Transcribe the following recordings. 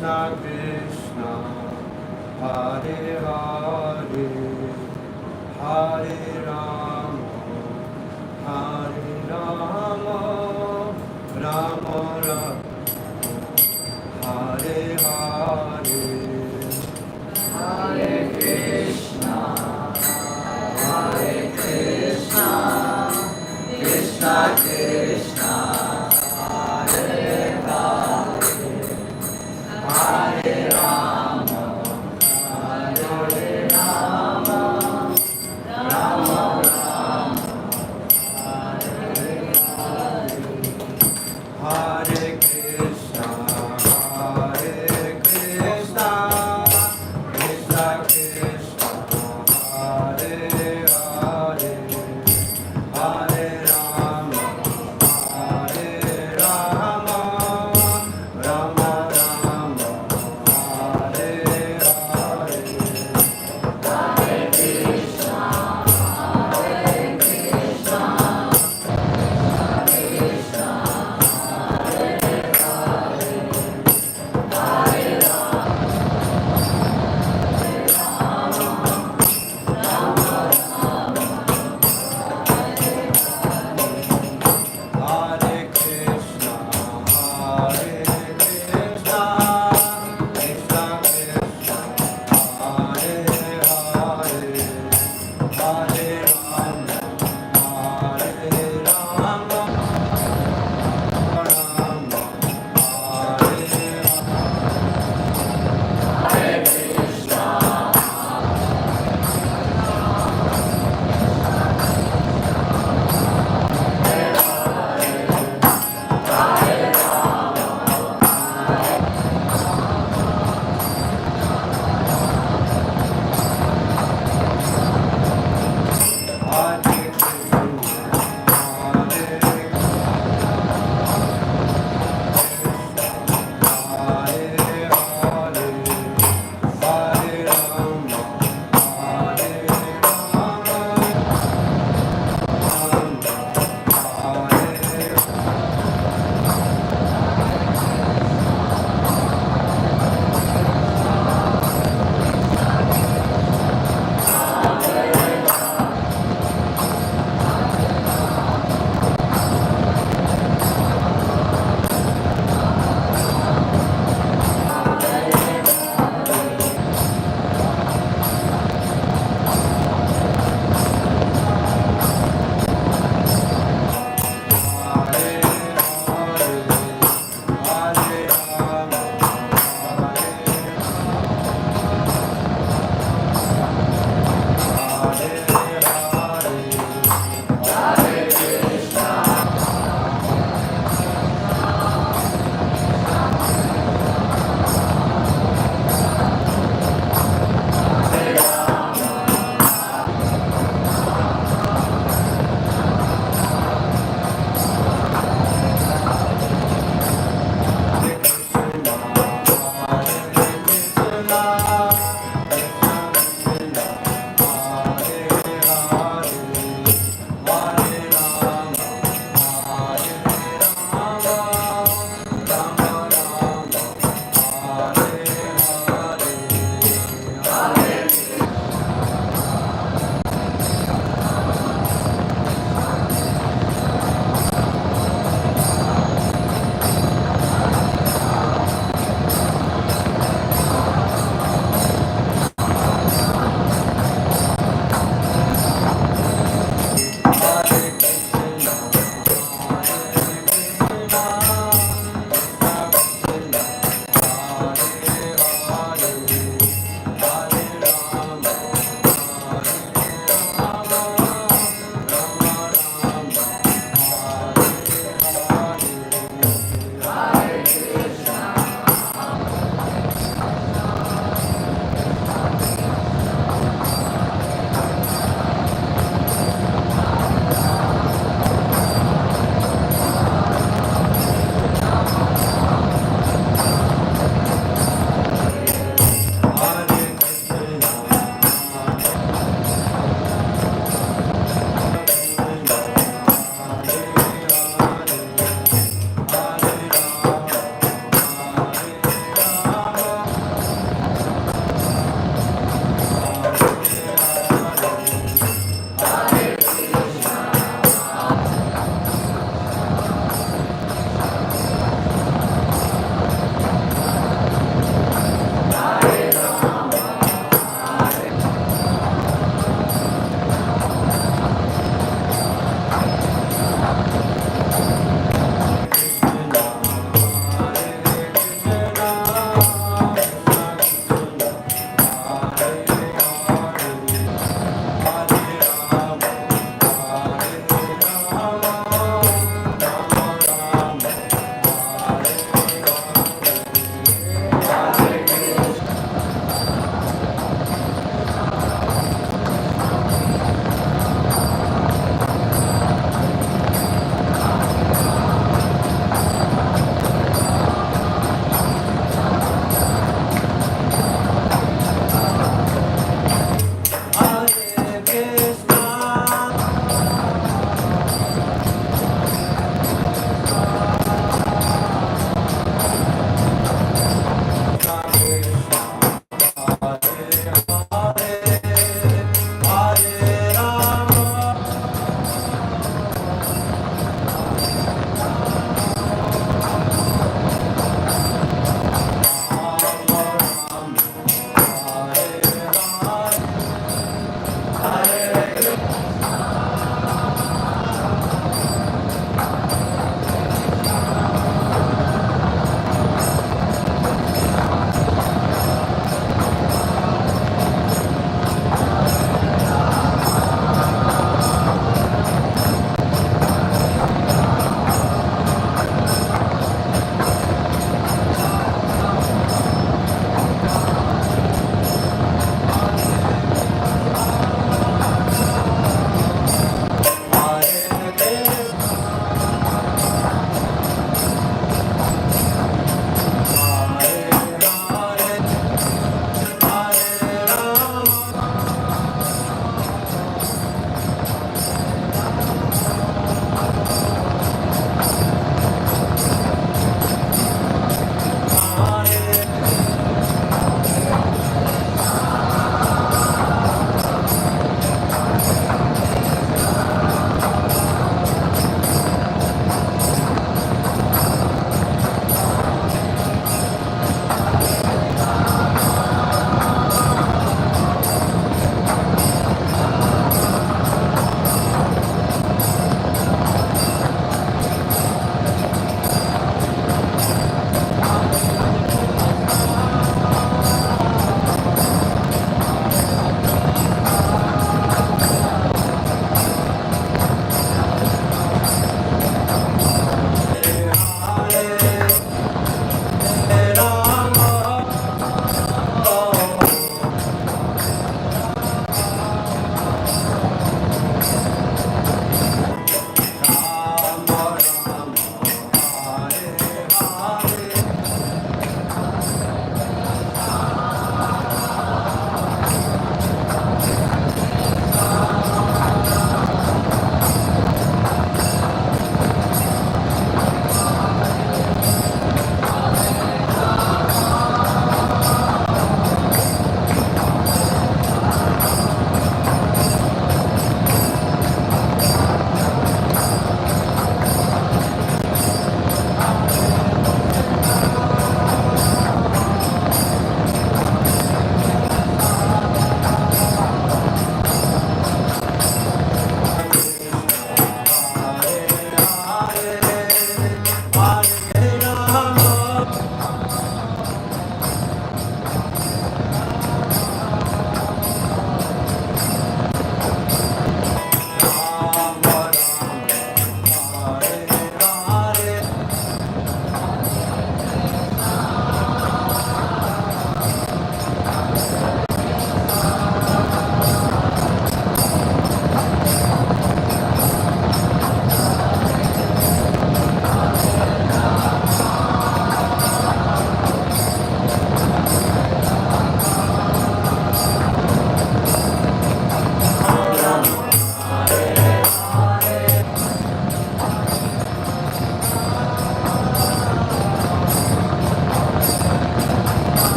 Krishna, Hare Hare, Hare Rama, Hare Rama, Rama Rama, Hare Hare, Hare Krishna, Krishna Krishna, Hare Hare, Hare Rama, Hare Rama, Rama Rama, Hare Hare, Hare Krishna, Krishna Krishna,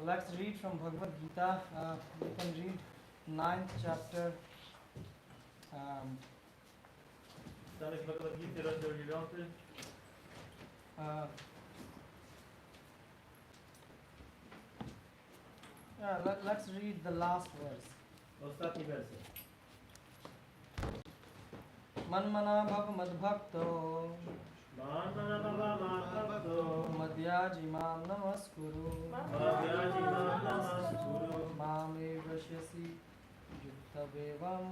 Let's read from Bhagavad Gita. We can read 9th chapter. Bhagavad Gita, rozdział 9. Let's read the last verse. Ostatni werset. Manmana bhav madbhakto madhyaji mam namaskuru mame vashyasi yuttavevam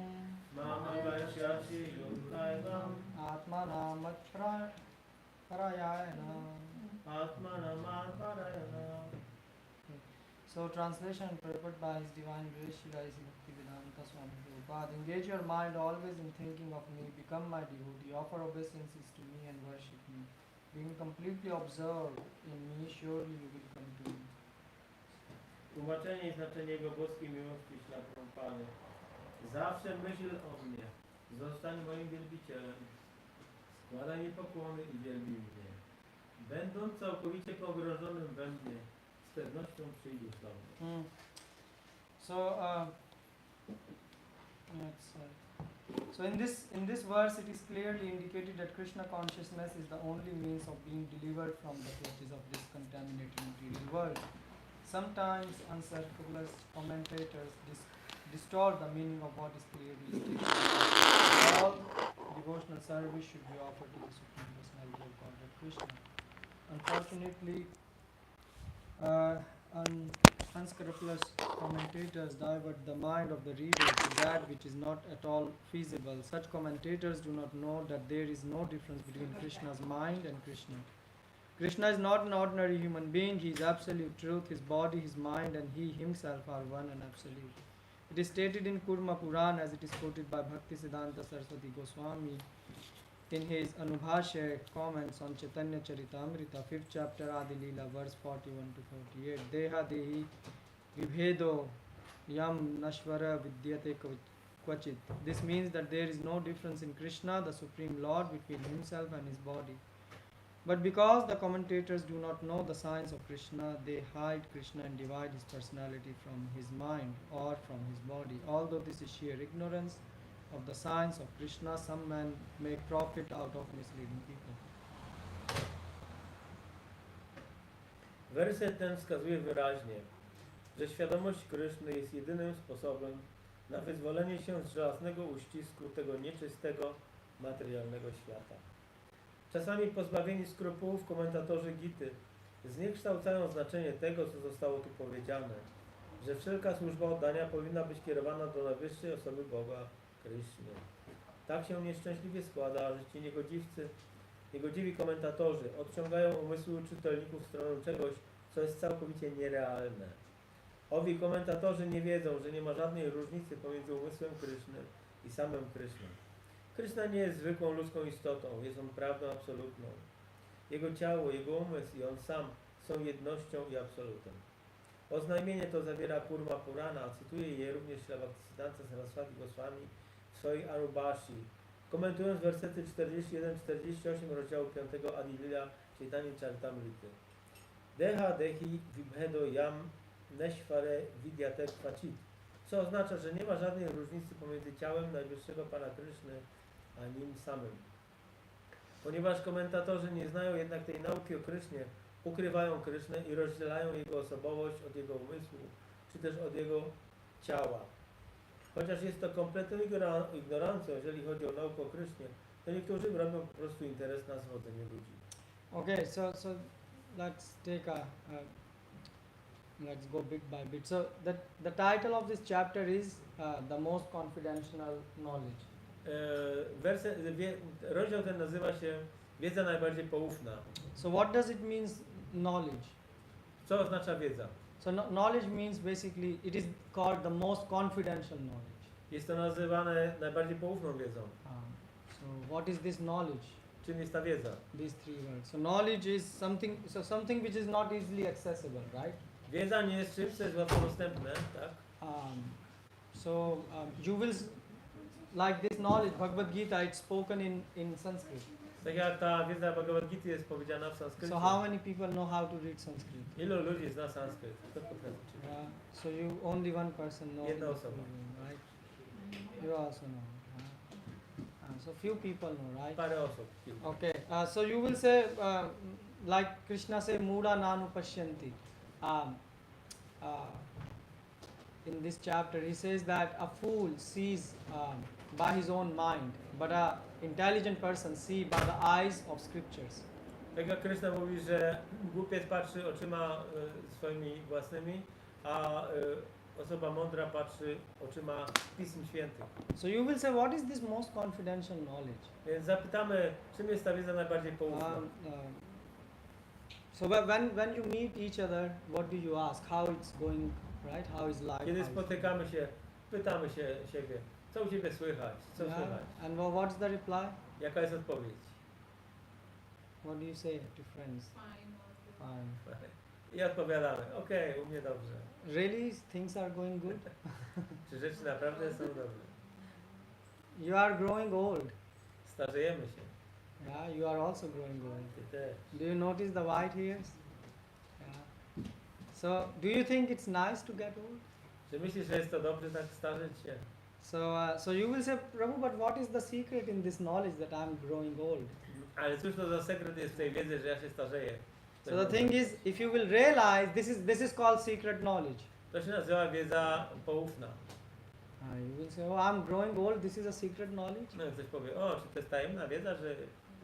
atmanam parayana. So translation and purport by His Divine Grace Srila Bhaktivedanta Swami Prabhupada. Engage your mind always in thinking of me, become my devotee, offer obeisances to me and worship me. Being completely absorbed in me, surely you will come to me. Tłumaczenie i znaczenie Jego boskiej miłości Śla Prabhupada. Zawsze myśl o mnie. Zostań moim wielbicielem. Składaj mi pokłony i wielbi mnie. Będąc całkowicie pogrążonym we mnie, z pewnością przyjdziesz do mnie. So in this verse it is clearly indicated that Krishna consciousness is the only means of being delivered from the clutches of this contaminated material world. Sometimes unscrupulous commentators distort the meaning of what is clearly stated. All devotional service should be offered to the Supreme Personality of Godhead Krishna. Unfortunately, unscrupulous commentators divert the mind of the reader to that which is not at all feasible. Such commentators do not know that there is no difference between Krishna's mind and Krishna. Krishna is not an ordinary human being. He is absolute truth. His body, his mind, and he himself are one and absolute. It is stated in Kurma Puran as it is quoted by Bhakti Siddhanta Saraswati Goswami in his Anubhashya comments on Chaitanya Charitamrita, 5th chapter, Adi Leela, verse 41 to 48. Deha dehi vibhedo yam nashvara vidyate kvachit. This means that there is no difference in Krishna, the Supreme Lord, between himself and his body. But because the commentators do not know the science of Krishna, they hide Krishna and divide his personality from his mind or from his body. Although this is sheer ignorance of the science of Krishna, some men make profit out of misleading people. Werset ten wskazuje wyraźnie, że świadomość Kryszny jest jedynym sposobem na wyzwolenie się z żelaznego uścisku tego nieczystego, materialnego świata. Czasami pozbawieni skrupułów komentatorzy Gity zniekształcają znaczenie tego, co zostało tu powiedziane, że wszelka służba oddania powinna być kierowana do najwyższej osoby Boga, Kryszny. Tak się nieszczęśliwie składa, że ci niegodziwi komentatorzy odciągają umysły czytelników w stronę czegoś, co jest całkowicie nierealne. Owi komentatorzy nie wiedzą, że nie ma żadnej różnicy pomiędzy umysłem Kryszny i samym Kryszną. Kryszna nie jest zwykłą ludzką istotą, jest on prawdą absolutną. Jego ciało, jego umysł i on sam są jednością i absolutem. Oznajmienie to zawiera Kurma Purana, a cytuje je również Śla Bhaktisiddhanta Saraswati Goswami w swojej Anubashi, komentując wersety 41-48 rozdziału 5 Adi Leela Chaitanya Charitamrity. Deha dehi vibhedo yam neshvare vidyate kvachit, co oznacza, że nie ma żadnej różnicy pomiędzy ciałem najwyższego Pana Kryszny a nim samym. Ponieważ komentatorzy nie znają jednak tej nauki o Krysznie, ukrywają Krysznę i rozdzielają jego osobowość od jego umysłu, czy też od jego ciała. Chociaż jest to kompletną ignorancją, jeżeli chodzi o naukę o Krysznie, to niektórzy robią po prostu interes na zwodzeniu ludzi. Okay, so let's take let's go bit by bit. So the title of this chapter is the most confidential knowledge. Rozdział ten nazywa się Wiedza najbardziej poufna. So what does it mean knowledge? Co oznacza wiedza? So knowledge means basically it is called the most confidential knowledge. Jest to nazywane najbardziej poufną wiedzą. So what is this knowledge? Czym jest ta wiedza? These three words. So knowledge is something which is not easily accessible, right? Wiedza nie jest czymś, co jest łatwo dostępne, tak? You will like this knowledge, Bhagavad Gita, it's spoken in Sanskrit. Tak jak ta wiedza Bhagavad Gita jest powiedziana w sanskrycie. So how many people know how to read Sanskrit? Ilu ludzi zna sanskryt? Kto potrafi czytać? Yeah. So you only one person knows. Jedna osoba. Right? You also know. So few people know, right? Parę osób. Okay. So you will say, like Krishna say, Muda nanu pashyanti. In this chapter, he says that a fool sees by his own mind, but a intelligent person sees by the eyes of scriptures. Tak jak Krishna mówi, że głupiec patrzy oczyma swoimi własnymi, a osoba mądra patrzy oczyma Pism Świętych. So you will say, what is this most confidential knowledge? Więc zapytamy, czym jest ta wiedza najbardziej poufna? So when you meet each other, what do you ask? How it's going, right? How is life? Kiedy spotykamy się, pytamy się siebie, co u Ciebie słychać? Co słychać? And what's the reply? Jaka jest odpowiedź? What do you say to friends? Fine. I odpowiadamy, okej, u mnie dobrze. Really? Things are going good? Czy rzeczy naprawdę są dobre? You are growing old. Starzejemy się. Yeah, you are also growing old. Ty też. Do you notice the white hairs? Yeah. So, do you think it's nice to get old? Czy myślisz, że jest to dobrze tak starzeć się? So you will say, Prabhu, but what is the secret in this knowledge that I'm growing old? Ale cóż to za sekret jest w tej wiedzy, że ja się starzeję? So the thing is, if you will realize, this is called secret knowledge. To się nazywa wiedza poufna. You will say, oh, I'm growing old, this is a secret knowledge. No i ktoś powie, o, czy to jest tajemna wiedza, że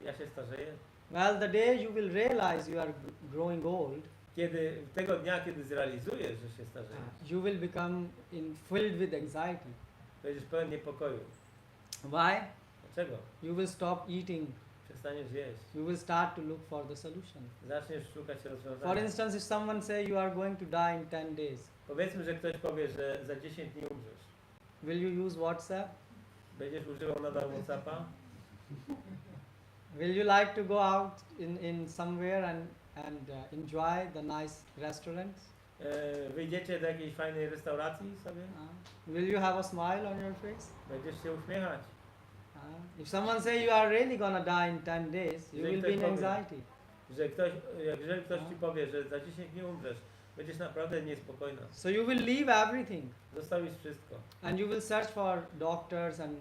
ja się starzeję? Well, the day you will realize you are growing old, tego dnia, kiedy zrealizujesz, że się starzejesz, you will become filled with anxiety. będziesz pełen niepokoju. Why? Dlaczego? You will stop eating. Przestaniesz jeść. You will start to look for the solution. Zaczniesz szukać For rozwiązania. instance, if someone say you are going to die in 10 days, Powiedzmy, że ktoś powie, że za 10 dni umrzesz. will you use WhatsApp? Będziesz używał nadal WhatsAppa? Will you like to go out in somewhere and enjoy the nice restaurants? Wyjdziecie do jakiejś fajnej restauracji sobie? Will you have a smile on your face? Będziesz się uśmiechać. If someone say you are really gonna die in 10 days, you will be in anxiety. Jeżeli ktoś ci powie, że za 10 dni umrzesz, będziesz naprawdę niespokojna. So you will leave everything Zostawisz wszystko. and you will search for doctors and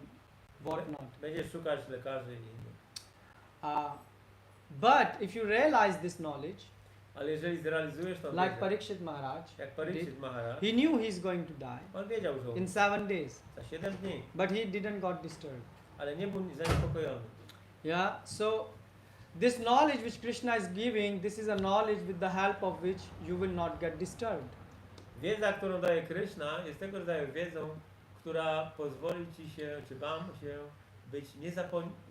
whatnot. Będziesz szukać lekarzy i innych. But if you realize this knowledge, Ale jeżeli zrealizujesz to, like Parikshit Maharaj, jak Parikshit Maharaj, he knew he's going to die on wiedział, że in umrze 7 days, za 7 dni, but he didn't got disturbed. ale nie był zaniepokojony. Yeah, so this knowledge which Krishna is giving, this is a knowledge with the help of which you will not get disturbed. Wiedza, którą daje Krishna, jest tego rodzaju wiedzą, która pozwoli ci się, czy wam się być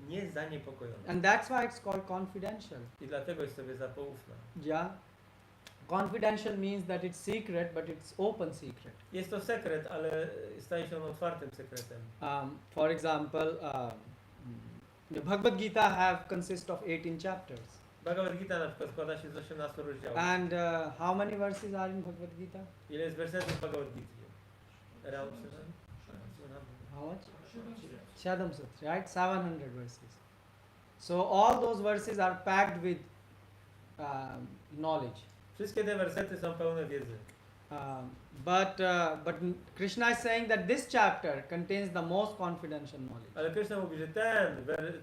niezaniepokojony. And that's why it's called confidential. I dlatego jest sobie zapoufna. Yeah. Confidential means that it's secret, but it's open secret. Jest to sekret, ale staje się on otwartym sekretem. For example, the Bhagavad Gita consists of 18 chapters. Bhagavad Gita na przykład składa się z 18 rozdziałów. And how many verses are in Bhagavad Gita? Ile jest wersetów Bhagavad Gita? Around 700? How much? 700, right? 700 verses. So all those verses are packed with knowledge. Wszystkie te wersety są pełne wiedzy. But Krishna is saying that this chapter contains the most confidential knowledge. Ale Krishna mówi, że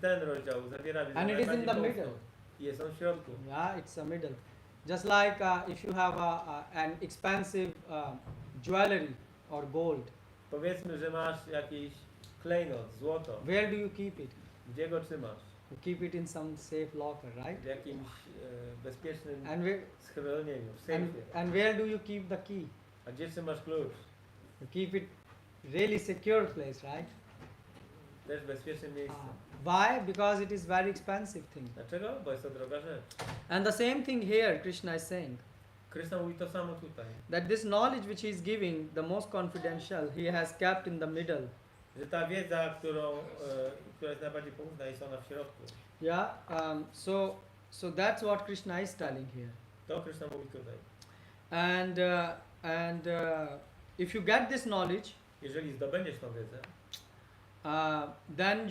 ten rozdział zawiera wiedzę And it is in najbardziej the poufną. middle. I jest on w środku. Yeah, it's a middle. Just like if you have an expensive jewelry or gold, Powiedzmy, że masz jakiś klejnot, złoto. where do you keep it? Gdzie go trzymasz? You keep it in some safe locker, right? W jakimś bezpiecznym And schronieniu, w sejfie. and where do you keep the key? A gdzie trzymasz klucz? You keep it really secure place, right? Też w bezpiecznym miejscu. Why? Because it is very expensive thing. Dlaczego? Bo jest to droga rzecz. And the same thing here, Krishna is saying Krishna mówi to samo tutaj. that this knowledge which he is giving, the most confidential, he has kept in the middle. Że ta wiedza, która jest najbardziej poufna, jest ona w środku. Yeah. So that's what Krishna is telling here. To Krishna mówi tutaj. And if you get this knowledge, Jeżeli zdobędziesz tą wiedzę, then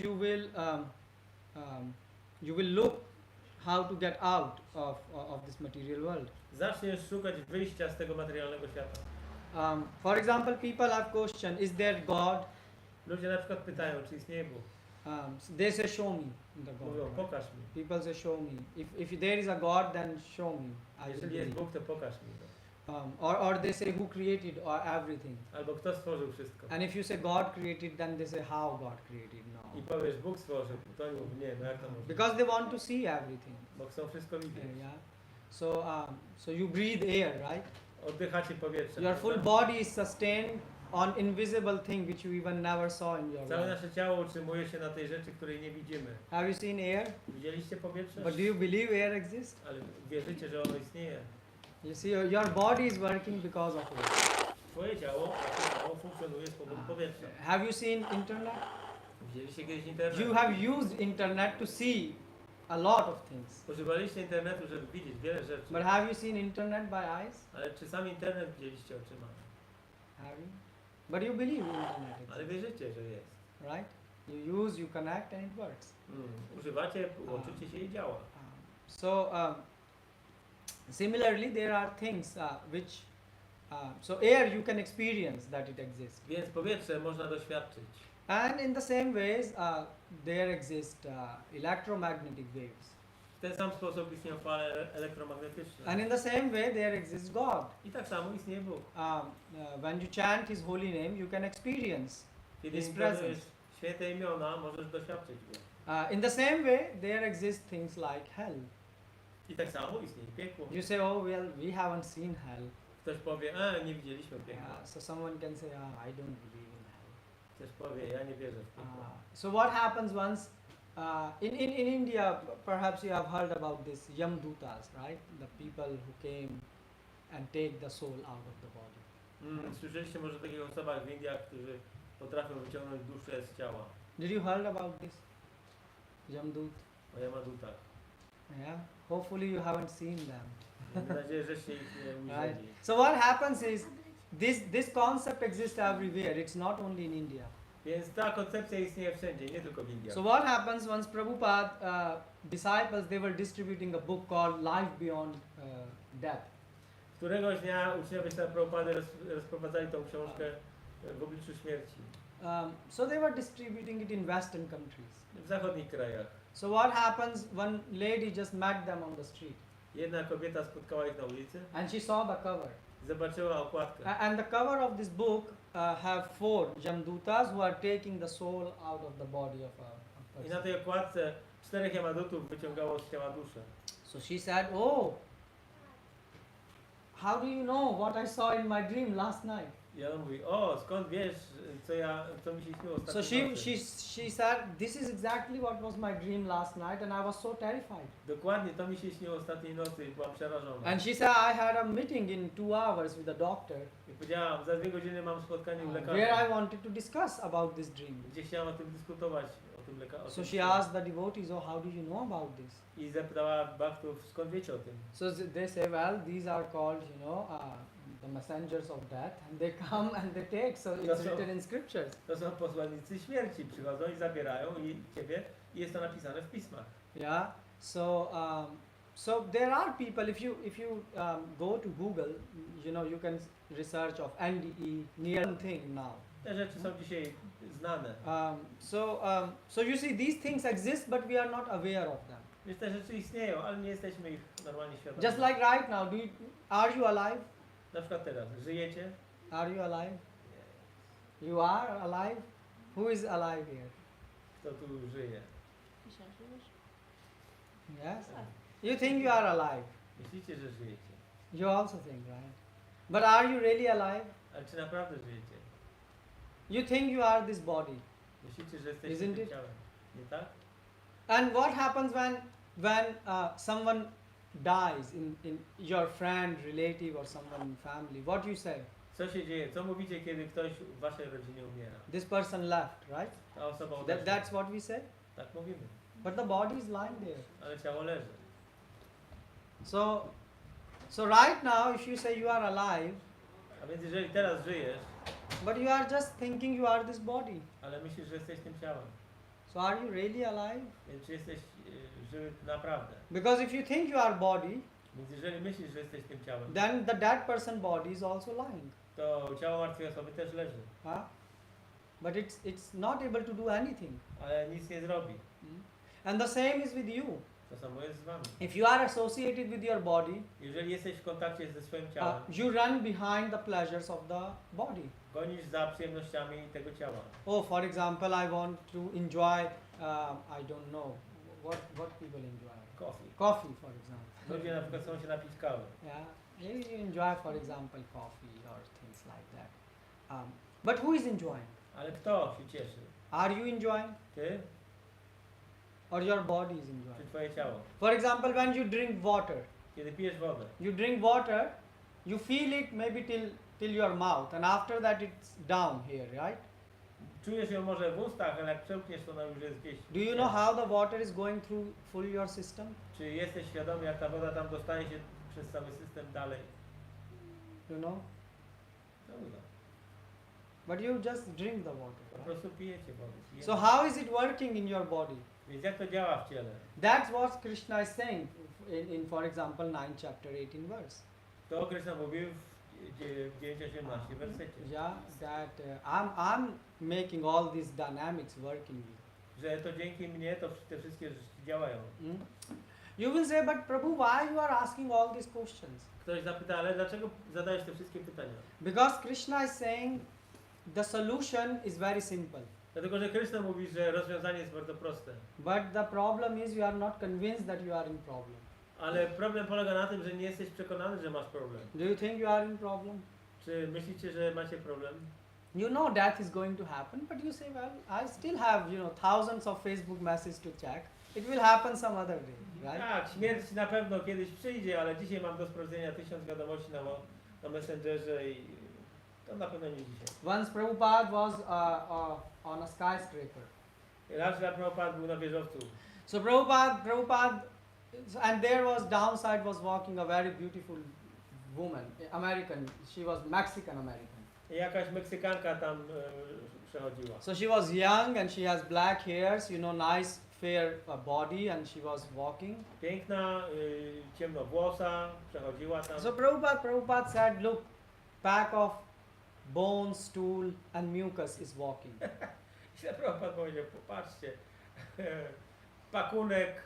you will look how to get out of this material world. zaczniesz szukać wyjścia z tego materialnego świata. For example, people have question: is there God? Ludzie na przykład pytają, czy istnieje Bóg. They say, show me the Mówią, God. pokaż mi. People say, show me. If there is a God, then show me. I will Jeżeli jest believe. Bóg, to pokaż mi go. Or they say, who created everything? Albo kto stworzył wszystko. And if you say God created, then they say, how God created? No. I powiesz, Bóg stworzył. To oni mówią, nie, no jak to może? Because they want to see everything. Bo chcą wszystko widzieć. Yeah. So you breathe air, right? Oddychacie powietrze. Your full prawda? body is sustained on invisible thing which you even never saw in your Całe life. nasze ciało utrzymuje się na tej rzeczy, której nie widzimy. Have you seen air? Widzieliście powietrze? But do you believe air exists? Ale wierzycie, że ono istnieje. You see, your body is working because of air. Twoje ciało funkcjonuje z powodu powietrza. Have you seen internet? Widzieliście kiedyś internet? You have used internet to see a lot of things. Używaliście internetu, żeby widzieć wiele rzeczy. But have you seen internet by eyes? Ale czy sam internet widzieliście oczyma? Have you? But you believe internet Ale exists, wierzycie, że jest. right? You use, you connect, and it works. Używacie, łączycie się i działa. So similarly, there are things which so air you can experience that it exists, Więc powietrze można doświadczyć. and in the same ways there exist electromagnetic waves, W ten sam sposób istnieją fale elektromagnetyczne. and in the same way there exists God. I tak samo istnieje Bóg. When you chant His holy name, you can experience Kiedy His intonujesz presence. święte imiona, możesz doświadczyć Go. In the same way, there exist things like hell. I tak samo istnieje piekło. You say, oh well, we haven't seen hell. Ktoś powie, nie widzieliśmy piekła. So someone can say, I don't believe in hell. Ktoś powie, ja nie wierzę w piekło. So what happens once in India, perhaps you have heard about this Yamdutas, right? The people who came and take the soul out of the body. Słyszeliście może o takich osobach w Indiach, którzy potrafią wyciągnąć duszę z ciała. Did you heard about this? Yamdut? O Yamadutach. Yeah. Hopefully you haven't seen them. Mam nadzieję, że się ich nie Right. ujrzeli. So what happens is this concept exists everywhere. It's not only in India. Więc ta koncepcja istnieje wszędzie, nie tylko w Indiach. So what happens once Prabhupada disciples, they were distributing a book called Life Beyond Death. Któregoś dnia uczniowie Śrila Prabhupady rozprowadzali tą książkę w obliczu śmierci So they were distributing it in Western countries. w zachodnich krajach. So what happens? One lady just met them on the street, Jedna kobieta spotkała ich na ulicy, and she saw the cover. zobaczyła okładkę. And the cover of this book have 4 Jamdutas who are taking the soul out of the body of a I na person. tej okładce 4 Yamadutów wyciągało z ciała duszę. So she said, "Oh, how do you know what I saw in my dream last night?" I on mówi, skąd wiesz, co mi się śniło So ostatniej nocy? she said, "This is exactly what was my dream last night, and I was so terrified." Dokładnie, to mi się śniło ostatniej nocy i byłam przerażona. And she said, "I had a meeting in 2 hours with a doctor, I powiedziałam, za 2 godziny mam spotkanie u where lekarza, I wanted to discuss about this dream." gdzie chciałam o tym dyskutować, o tym lekarzu. So she asked the devotees, "Oh, how do you know about this?" I zapytała Bhaktów, skąd wiecie o tym? So they say, "Well, these are called, the messengers of death, and they come and they take. So it's That's written in scriptures." To są posłannicy śmierci, przychodzą i zabierają ciebie i jest to napisane w pismach. Yeah. So there are people. If you go to Google, you can research of NDE, near thing now. Te rzeczy są dzisiaj znane. So you see, these things exist, but we are not aware of them. Więc te rzeczy istnieją, ale nie jesteśmy ich normalnie świadomi. Just like right now, are you alive? Na przykład teraz, żyjecie? Are you alive? You are alive? Who is alive here? Kto tu żyje? Yes. You think you are alive. Myślicie, że żyjecie. You also think, right? But are you really alive? Ale czy naprawdę żyjecie? You think you are this body. Myślicie, że jesteście Isn't tym it? ciałem. Nie tak? And what happens when someone dies, in your friend, relative, or someone in family? What you say? Co się dzieje? Co mówicie, kiedy ktoś w waszej rodzinie umiera? This person left, right? Ta osoba odeszła. That's what we say. Tak mówimy. But the body is lying there. Ale ciało leży. So right now, if you say you are alive, A więc jeżeli teraz żyjesz, but you are just thinking you are this body, ale myślisz, że jesteś tym ciałem, so are you really alive? więc czy jesteś żywy naprawdę? Because if you think you are body, Więc jeżeli myślisz, że jesteś tym ciałem, then the dead person body is also lying. to ciało martwej osoby też leży, Huh? But it's not able to do anything. ale nic nie zrobi. And the same is with you. To samo jest z wami. If you are associated with your body, Jeżeli jesteś w kontakcie ze swoim ciałem, you run behind the pleasures of the body. gonisz za przyjemnościami tego ciała. Oh, for example, I want to enjoy, I don't know, what people enjoy. Coffee. Coffee, for example. Ludzie na przykład chcą się napić kawy. Yeah, you enjoy, for example, coffee or things like that. But who is enjoying? Ale kto się cieszy? Are you enjoying, Ty or your body is czy enjoying? twoje ciało? For example, when you drink water, Kiedy pijesz wodę, you drink water, you feel it maybe till your mouth, and after that it's down here, right? czujesz ją może w ustach, ale jak przełkniesz, to ona już jest gdzieś. Do you know how the water is going through full your system? Czy jesteś świadomy, jak ta woda tam dostanie się przez cały system dalej? You know? No, no. But you just drink the water. Po Right? prostu pijecie wodę. Pijecie. So how is it working in your body? Więc jak to działa w ciele? That's what Krishna is saying in for example, 9 chapter 18 verse. To Krishna mówił w 9:18 wersecie. Yeah, that I'm making all these dynamics work in you. Że to dzięki mnie to te wszystkie rzeczy działają. You will say, but Prabhu, why you are asking all these questions? Ktoś zapyta, ale dlaczego zadajesz te wszystkie pytania? Because Krishna is saying the solution is very simple. Dlatego, że Krishna mówi, że rozwiązanie jest bardzo proste. But the problem is you are not convinced that you are in problem. Ale problem polega na tym, że nie jesteś przekonany, że masz problem. Do you think you are in problem? Czy myślicie, że macie problem? You know death is going to happen, but you say, well, I still have, thousands of Facebook messages to check. It will happen some other day, right? Tak, śmierć na pewno kiedyś przyjdzie, ale dzisiaj mam do sprawdzenia 1000 wiadomości na Messengerze i to na pewno nie dzisiaj. Once Prabhupada was on a skyscraper. Raz Prabhupada był na wieżowcu. So Prabhupada, and there was downside was walking a very beautiful woman, American. She was Mexican American. I jakaś Meksykanka tam przechodziła. So she was young and she has black hairs, nice fair body, and she was walking. Piękna, ciemnowłosa, przechodziła tam. So Prabhupada said, look, pack of bones, stool and mucus is walking. I Prabhupada powiedział, popatrzcie, pakunek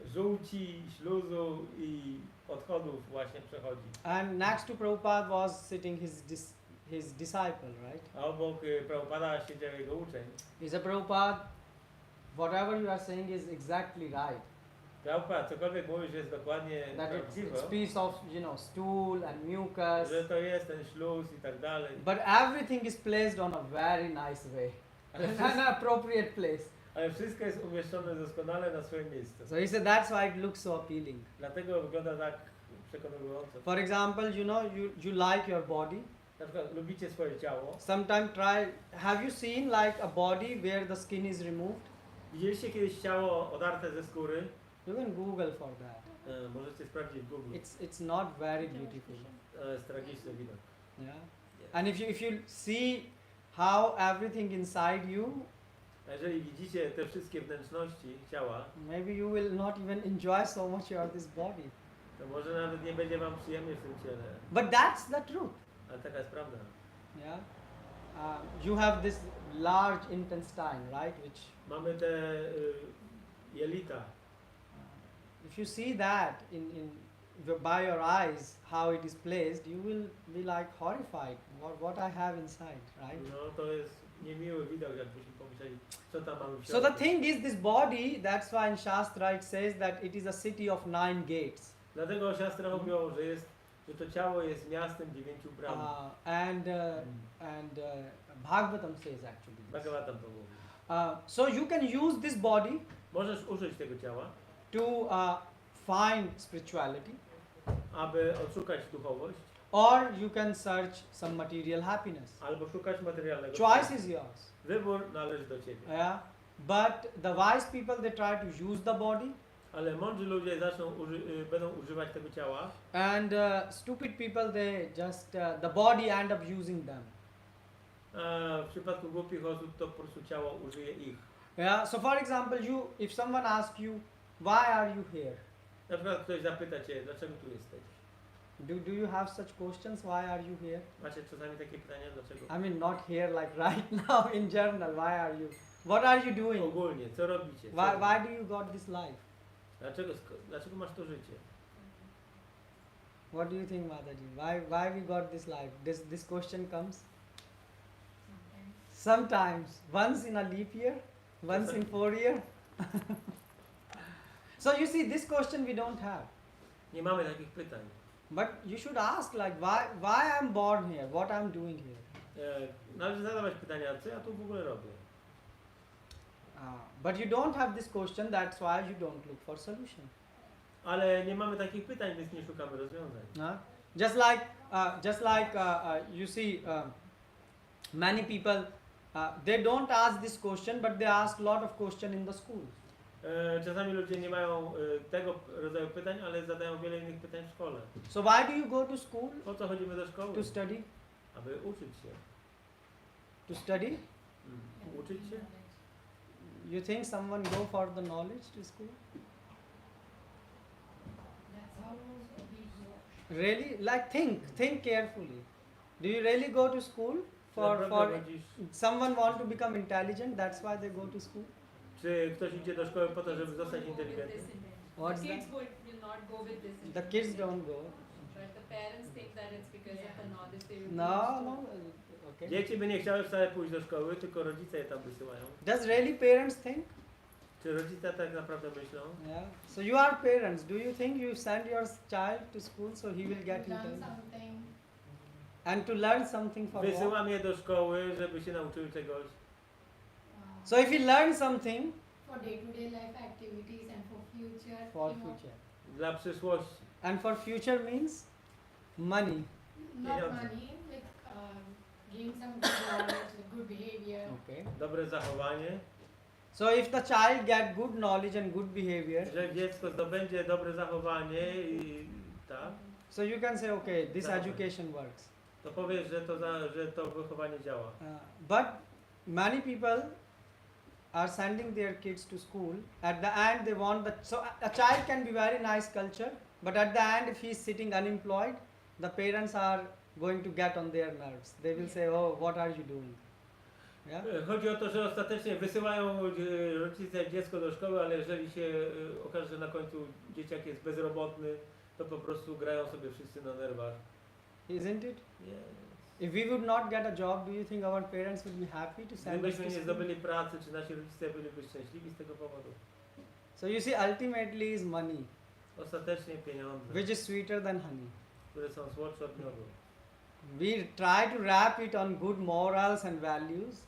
żółci, śluzu i odchodów właśnie przechodzi. And next to Prabhupada was sitting his disciple, right? A obok Prabhupada siedział jego uczeń. He said, Prabhupada, whatever you are saying is exactly right. Prabhupada, cokolwiek mówisz jest dokładnie That prawdziwe, it's piece of, stool and mucus. że to jest ten śluz i tak dalej. But everything is placed on a very nice way. An appropriate place. Ale wszystko jest umieszczone doskonale na swoim miejscu. So he said that's why it looks so appealing. Dlatego wygląda tak przekonująco. For example, you like your body. Na przykład lubicie swoje ciało. Sometimes have you seen like a body where the skin is removed? Widzieliście kiedyś ciało odarte ze skóry? You can Google for that. Możecie sprawdzić w Google. It's not very beautiful. To jest tragiczny widok. Yeah. And if you see how everything inside you, A jeżeli widzicie te wszystkie wnętrzności ciała, maybe you will not even enjoy so much your this body. to może nawet nie będzie wam przyjemnie w tym ciele. But that's the truth. Ale taka jest prawda. Yeah. You have this large intestine, right? Which Mamy te jelita. if you see that by your eyes how it is placed, you will be like horrified. What I have inside, right? No to jest niemiły widok, jakbyśmy pomyśleli, co tam mamy w So środku. the thing is, this body. That's why in Shastra it says that it is a city of 9 gates. Dlatego siostra mówią, że to ciało jest miastem 9 bram. And Bhagavatam says actually. Bhagavatam to mówi. So you can use this body Możesz użyć tego ciała, to find spirituality, aby odszukać duchowość, or you can search some material happiness. albo szukać materialnego. Choice is yours. Wybór należy do ciebie. Yeah. But the wise people, they try to use the body, Ale mądrzy ludzie będą używać tego ciała, and stupid people, they just the body end up using them. a w przypadku głupich osób to po prostu ciało użyje ich. Yeah. So for example, if someone asks you, why are you here? Na przykład ktoś zapyta cię, dlaczego tu jesteś? Do you have such questions? Why are you here? Macie czasami takie pytania, dlaczego? I mean, not here like right now, in general. Why are you? What are you doing? Ogólnie, co robicie? Co Why do you got this life? Dlaczego masz to życie? What do you think, Mataji? Why we got this life? This question comes sometimes. Once in a leap year, once in 4 years. So you see, this question we don't have. Nie mamy takich pytań. But you should ask like why I'm born here, what I'm doing here. Należy zadawać pytania, co ja tu w ogóle robię? But you don't have this question, that's why you don't look for solution. Ale nie mamy takich pytań, więc nie szukamy rozwiązań. Just like you see, many people they don't ask this question, but they ask lot of question in the school. Czasami ludzie nie mają tego rodzaju pytań, ale zadają wiele innych pytań w szkole. So why do you go to school? Po co chodzimy do szkoły? To study? Aby uczyć się. To study? Uczyć się? You think someone go for the knowledge to school? Really? Like think carefully. Do you really go to school for someone want to become intelligent? That's why they go to school. Czy ktoś idzie do szkoły po to, żeby zostać inteligentnym? What's The kids that? will not go with this. The kids don't go. But the parents think that it's because of the knowledge they will No. Okay. Dzieci by nie chciały wcale pójść do szkoły, tylko rodzice je tam wysyłają. Does really parents think? Czy rodzice tak naprawdę myślą? Yeah. So you are parents. Do you think you send your child to school so he will get Learn intelligent? something. And to learn something for what? Wysyłam je do szkoły, żeby się nauczyły czegoś. So if he learns something For day-to-day life activities and for future. for you know, future. Dla przyszłości. And for future means money. Not Pieniądze. money, like gain some good knowledge, like good behavior. Okay. Dobre zachowanie. So if the child get good knowledge and good behavior, Że dziecko zdobędzie dobre zachowanie i tak, so you can say, okay, this Zachowanie. education works. to powiesz, że to wychowanie działa. But many people are sending their kids to school. At the end, they want the so a child can be very nice culture, but at the end, if he is sitting unemployed, the parents are going to get on their nerves. They will say, "Oh, what are you doing?" Yeah. Chodzi o to, że ostatecznie wysyłają rodzice dziecko do szkoły, ale jeżeli się okaże, że na końcu dzieciak jest bezrobotny, to po prostu grają sobie wszyscy na nerwach. Isn't it? Yes. If we would not get a job, do you think our parents would be happy to send us Gdybyśmy to nie school? zdobyli pracy, czy nasi rodzice byliby szczęśliwi z tego powodu? So you see, ultimately is money, Ostatecznie pieniądze, which is sweeter than honey. które są słodsze od miodu. We try to wrap it on good morals and values.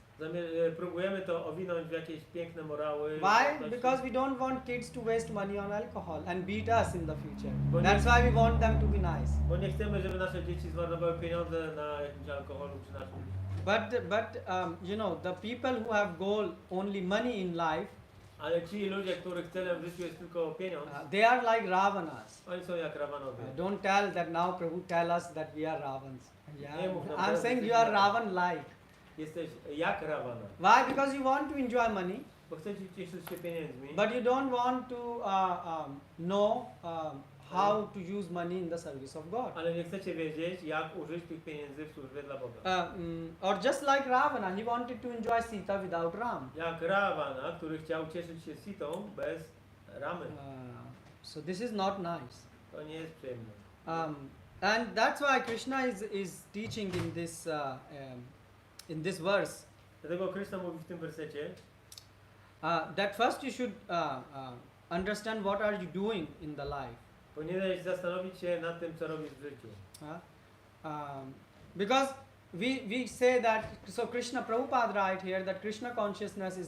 Próbujemy to owinąć w jakieś piękne morały. Why? wartości. Because we don't want kids to waste money on alcohol and beat us in the future. Bo nie- That's why we want them to be nice. Bo nie chcemy, żeby nasze dzieci zmarnowały pieniądze na jakimś alkoholu czy na czymś. But you know, the people who have goal only money in life, Ale ci ludzie, których celem w życiu jest tylko pieniądz, they are like Ravanas. oni są jak Rawanowie. Don't tell that now Prabhu tell us that we are Ravans. Yeah. Nie mów nam I'm teraz, saying jesteś you are Ravan. Ravan-like. Jesteś jak Rawana. Why? Because you want to enjoy money, Bo chcecie cieszyć się pieniędzmi, but you don't want to know how to use money in the service of God. ale nie chcecie wiedzieć, jak użyć tych pieniędzy w służbie dla Boga. Or just like Ravana, he wanted to enjoy Sita without Ram. Jak Rawana, który chciał cieszyć się Sitą bez Ramy. So this is not nice. To nie jest przyjemne. And that's why Krishna is teaching in this verse Dlatego Krishna mówi w tym wersecie, that first you should understand what are you doing in the life. powinieneś zastanowić się nad tym, co robisz w życiu. Because we say that, so Krishna Prabhupada write here that Krishna consciousness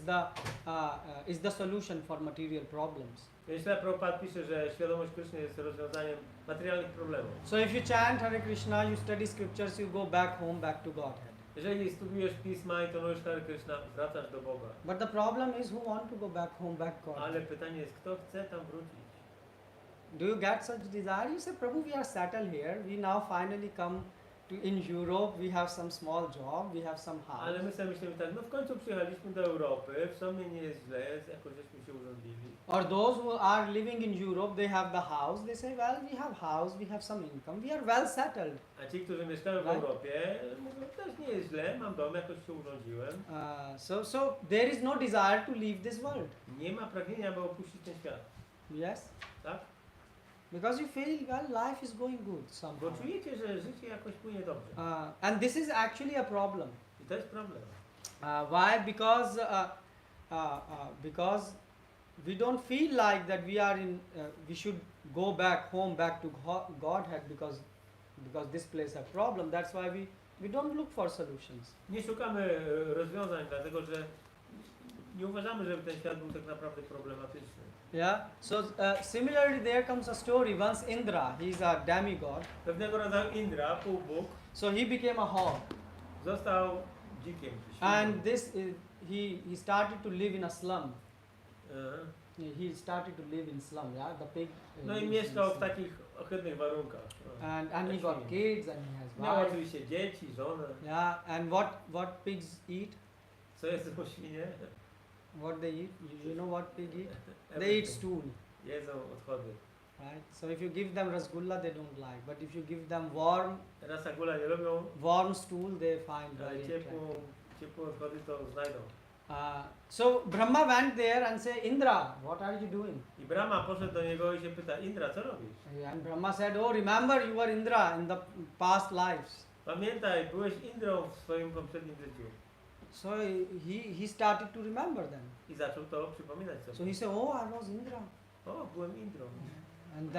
is the solution for material problems. Myślę, Prabhupada pisze, że świadomość Kryszny jest rozwiązaniem materialnych problemów. So if you chant Hare Krishna, you study scriptures, you go back home, back to Godhead. Jeżeli studiujesz Pisma i tonujesz Hare Krishna, wracasz do Boga. But the problem is who want to go back home, back to Ale Godhead. pytanie jest, kto chce tam wrócić? Do you get such desire? You say, Prabhu, we are settled here. We now finally come to in Europe. We have some small job. We have some house. Ale my sobie myślimy tak, no w końcu przyjechaliśmy do Europy, w sumie nie jest źle, jakoś żeśmy się urządzili. Or those who are living in Europe, they have the house. They say, well, we have house, we have some income. We are well settled. A ci, którzy mieszkają w Tak. Europie, mówią, też nie jest źle, mam dom, jakoś się urządziłem. So there is no desire to leave this world. Nie ma pragnienia, aby opuścić ten świat, Yes. tak? Because you feel, well, life is going good somehow. Bo czujecie, że życie jakoś płynie dobrze. And this is actually a problem. I to jest problem. Why? Because we don't feel like that we are in. We should go back home, back to Godhead, because this place a problem. That's why we don't look for solutions. Nie szukamy rozwiązań, dlatego że nie uważamy, żeby ten świat był tak naprawdę problematyczny. Yeah. So similarly, there comes a story. Once Indra, he's a demigod. Pewnego rodzaju Indra, półbóg, So he became a hog, został dzikiem. and he started to live in a slum. Aha. He started to live in slum. Yeah, the pig. No i lives in mieszkał w slum. takich ohydnych warunkach. And he got kids and he has Miał wife. oczywiście dzieci, żonę. Yeah, and what pigs eat? Co jest to świnie? What they eat? You know what pig eat? They eat stool, Jedzą odchody. right? So if you give them rasgulla, they don't like. But if you give them Rasagula nie lubią, warm stool, they find ale very attractive. ciepłe odchody to znajdą. So Brahma went there and said, Indra, what are you doing? I Brahma poszedł do niego i się pyta, Indra, co robisz? And Brahma said, oh, remember you were Indra in the past lives. Pamiętaj, byłeś Indrą w swoim poprzednim życiu. So he started to remember them. I zaczął to przypominać So sobie. he said, oh, I was Indra. O, byłem Indrą. And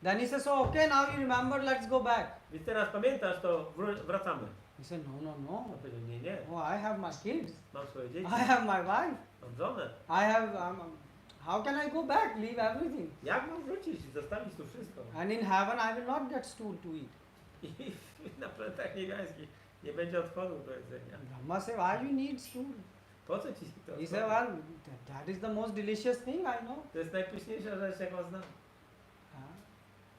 then he says, oh, okay, now you remember, let's go back. Więc teraz pamiętasz, to wracamy. He said, no. On powiedział, nie, Oh, I have my kids. mam swoje dzieci, I have my wife. mam żonę. I have, how can I go back, leave everything? Jak mam wrócić i zostawić tu wszystko? And in heaven, I will not get stool to eat. I na planetach niebiańskich nie będzie odchodu do jedzenia. And Brahma said, why you need stool? Po co ci to? He said, well, that is the most delicious thing I know. To jest najpyszniejsza rzecz, jaką znam.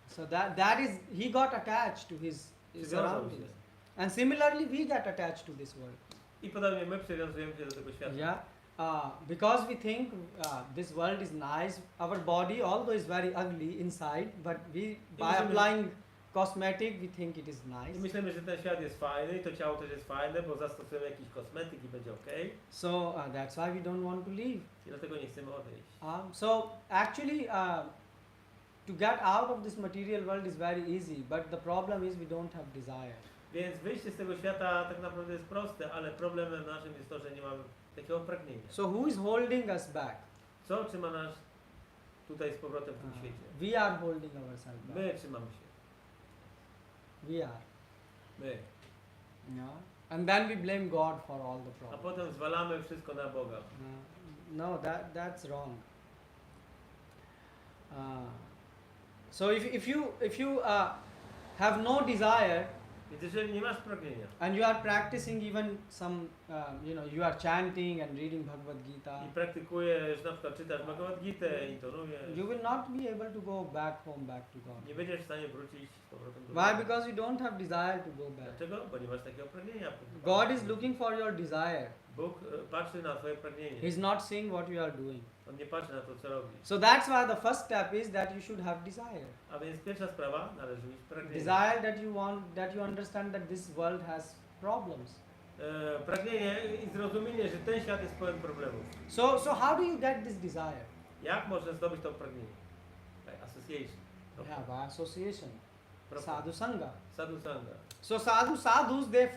So that is, he got attached to his Przywiązał się. surroundings. And similarly, we get attached to this world. I podobnie my przywiązujemy się do tego świata. Yeah, because we think this world is nice, our body, although is very ugly inside, but we by applying cosmetic, we think it is I nice. myślimy, że ten świat jest fajny i to ciało też jest fajne, bo zastosujemy jakiś kosmetyk i będzie ok. So that's why we don't want to leave. I dlatego nie chcemy odejść. So actually, to get out of this material world is very easy, but the problem is we don't have desire. Więc wyjście z tego świata tak naprawdę jest proste, ale problemem naszym jest to, że nie mamy takiego pragnienia. So who is holding us back? Co trzyma nas tutaj z powrotem w tym świecie? We are holding ourselves back. My trzymamy się. We are. My. Yeah. And then we blame God for all the A problems. potem zwalamy wszystko na Boga. No, that's wrong. So if you have no desire Więc jeżeli nie masz pragnienia and you are practicing even some, you are chanting and reading Bhagavad Gita, i praktykujesz, na przykład czytasz Bhagavad Gitę, intonujesz, you will not be able to go back home, back to God. nie będziesz w stanie wrócić z powrotem do Why? Boga. Because you don't have desire to go back. Dlaczego? Bo nie masz takiego pragnienia. God is looking for your desire. Bóg patrzy na twoje pragnienie. He's not seeing what you are doing. On nie patrzy na to, co robisz. So that's why the first step is that you should have desire. A więc pierwsza sprawa, należy mieć pragnienie. Desire that you understand that this world has problems. Pragnienie i zrozumienie, że ten świat jest pełen problemów. So how do you get this desire? Jak można zdobyć to pragnienie? By association. Yeah, by association. Proper. Sadhu Sangha. Sadhu Sangha. So sadhus, they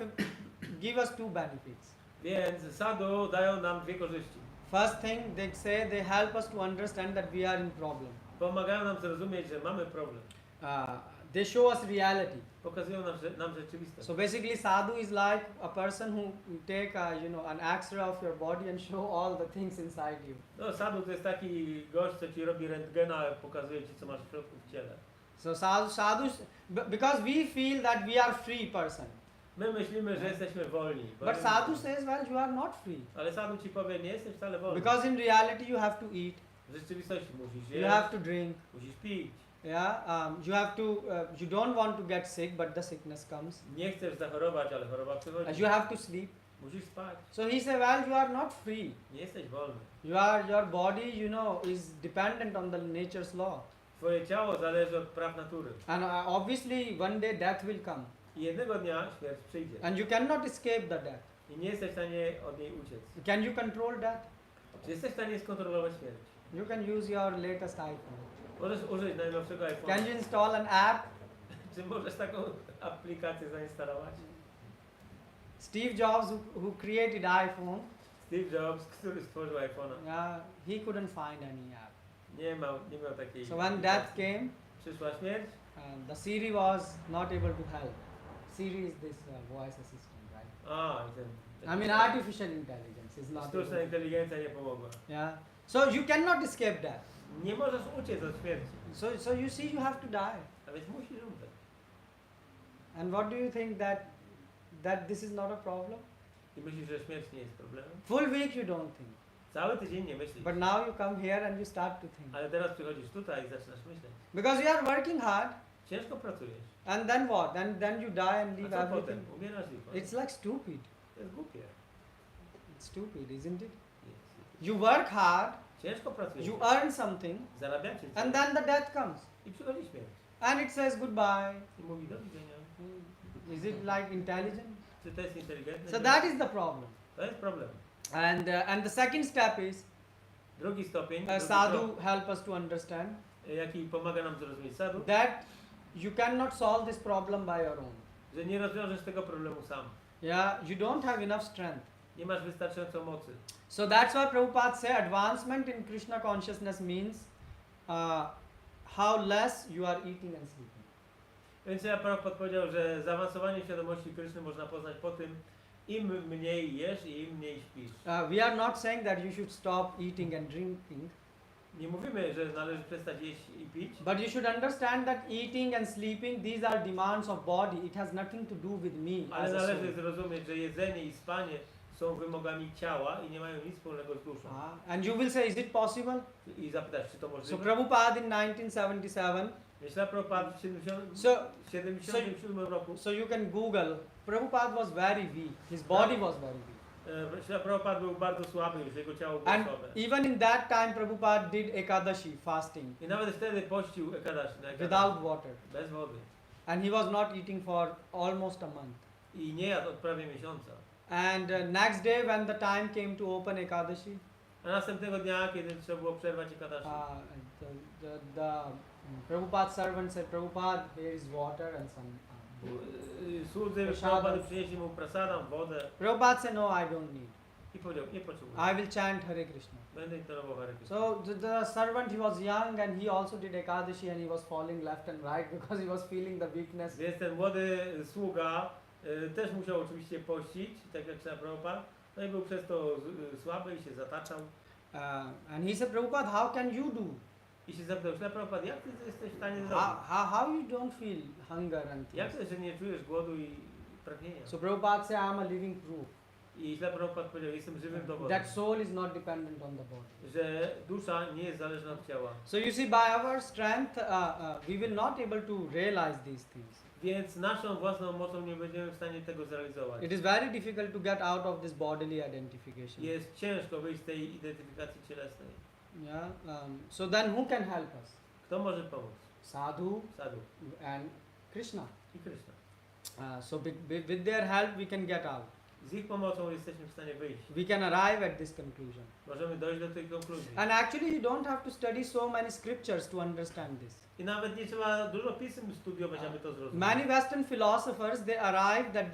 give us two benefits. Więc sadhu dają nam dwie korzyści. First thing, they say they help us to understand that we are in problem. Pomagają nam zrozumieć, że mamy problem. They show us reality. Pokazują nam rzeczywistość. So basically, sadhu is like a person who take an X-ray of your body and show all the things inside you. No, sadhu to jest taki gość, co ci robi rentgena, pokazuje ci, co masz w środku w ciele. So sadhus, because we feel that we are free person. My myślimy, że jesteśmy wolni. But sadhu says, well, you are not free. Ale sadhu ci powie, nie jesteś wcale wolny. Because in reality, you have to eat, W rzeczywistości musisz you jeść, have to drink. musisz pić. Yeah, you have to. You don't want to get sick, but the sickness comes. Nie chcesz zachorować, ale choroba przychodzi. You have to sleep. Musisz spać. So he said, well, you are not free. Nie jesteś wolny. Your body, is dependent on the nature's law. Twoje ciało zależy od praw natury. And obviously, one day death will come. I jednego dnia śmierć przyjdzie. And you cannot escape the death. I nie jesteś w stanie od niej uciec. Can you control death? Czy jesteś w stanie skontrolować śmierć? You can use your latest iPhone. Możesz użyć najnowszego iPhone'a. Can you install an app? Czy możesz taką aplikację zainstalować? Steve Jobs, who created iPhone, Steve Jobs, który stworzył iPhone'a, he couldn't find any app. nie miał takiej So when death came, Przyszła śmierć, the Siri was not able to help. Siri is this voice assistant, right? I mean, artificial intelligence is not. Sztuczna Able inteligencja nie pomogła. yeah. So you cannot escape death. Nie możesz uciec od śmierci, So you see, you have to die. a więc musisz umrzeć. And what do you think that this is not a problem? I myślisz, że śmierć nie jest problemem? Full week you don't think, Cały tydzień nie myślisz, but now you come here and you start to think ale teraz przychodzisz tutaj i zaczynasz myśleć. because you are working hard. Ciężko pracujesz, And then what? Then you die and a leave co everything. potem? Umierasz i koniec. It's like stupid. To jest głupie. It's stupid, isn't it? Jest. You work hard, Ciężko pracujesz, you earn something, zarabiacie coś and then the death comes. i przychodzi śmierć. And it says goodbye. I mówi do widzenia. Is it like intelligent? Czy to jest inteligentne? So that is the problem. To jest problem. And the second step is Drugi stopień, drugi sadhu krok, help us to understand jaki pomaga nam zrozumieć sadhu, that you cannot solve this problem by your own. że nie rozwiążesz tego problemu sam. Yeah, you don't have enough strength. Nie masz wystarczająco mocy. So that's why Prabhupada said advancement in Krishna consciousness means how less you are eating and sleeping. Więc ja Prabhupada powiedział, że zaawansowanie świadomości Kryszny można poznać po tym, im mniej jesz i im mniej śpisz. We are not saying that you should stop eating and drinking, Nie mówimy, że należy przestać jeść i pić, but you should understand that eating and sleeping, these are demands of body. It has nothing to do with me ale as a należy soul. zrozumieć, że jedzenie i spanie są wymogami ciała i nie mają nic wspólnego z duszą. And you will say, is it possible? I zapytasz, czy to So możliwe? Prabhupada in 1977. Myślę, Prabhupada w 77 roku. So you can Google. Prabhupada was very weak. His body was very weak. Myślę, Prabhupada był bardzo słaby, już jego ciało było And słabe. even in that time, Prabhupada did Ekadashi, fasting, I nawet wtedy pościł Ekadashi na Ekadashi, without water. bez wody. And he was not eating for almost a month. I nie jadł od prawie miesiąca. And next day, when the time came to open Ekadashi, A następnego dnia, kiedy trzeba było przerwać Ekadashi, the Prabhupada's servant said, Prabhupada, here is water and some. słudzy Prasadam. Prabhupada przynieśli mu prasadam, wodę Prabhupada said, no, I don't need. i powiedział, nie potrzebuję. I will chant Hare Krishna. Będę intenował Hare Krishna. So the servant, he was young and he also did Ekadashi and he was falling left and right because he was feeling the weakness. Więc ten młody sługa też musiał oczywiście pościć, tak jak trzeba Prabhupada. No i był przez to słaby i się zataczał. And he said, Prabhupada, how can you do? I się zapytał, Śla Prabhupada, jak ty jesteś w stanie zrobić? How you don't feel hunger and Jak things? to, że nie czujesz głodu i pragnienia? So Prabhupada said, I'm a living proof I Śla Prabhupada powiedział, jestem żywym dowodem, that soul is not dependent on the body. że dusza nie jest zależna od ciała. So you see, by our strength, we will not able to realize these things. Więc naszą własną mocą nie będziemy w stanie tego zrealizować. It is very difficult to get out of this bodily identification. Jest ciężko wyjść z tej identyfikacji cielesnej. Yeah. So then who can help us? Kto może pomóc? Sadhu Sadhu and Krishna. i Kryszna. So with their help we can get out. Z ich pomocą jesteśmy w stanie wyjść. We can arrive at this conclusion. Możemy dojść do tej konkluzji. And actually you don't have to study so many scriptures to understand this. I nawet nie trzeba dużo pism studiować, aby to zrozumieć. Many Western philosophers, they arrive that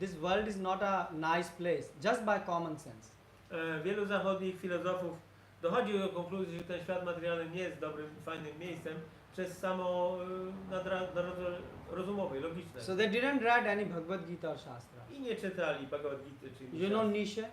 this world is not a nice place just by common sense. Wielu zachodnich filozofów dochodzi do konkluzji, że ten świat materialny nie jest dobrym, fajnym miejscem przez samo rozumowe, logiczne. So they didn't read any Bhagavad Gita or Shastra. I nie czytali Bhagavad Gita czy You know Nietzsche?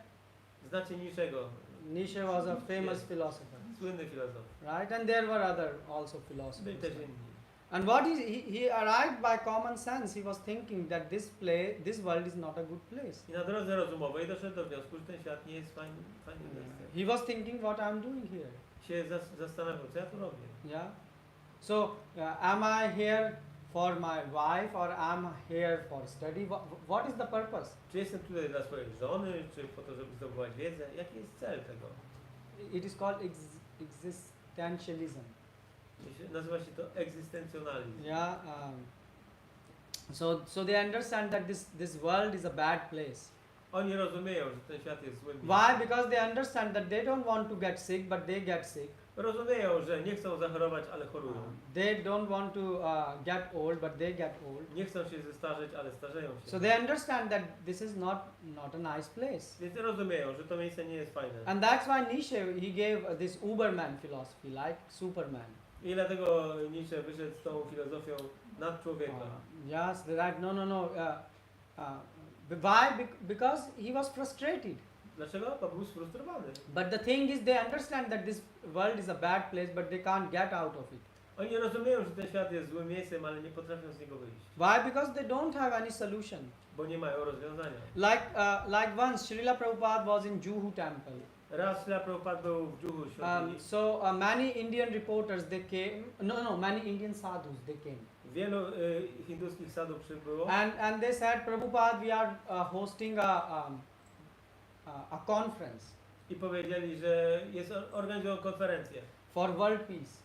Znacie Niczego, Nietzsche was a famous philosopher, słynny filozof. right? And there were other also Byli philosophers. też inni. And what he arrived by common sense. He was thinking that this world is not a good place. I na drodze rozumowej doszedł do wniosku, że ten świat nie jest fajnym miejscem. He was thinking, what I'm doing here. Się zastanawiał, co ja tu robię. Yeah. So am I here for my wife or am I here for study? What is the purpose? Czy jestem tutaj dla swojej żony, czy po to, żeby zdobywać wiedzę? Jaki jest cel tego? It is called existentialism. Nazywa się to egzystencjonalizm. Yeah. So they understand that this world is a bad place. Oni rozumieją, że ten świat jest złym Why? miejscem. Because they understand that they don't want to get sick, but they get sick. Rozumieją, że nie chcą zachorować, ale chorują. They don't want to get old, but they get old. Nie chcą się zestarzeć, ale starzeją się. So they understand that this is not a nice place. Więc rozumieją, że to miejsce nie jest fajne. And that's why Nietzsche, he gave this Uberman philosophy, like Superman. I dlatego Nietzsche wyszedł z tą filozofią nad człowieka. Yes, right. No. Why? Because he was frustrated. Dlaczego? Bo był sfrustrowany. But the thing is, they understand that this world is a bad place, but they can't get out of it. Oni rozumieją, że ten świat jest złym miejscem, ale nie potrafią z niego wyjść. Why? Because they don't have any solution. Bo nie mają rozwiązania. Like once, Srila Prabhupada was in Juhu temple. Raz Śla Prabhupada był w Juhu świątyni. So many Indian reporters, they came. Many Indian sadhus, they came. Wielu hinduskich sadów przybyło. And they said, Prabhupada, we are hosting a conference I powiedzieli, że organizują konferencję for world peace.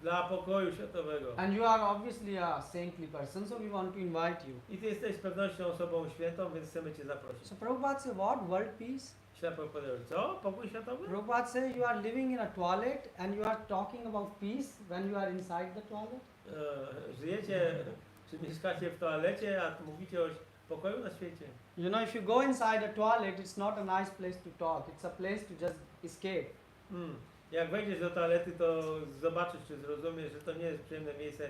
dla pokoju światowego. And you are obviously a saintly person, so we want to invite you. I ty jesteś z pewnością osobą świętą, więc chcemy cię zaprosić. So Prabhupada said, what? World peace? Śla Prabhupada powiedział, co? Pokój światowy? Prabhupada said, you are living in a toilet and you are talking about peace when you are inside the toilet? Żyjecie, czy mieszkacie w toalecie, a mówicie pokoju na świecie. You know, if you go inside a toilet, it's not a nice place to talk. It's a place to just escape. Jak wejdziesz do toalety, to zobaczysz czy zrozumiesz, że to nie jest przyjemne miejsce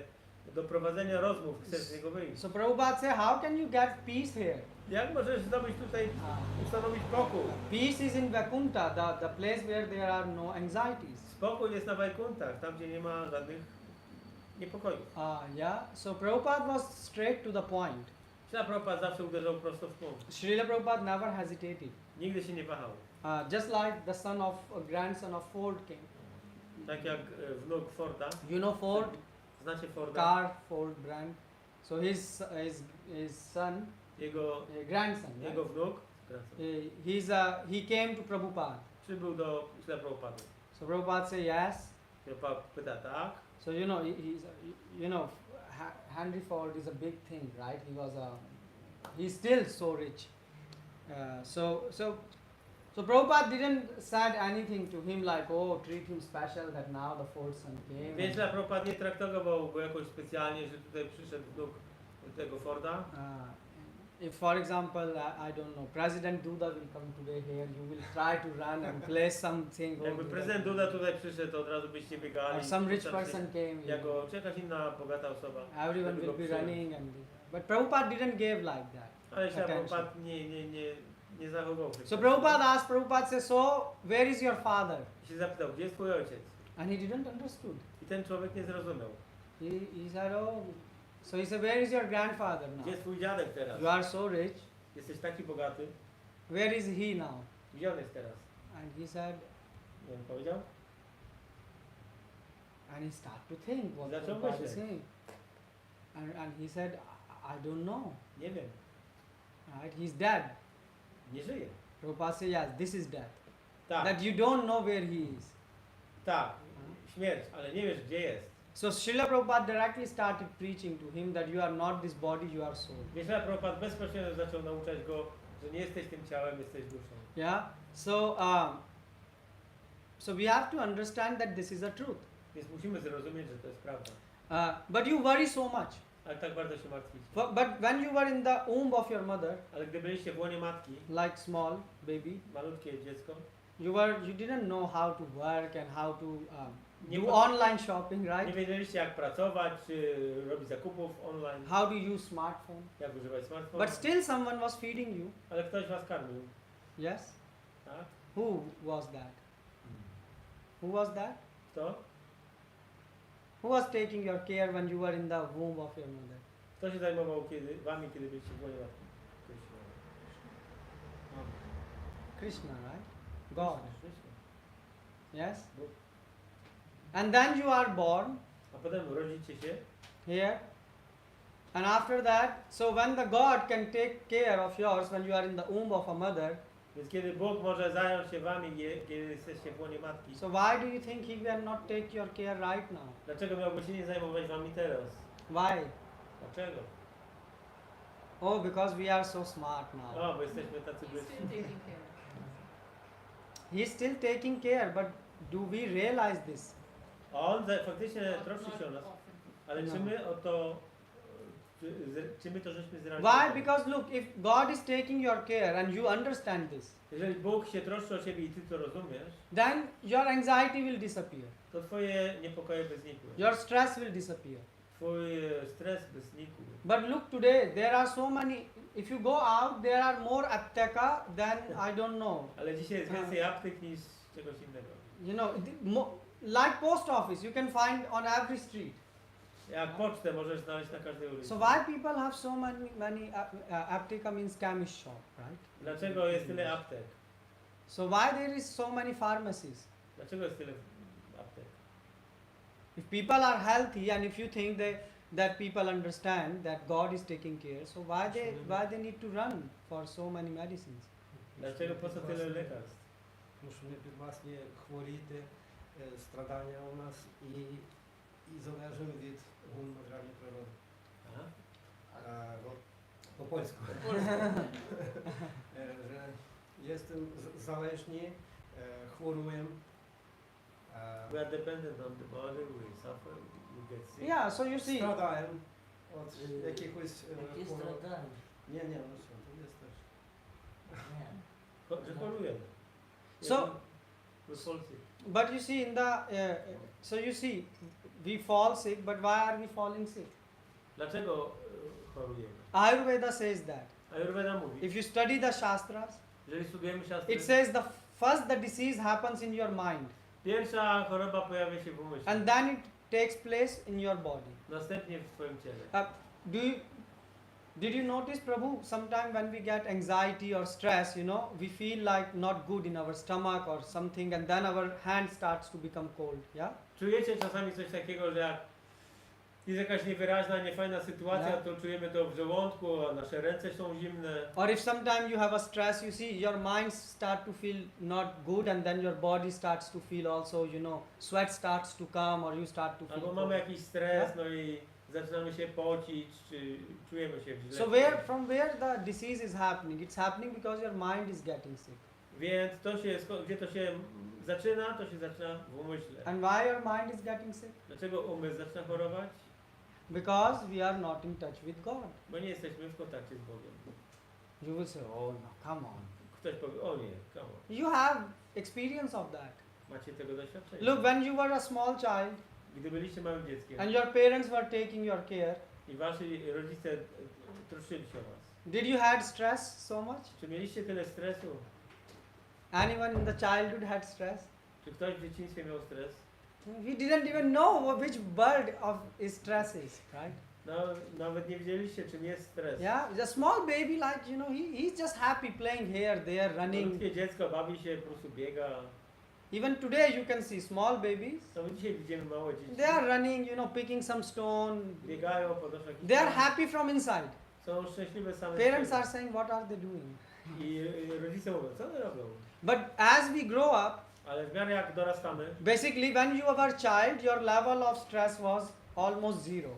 do prowadzenia rozmów, chcesz z niego wyjść. So Prabhupada said, how can you get peace here? Jak możesz zdobyć tutaj, ustanowić pokój? Peace is in Vaikuntha, the place where there are no anxieties. Spokój jest na Wajkuntach, tam gdzie nie ma żadnych niepokojów. Yeah. So Prabhupada was straight to the point. Śla Prabhupada zawsze uderzał prosto w punkt. Srila Prabhupada never hesitated. Nigdy się nie wahał. Just like the son of grandson of Ford king. Tak jak wnuk Forda. You know Ford? Znacie Forda? Car, Ford brand. So his son, Jego grandson, right? jego wnuk he came to Prabhupada. przybył do Śla Prabhupada. So Prabhupada said yes. Prabhupada pyta tak. So Henry Ford is a big thing, right? He's still so rich. So Prabhupada didn't said anything to him like, oh, treat him special that now the Ford son came. Więc Śla Prabhupada nie traktował go jakoś specjalnie, że tutaj przyszedł wnuk tego Forda. If, for example, I don't know, President Duda will come today here, you will try to run and play something. Jakby prezydent Duda tutaj przyszedł, to od razu byście biegali. Or some rich person came. Jako czy jakaś inna bogata osoba. Everyone will be running but Prabhupada didn't give like that. Ale Śla Prabhupada nie zachował się. So Prabhupada asked, Prabhupada said, so where is your father? I się zapytał, gdzie jest twój ojciec? And he didn't understood. I ten człowiek nie zrozumiał. He said, oh, so he said, where is your grandfather Gdzie now? jest twój dziadek teraz? You are so rich. Jesteś taki bogaty. Where is he now? Gdzie on jest teraz? And he said, Nie wiem, powiedział? and he started to think what Zaczął Prabhupada is myśleć. saying. And he said, I don't know. Nie wiem. Right? He's dead. Nie żyje. Prabhupada said, yes, this is death. Tak, That you don't know where he is. tak. Śmierć, ale nie wiesz gdzie jest. So Srila Prabhupada directly started preaching to him that you are not this body, you are soul. Więc Prabhupada bezpośrednio zaczął nauczać go, że nie jesteś tym ciałem, jesteś duszą. Yeah. So we have to understand that this is a truth. Więc musimy zrozumieć, że to jest prawda. But you worry so much. Ale tak bardzo się martwicie. But when you were in the womb of your mother, Ale gdy byliście w łonie matki, like small baby, malutkie dziecko, you didn't know how to work and how to Nie do po- online shopping, nie right? wiedzieliście jak pracować, czy robić zakupów online, How to use smartphone. jak używać smartfona, But still someone was feeding you. ale ktoś was karmił, Yes. tak? Who was that? Who was that? Kto? Who was taking your care when you were in the womb of your mother? Kto się zajmował wami, kiedy byliście w łonie matki? Krishna, right? God. Krishna. Yes. And then you are born A potem rodzicie się here. And after that, so when the God can take care of yours when you are in the womb of a mother, Więc kiedy Bóg może zająć się wami, kiedy jesteście w łonie matki, so why do you think He cannot take your care right now? dlaczego miałby się nie zajmować wami teraz? Why? Dlaczego? Oh, because we are so smart now. O, bo jesteśmy tacy He's bystrzy. still taking care. He's still taking care, but do we realize this? A on faktycznie troszczy się o nas, Often. ale No. czy my o to, czy my to żeśmy Why? zrealizowali? Because look, if God is taking your care and you understand this, Jeżeli Bóg się troszczy o ciebie i ty to rozumiesz, then your anxiety will disappear. to twoje niepokoje by znikły. Your stress will disappear. Twój stres by znikł. But look today, there are so many, if you go out, there are more apteka than, I don't know. Ale dzisiaj jest więcej aptek niż czegoś innego. You know, like post office, you can find on every street. Jak pocztę możesz znaleźć na każdej ulicy. So why people have so many apteka means chemist shop, right? Dlaczego jest tyle aptek? So why there is so many pharmacies? Dlaczego jest tyle aptek? If people are healthy and if you think that people understand that God is taking care, so why they need to run for so many medicines? Dlaczego po co tyle lekarstw? Тому що ми власні хворіти, страдання у нас і залежимо від матеріальної природи. Aha. По польську. Że jestem zależny, chworuję. We are dependent on the body, we suffer, we get sick. Yeah, so you see, Страдаємо від якихось хвороб. Nie, no święto jest też. Że chorujemy. So- My Polscy. But you see, in the so you see, we fall sick, but why are we falling sick? Dlaczego chorujemy? Ayurveda says that. Ayurveda mówi, If you study the Shastras, jeżeli studiujemy siastry, it says first the disease happens in your mind, pierwsza choroba pojawia się w umyśle, and then it takes place in your body. następnie w twoim ciele. Did you notice, Prabhu, sometime when we get anxiety or stress, we feel like not good in our stomach or something, and then our hand starts to become cold, yeah? Czujecie czasami coś takiego, że jak jest jakaś niewyraźna, niefajna sytuacja, Tak. to czujemy to w żołądku, a nasze ręce są zimne. Or if sometime you have a stress, you see your mind start to feel not good, and then your body starts to feel also, sweat starts to come, or you start to feel Albo cold. mamy jakiś stres, no i zaczynamy się pocić, czy czujemy się źle. So from where the disease is happening? It's happening because your mind is getting sick. Więc gdzie to się zaczyna, to się zaczyna w umyśle. And why your mind is getting sick? Dlaczego umysł zaczyna chorować? Because we are not in touch with God. Bo nie jesteśmy w kontakcie z Bogiem. You will say, oh no, come on. Ktoś powie, o nie, come on. You have experience of that. Macie tego doświadczenia. Look, when you were a small child Gdy byliście małym dzieckiem and your parents were taking your care, i wasi rodzice troszczyli się o was. did you had stress so much? Czy mieliście tyle stresu? Anyone in the childhood had stress? Czy ktoś w dzieciństwie miał stres? We didn't even know which bird of is stress is, right? No, nawet nie wiedzieliście, czym jest stres. Yeah, a small baby like, he's just happy playing here, there, running. Malutkie dziecko bawi się, po prostu biega. Even today you can see small babies. No, my dzisiaj widzimy małe dzieci. They are running, picking some stone. Biegają, podnoszą jakiś They are kamień. happy from inside. Są szczęśliwe same z Parents siebie. are saying, what are they doing? I rodzice mówią, co one robią? But as we grow up, Ale w miarę jak dorastamy, basically when you were a child, your level of stress was almost zero.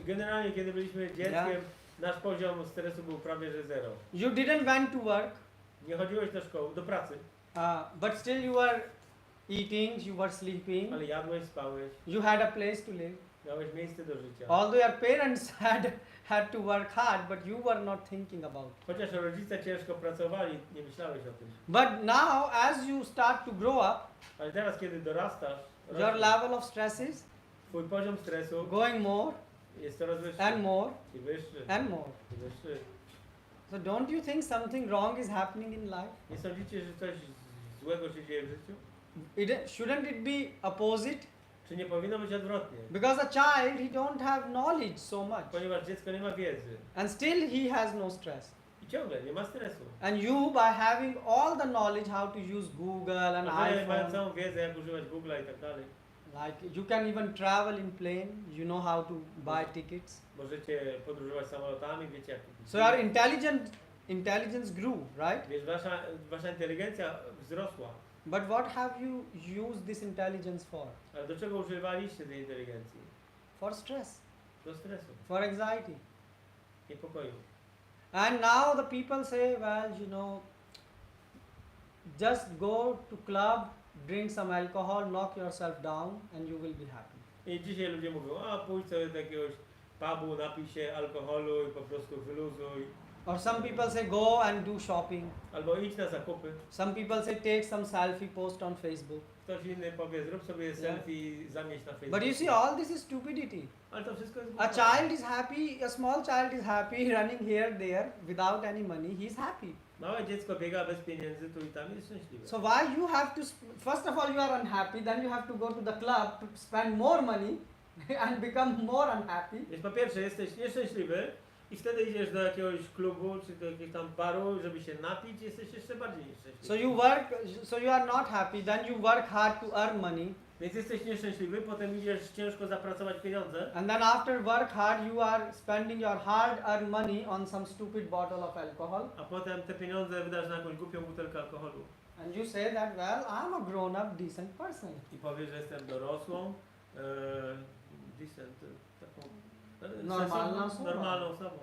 generalnie kiedy byliśmy dzieckiem, Yeah. nasz poziom stresu był prawie że zero. You didn't went to work, Nie chodziłeś do szkoły, do pracy, but still you were eating, you were sleeping, ale jadłeś, spałeś, you had a place to live. miałeś miejsce do życia. Although your parents had to work hard, but you were not thinking about it. Chociaż rodzice ciężko pracowali, nie myślałeś o tym. But now, as you start to grow up, Ale teraz kiedy dorastasz, your level of stress is twój poziom stresu going more jest coraz wyższy. and more I wyższy. and more. I wyższy. So don't you think something wrong is happening in life? Nie sądzicie, że coś złego się dzieje w życiu? Shouldn't it be opposite? Czy nie powinno być odwrotnie? Because a child, he don't have knowledge so much, Ponieważ dziecko nie ma wiedzy and still he has no stress. i ciągle nie ma stresu. And you, by having all the knowledge how to use Google and A wy, mając iPhone, całą wiedzę, jak używać Google'a i tak dalej, like you can even travel in plane, you know how to buy tickets. możecie podróżować samolotami, wiecie jak kupić. So your intelligence grew, right? Wiesz, wasza inteligencja wzrosła. But what have you used this intelligence for? Ale do czego używaliście tej inteligencji? For stress, Do stresu, for anxiety. niepokoju. And now the people say, well, just go to club, drink some alcohol, knock yourself down, and you will be happy. I dzisiaj ludzie mówią, a pójdź sobie do jakiegoś pubu, napij się alkoholu i po prostu wyluzuj. Or some people say, go and do shopping. Albo idź na zakupy. Some people say, take some selfie, post on Facebook. Ktoś inny powie, zrób sobie selfie, zamieść na Facebooku. But you see, all this is stupidity. Ale to wszystko jest A głupota. child is happy, a small child is happy, running here, there, without any money, he is happy. Małe dziecko biega bez pieniędzy, tu i tam jest szczęśliwe. So why you have to, first of all you are unhappy, then you have to go to the club to spend more money and become more unhappy. Więc po pierwsze jesteś nieszczęśliwy i wtedy idziesz do jakiegoś klubu czy do jakiegoś tam baru, żeby się napić, jesteś jeszcze bardziej nieszczęśliwy. So you are not happy, then you work hard to earn money, Więc jesteś nieszczęśliwy, potem idziesz ciężko zapracować pieniądze, and then after work hard you are spending your hard earned money on some stupid bottle of alcohol, a potem te pieniądze wydasz na jakąś głupią butelkę alkoholu. and you say that, well, I'm a grown up decent person. I powiesz, że jestem dorosłą, decent, taką Normalną osobą. normalną osobą.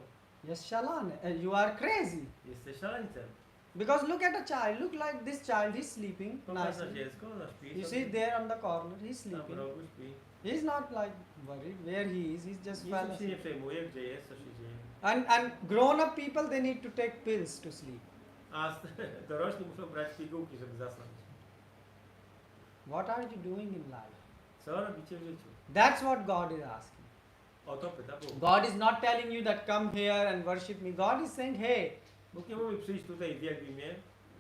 Yes, Shalane, you are crazy. Jesteś szaleńcem. Because look at a child, look like this child, he's sleeping Popatrz na nicely. dziecko, na śpi. You sobie, see there on the corner, he's tam w sleeping. rogu śpi. He's not like worried where he is, he's just fell Nic się asleep. nie przejmuje, gdzie jest, co się dzieje. And grown-up people, they need to take pills to sleep. A dorośli muszą brać pigułki, żeby zasnąć. What are you doing in life? Co robicie w życiu? That's what God is asking. O to pyta Bóg. God is not telling you that come here and worship me. God is saying, hey, Bóg nie mówi przyjść tutaj i wielbi mnie.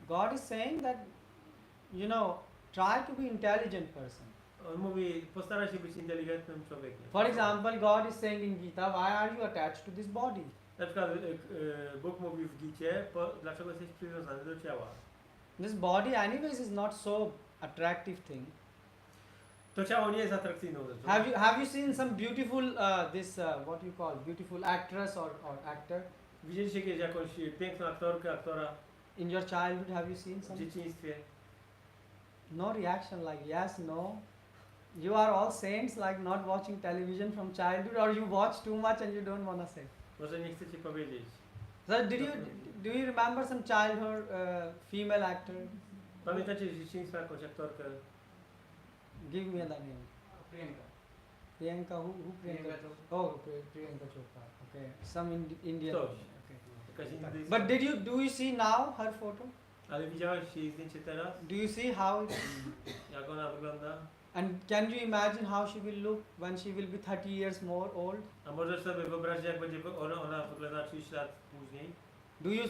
God is saying that, try to be intelligent person. On mówi, postaraj się być inteligentnym człowiekiem. For example, God is saying in Gita, why are you attached to this body? Na przykład Bóg mówi w Gicie, dlaczego jesteś przywiązany do ciała. This body anyways is not so attractive thing. To ciało nie jest atrakcyjną rzeczą. Have you seen some beautiful what you call beautiful actress or actor Widzieliście kiedyś jakąś piękną aktorkę, aktora in your childhood? Have you seen w some? dzieciństwie? No reaction like yes, no. You are all saints like not watching television from childhood, or you watch too much and you don't wanna say. Może nie chcecie powiedzieć. So do you remember some childhood female actor? Pamiętacie z dzieciństwa jakąś aktorkę? Give me the name. Priyanka. Priyanka, who Priyanka? Priyanka Chopra. Oh, Priyanka Chopra. Okay, some Indian. Ktoś. Okay. Jakaś indyjska. But do you see now her photo? Ale widziałeś jej zdjęcie teraz? Do you see how? Jak ona wygląda? And can you imagine how she will look when she will be 30 years more old? A możesz sobie wyobrazić, jak będzie ona wyglądała 30 lat później? Do you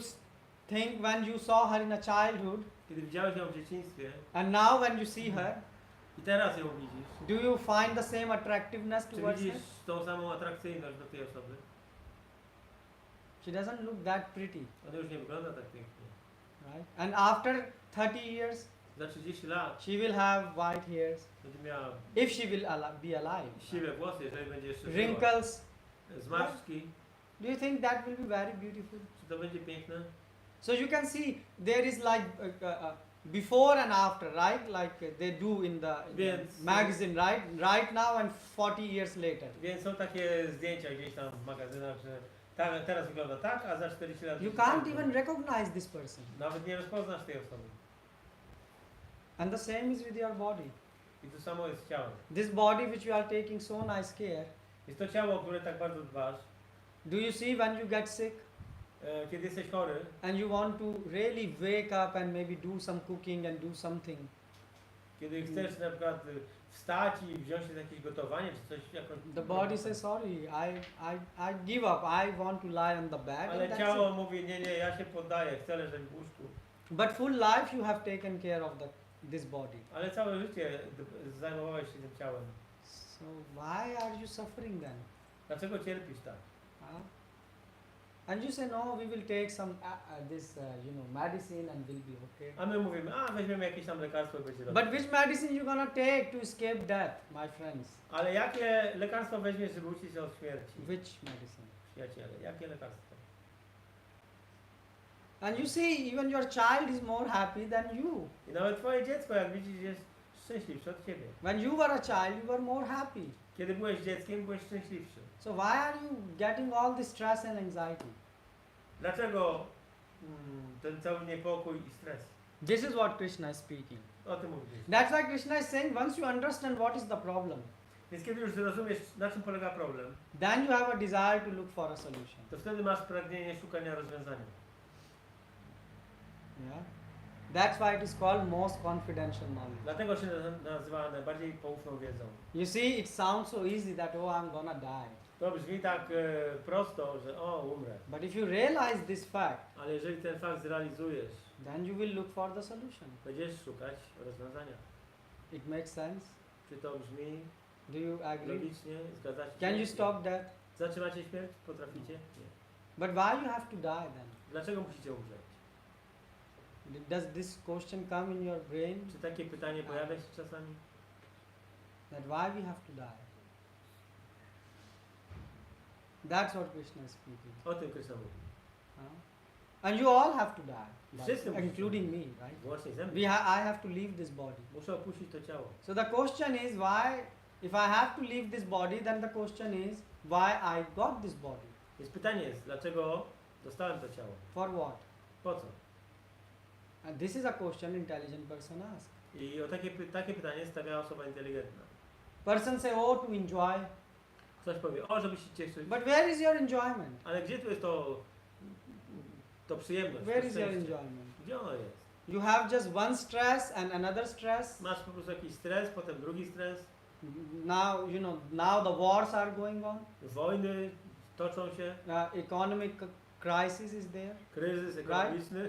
think when you saw her in a childhood Kiedy widziałeś ją w dzieciństwie and now when you see her, i teraz ją widzisz, do you find the same attractiveness czy towards widzisz her? tą samą atrakcyjność do tej osoby? She doesn't look that pretty, Ona już nie wygląda tak pięknie. right? And after 30 years, Za 30 lat she will have white hairs będzie miała if she will be alive. siwe włosy, jeżeli będzie jeszcze żyła. Wrinkles. Zmarszczki. Do you think that will be very beautiful? Czy to będzie piękne? So you can see there is like before and after, right? Like they do in the Więc- magazine, right? Right now and 40 years later. Więc są takie zdjęcia gdzieś tam w magazynach, że teraz wygląda tak, a za 40 lat... You będzie tak. can't even recognize this person. Nawet nie rozpoznasz tej osoby. And the same is with your body. I to samo jest z ciałem. This body which you are taking so nice care. Jest to ciało, o które tak bardzo dbasz. Do you see when you get sick Kiedy jesteś chory and you want to really wake up and maybe do some cooking and do something? kiedy chcesz na przykład wstać i wziąć się za jakieś gotowanie, czy coś jakąś... The body says sorry, I give up. I want to lie on the bed. And Ale that's ciało it. mówi, nie, ja się poddaję, chcę leżeć w łóżku. But full life you have taken care of this body. Ale całe życie zajmowałeś się tym ciałem. So why are you suffering then? Dlaczego cierpisz tak? Huh? And you say no, we will take some medicine and we'll be okay. A my mówimy, weźmiemy jakieś tam lekarstwo i będzie dobrze. But which medicine you gonna take to escape death, my friends? Ale jakie lekarstwo weźmiesz, żeby uciec się od śmierci? Which medicine? Przyjaciele, jakie lekarstwo? And you see, even your child is more happy than you. I nawet twoje dziecko, jak widzisz, jest szczęśliwsze od ciebie. When you were a child, you were more happy. Kiedy byłeś dzieckiem, byłeś szczęśliwszy. So why are you getting all this stress and anxiety? Dlaczego ten cały niepokój i stres? This is what Krishna is speaking. O tym mówisz. That's why Krishna is saying, once you understand what is the problem, Więc kiedy już zrozumiesz, na czym polega problem, then you have a desire to look for a solution. to wtedy masz pragnienie szukania rozwiązania. Yeah? That's why it is called most confidential knowledge. Dlatego się nazywa najbardziej poufną wiedzą. You see, it sounds so easy that, oh, I'm gonna die. To brzmi tak prosto, że umrę. But if you realize this fact, Ale jeżeli ten fakt zrealizujesz, then you will look for the solution. będziesz szukać rozwiązania. It makes sense? Czy to brzmi Do you agree? logicznie? Zgadzacie się? Can you stop that? Zatrzymacie śmierć? Potraficie? Nie. But why you have to die then? Dlaczego musicie umrzeć? Does this question come in your brain? Czy takie pytanie pojawia się czasami? That why we have to die? That's what Krishna is speaking. O tym Krishna mówi. And you all have to die, Wszyscy musicie including me, umrzeć. right? Włącznie ze mną. I have to leave this body. Muszę opuścić to ciało. So the question is why, if I have to leave this body, then the question is why I got this body? Więc pytanie jest, dlaczego dostałem to ciało? For what? Po co? And this is a question intelligent person asks. I o takie pytanie stawia osoba inteligentna. Person say, oh, to enjoy. Ktoś powie, o, żeby się cieszyć. But where is your enjoyment? Ale gdzie tu jest to przyjemność? Where to is your szczęście? enjoyment? Gdzie ono jest? You have just one stress and another stress. Masz po prostu jakiś stres, potem drugi stres. Now, now the wars are going on. Wojny toczą się, Economic crisis is there. kryzys ekonomiczny.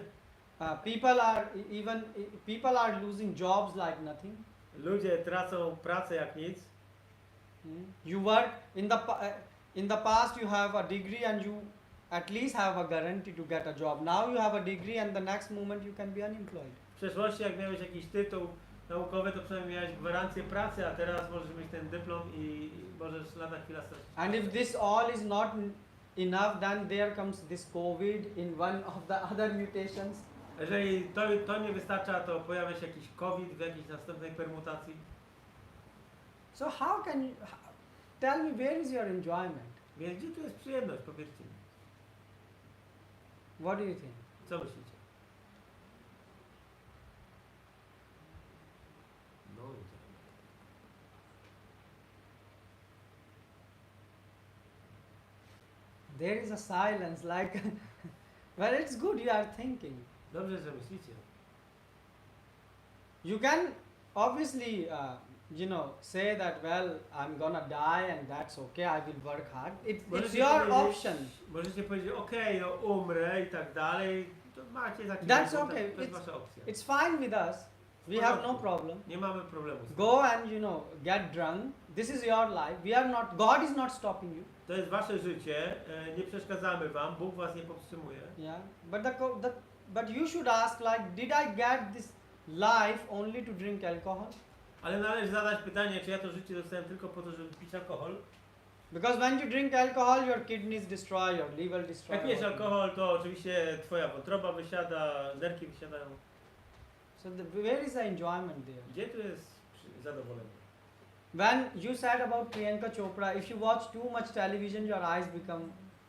People are losing jobs like nothing. Ludzie tracą pracę jak nic. You work in the past you have a degree and you at least have a guarantee to get a job. Now you have a degree and the next moment you can be unemployed. W przeszłości jak miałeś jakiś tytuł naukowy, to przynajmniej miałeś gwarancję pracy, a teraz możesz mieć ten dyplom i możesz lada chwila stracić. And if this all is not enough, then there comes this COVID in one of the other mutations. Jeżeli to nie wystarcza, to pojawia się jakiś COVID w jakiejś następnej permutacji. So how can you tell me where is your enjoyment? Więc gdzie tu jest przyjemność, powiedzcie mi. What do you think? Co myślicie? No i tak. There is a silence like well, it's good you are thinking. Dobrze, że myślicie. You can obviously say that well I'm gonna die and that's okay, I will work hard. It's Możecie your powiedzieć- option. Możecie powiedzieć, okej, no umrę i tak dalej. To macie taki That's wybór, okay. To jest wasza opcja. It's fine with us. We have no problem. Nie mamy problemu z tym. Go and get drunk. This is your life. We are not. God is not stopping you. To jest wasze życie, nie przeszkadzamy wam, Bóg was nie powstrzymuje. Yeah. But you should ask like, did I get this life only to drink alcohol? Ale należy zadać pytanie, czy ja to życie dostałem tylko po to, żeby pić alkohol? Because when you drink alcohol, your kidneys destroy, your liver destroy. Jak pijesz alkohol, to oczywiście twoja wątroba wysiada, nerki wysiadają. So where is the enjoyment there? Gdzie tu jest zadowolenie? When you said about Priyanka Chopra, if you watch too much television, your eyes become.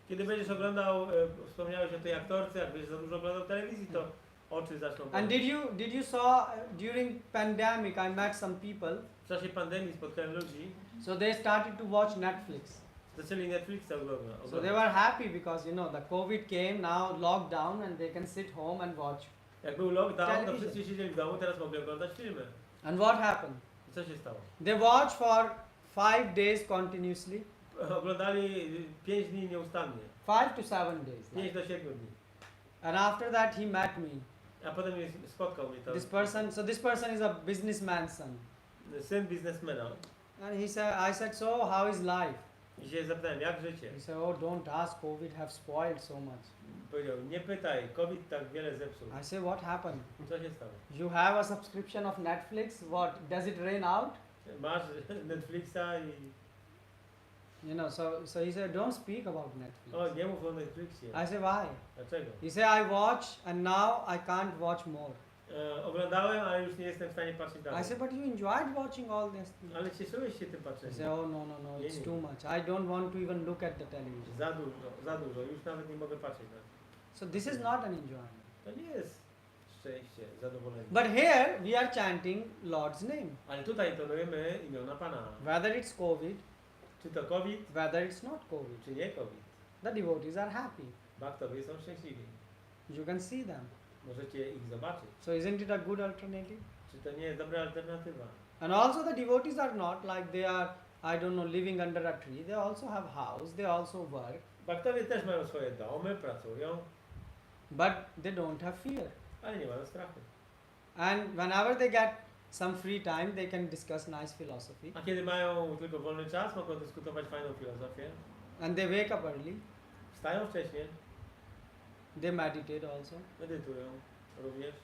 Kiedy będziesz oglądał, wspomniałeś o tej aktorce, jak będziesz za dużo oglądał telewizji, to oczy zaczną And boleć. did you saw during pandemic? I met some people. W czasie pandemii spotkałem ludzi, So they started to watch Netflix. zaczęli Netflixa oglądać. So they were happy because the COVID came, now lockdown, and they can sit home and watch. Jak był lockdown, to Television. wszyscy siedzieli w domu, teraz mogli oglądać filmy. And what happened? I co się stało? They watched for 5 days continuously, Oglądali 5 dni nieustannie. 5 to 7 days. 5 do 7 dni. And after that, he met me. A potem spotkał mnie This person is a businessman's son. syn biznesmena. And I said, so how is life? I się zapytałem, jak życie? He said, oh, don't ask, COVID have spoiled so much. Powiedział, nie pytaj, COVID tak wiele zepsuł. I said, what happened? Co się stało? You have a subscription of Netflix, what, does it rain out? Masz Netflixa i... So he said, don't speak about Netflix. O, nie mów o Netflixie. I said, why? Dlaczego? He said, I watch and now I can't watch more. Oglądałem, ale już nie jestem w stanie patrzeć dalej. I said, but you enjoyed watching all this. Ale cieszyłeś się tym He patrzeniem. said, oh, no, it's too much. I don't want to even look at the television. Za dużo. Już nawet nie mogę patrzeć na to. So this is not an enjoyment. To nie jest szczęście, zadowolenie. But here we are chanting Lord's name. Ale tutaj tonujemy imiona Pana. Whether it's COVID, Czy to COVID, whether it's not COVID. czy nie COVID. The devotees are happy. Baktowie są szczęśliwi. You can see them. Możecie ich zobaczyć. So isn't it a good alternative? Czy to nie jest dobra alternatywa? And also the devotees are not like they are, I don't know, living under a tree. They also have house, they also work. Baktowie też mają swoje domy, pracują, But they don't have fear. ale nie mają strachu. And whenever they get some free time, they can discuss nice philosophy. A kiedy mają tylko wolny czas, mogą dyskutować fajną filozofię. And they wake up early. Wstają wcześniej, They meditate also. medytują również.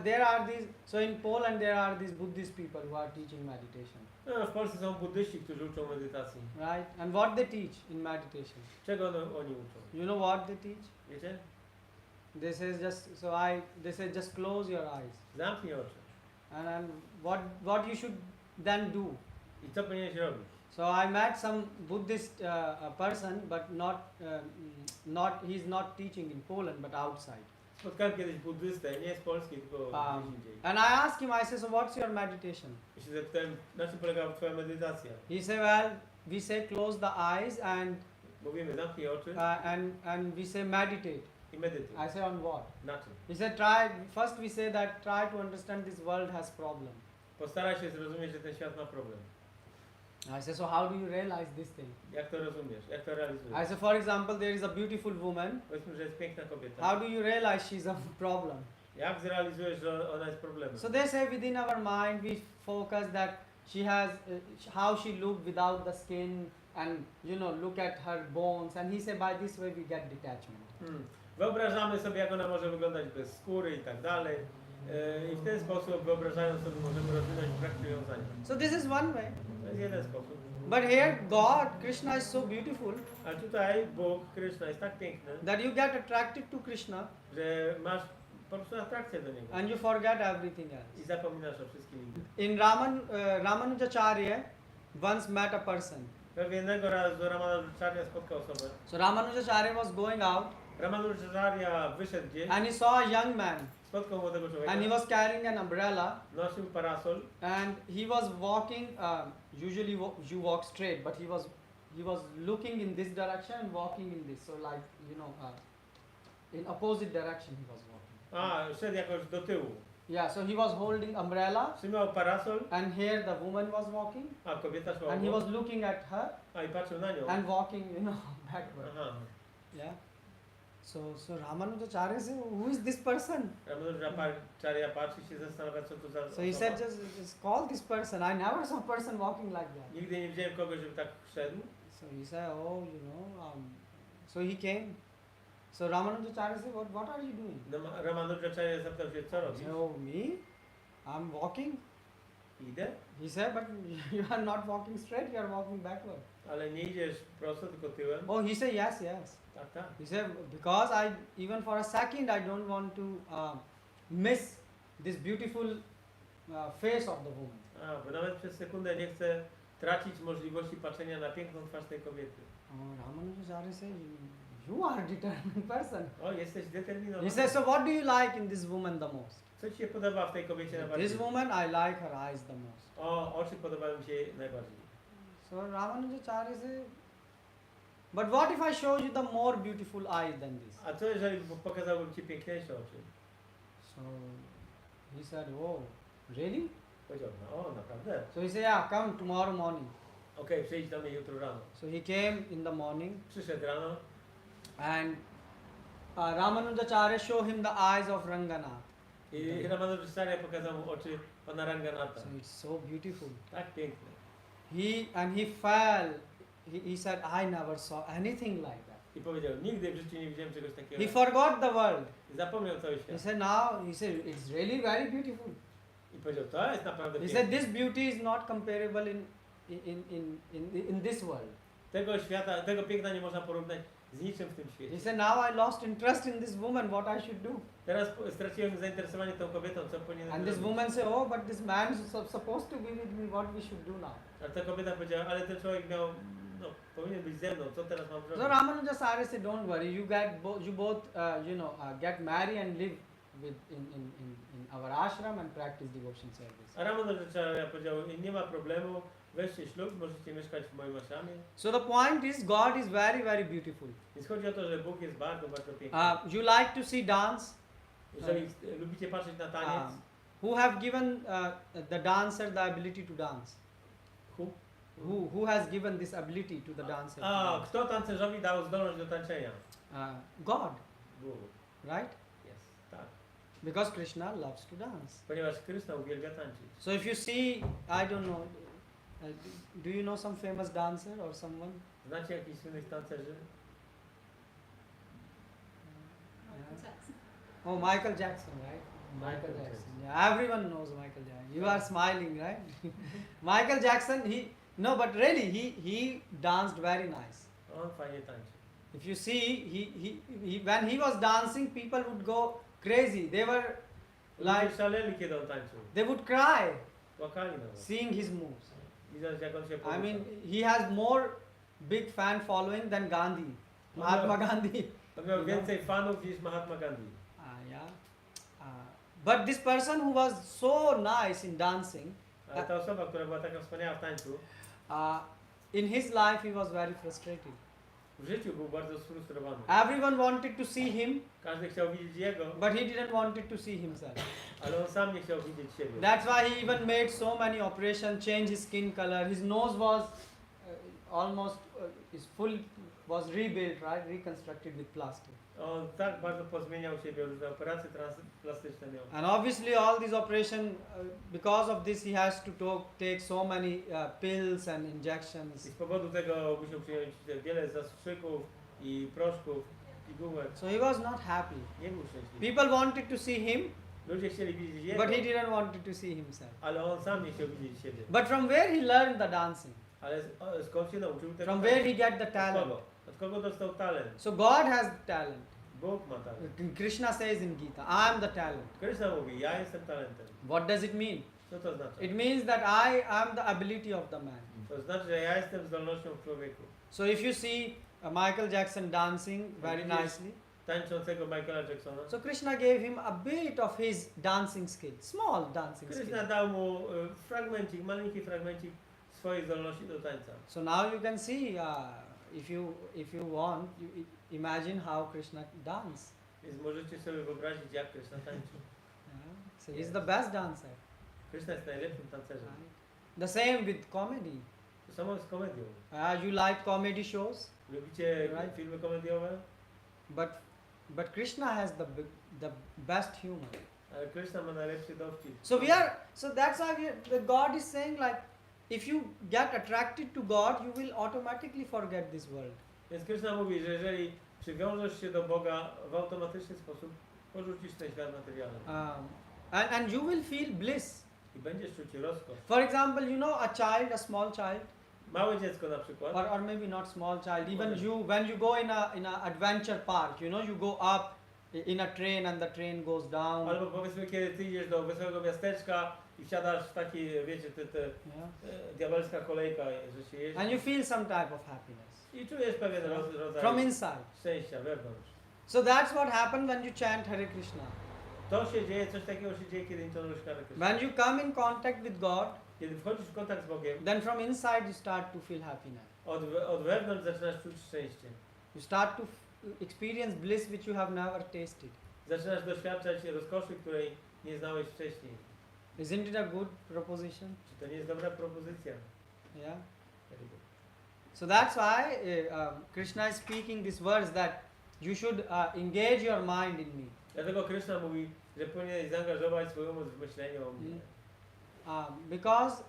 There are these, so in Poland there are these Buddhist people who are teaching meditation. No, w Polsce są buddyści, którzy uczą medytacji. Right? And what they teach in meditation? Czego oni uczą? You know what they teach? Wiecie? They say just close your eyes. Zamknij oczy. And what you should then do? I co powinieneś robić? So I met some Buddhist person, but he's not teaching in Poland, but outside. Spotkałem kiedyś buddystę, nie z Polski, tylko gdzieś indziej. And I asked him, I said, so what's your meditation? I się zapytałem, na czym polegała twoja medytacja? He said, well, we say close the eyes Mówimy, zamknij oczy and we say meditate. i medytuj. I say on what? Na czym? We say first we say that try to understand this world has problem. Postaraj się zrozumieć, że ten świat ma problem. I say, so how do you realize this thing? Jak to rozumiesz? Jak to realizujesz? I say, for example, there is a beautiful woman. Powiedzmy, że jest piękna kobieta. How do you realize she's a problem? Jak zrealizujesz, że ona jest problemem? So they say within our mind we focus that she has how she look without the skin and look at her bones, and he say by this way we get detachment. Wyobrażamy sobie, jak ona może wyglądać bez skóry i tak dalej. I w ten sposób, wyobrażając sobie, możemy rozwinąć brak przywiązania. So this is one way. To jest jeden sposób. But here God, Krishna is so beautiful A tutaj Bóg, Krishna jest tak piękny, that you get attracted to Krishna że masz po prostu atrakcję do Niego. and you forget everything else. I zapominasz o wszystkim innym. In Ramanujacharya once met a person. Pewnego razu Ramanujacharya spotkał osobę. So Ramanujacharya was going out Ramanujacharya wyszedł gdzieś, and he saw a young man spotkał młodego człowieka, and he was carrying an umbrella nosił parasol and he was walking, usually you walk straight, but he was looking in this direction and walking in this, so like in opposite direction he was walking. Szedł jakoś do tyłu. Yeah, so he was holding umbrella Trzymał parasol, and here the woman was walking a kobieta szła and he obok, was looking at her i patrzył na nią. and walking backward. Aha. Yeah. So Ramanujacharya said, who is this person? Ramanujacharya patrzy się, zastanawia, co to za So he osoba. said, just call this person. I never saw a person walking like that. Nigdy nie widziałem kogoś, żeby tak szedł. So he said, so he came. So Ramanujacharya said, what are you doing? No, Ramanujacharya zapytał się, co He robisz? said, oh, me? I'm walking. Idę, He said, but you are not walking straight, you are walking backward. ale nie idziesz prosto, tylko tyłem. Oh, he said, yes. Tak, tak. He said, because even for a second, I don't want to miss this beautiful face of the woman. Bo nawet przez sekundę nie chcę tracić możliwości patrzenia na piękną twarz tej kobiety. Oh, Ramanujacharya said, you are a determined person. O, jesteś zdeterminowany. He said, so what do you like in this woman the most? Co ci się podoba w tej kobiecie najbardziej? This woman, I like her eyes the most. Oczy podobają mi się najbardziej. So Ramanujacharya said, but what if I show you the more beautiful eyes than this? A co jeżeli pokazałbym ci piękniejsze oczy? So he said, oh, really? Powiedział, no, naprawdę. So he said, yeah, come tomorrow morning. Okej, przyjdź do mnie jutro rano. So he came in the morning Przyszedł rano and Ramanujacharya showed him the eyes of Ranganath. i Ramanujacharya pokazał mu oczy pana Ranganatha. So it's so beautiful. Tak piękne. He fell. He said, I never saw anything like that. I powiedział, nigdy w życiu nie widziałem czegoś takiego. He forgot the world. I zapomniał cały He świat. said, it's really very beautiful. I powiedział, to jest naprawdę He piękne. said, this beauty is not comparable in this world. Tego świata, tego piękna nie można porównać z niczym w tym He świecie. said, now I lost interest in this woman, what I should do? Teraz straciłem zainteresowanie tą kobietą, co powinienem And this zrobić. woman said, oh, but this man is supposed to be with me, what we should do now? A ta kobieta powiedziała, ale ten człowiek miał, powinien być ze mną, co teraz mam So zrobić? Ramanujacharya said, don't worry, you both get married and live in our ashram and practice devotion service. A Ramanujacharya powiedział, nie ma problemu, weźcie ślub, możecie mieszkać w moim ashramie. So the point is, God is very, very beautiful. Więc chodzi o to, że Bóg jest bardzo, bardzo piękny. You like to see dance? Jeżeli lubicie patrzeć na taniec, Who have given the dancer the ability to dance? Who has given this ability to the dancer? Kto tancerzowi dał zdolność do tańczenia? God, Bóg. right? Jest, tak. Because Krishna loves to dance. Ponieważ Krishna uwielbia tańczyć. So if you see, I don't know, do you know some famous dancer or someone? Znacie jakichś słynnych tancerzy? Oh, Michael Jackson, right? Michael Jackson. Yeah, everyone knows Michael Jackson. You are smiling, right? Michael Jackson, but really, he danced very nice. On fajnie tańczy. If you see, when he was dancing, people would go crazy. They were Ludzie szaleli, kiedy on tańczył. they would cry Płakali nawet. seeing his moves. Widząc, jak on się I porusza. mean, he has more big fan following than Gandhi, Mahatma Gandhi. On miał więcej fanów niż Mahatma Gandhi. Yeah. But this person who was so nice in dancing, Ale ta osoba, która była taka wspaniała w tańcu, in his life he was very frustrated. W życiu był bardzo sfrustrowany. Everyone wanted to see him, Każdy chciał widzieć jego, but he didn't wanted to see himself. ale on sam nie chciał widzieć siebie. That's why he even made so many operations, changed his skin color. His nose was almost his full was rebuilt, right, reconstructed with plastic. On tak bardzo pozmieniał siebie, różne operacje plastyczne miał. And obviously all these operations, because of this he has to take so many pills and I injections. z powodu tego musiał przyjąć wiele zastrzyków i proszków, pigułek. So he was not happy. Nie był szczęśliwy. People wanted to see him, Ludzie chcieli widzieć jego, but he didn't want to see himself. ale on sam nie chciał widzieć siebie. But from where he learned the dancing? Ale skąd się nauczył tego? From where he get the Od talent? kogo? Od kogo dostał talent? So God has the talent. Bóg ma talent. Krishna says in Gita, I am the talent. Krishna mówi, ja jestem talentem. What does it mean? Co to znaczy? It means that I am the ability of the man. To znaczy, że ja jestem zdolnością w człowieku. So if you see Michael Jackson dancing very nicely, Tańczącego Michaela Jacksona. so Krishna gave him a bit of his dancing skill, small dancing Krishna skill. dał mu fragmencik, malutki fragmencik swojej zdolności do tańca. So now you can see, if you want, you imagine how Krishna dance. Więc możecie sobie wyobrazić, jak Krishna tańczy. So he's the best dancer. Krishna jest najlepszym tancerzem. The same with comedy. To samo z komedią. You like comedy shows, Lubicie Right. filmy komediowe? but Krishna has the best humor. Ale Krishna ma najlepszy dowcip. So that's why God is saying, like, if you get attracted to God, you will automatically forget this world. Więc Krishna mówi, że jeżeli przywiążesz się do Boga w automatyczny sposób, porzucisz ten świat materialny. And you will feel bliss. I będziesz czuć rozkosz. For example, a small child, Małe dziecko na przykład, or maybe not small child, even when you go in a adventure park, you go up in a train and the train goes down. albo powiedzmy, kiedy ty idziesz do wesołego miasteczka i wsiadasz w taki, wiecie, Yeah. diabelska kolejka, że się jeździ. And you feel some type of happiness I czujesz pewien rodzaj from inside. szczęścia wewnątrz. So that's what happens when you chant Hare Krishna. To się dzieje, coś takiego się dzieje, kiedy intonujesz Hare Krishna. When you come in contact with God, Kiedy wchodzisz w kontakt z Bogiem, then from inside you start to feel happiness. od wewnątrz zaczynasz czuć szczęście. You start to experience bliss which you have never tasted. Zaczynasz doświadczać rozkoszy, której nie znałeś wcześniej. Isn't it a good proposition? Czy to nie jest dobra propozycja? Yeah. So that's why Krishna is speaking this verse that you should engage your mind in me. Dlatego Krishna mówi, że powinieneś zaangażować swój umysł w myślenie o mnie. Because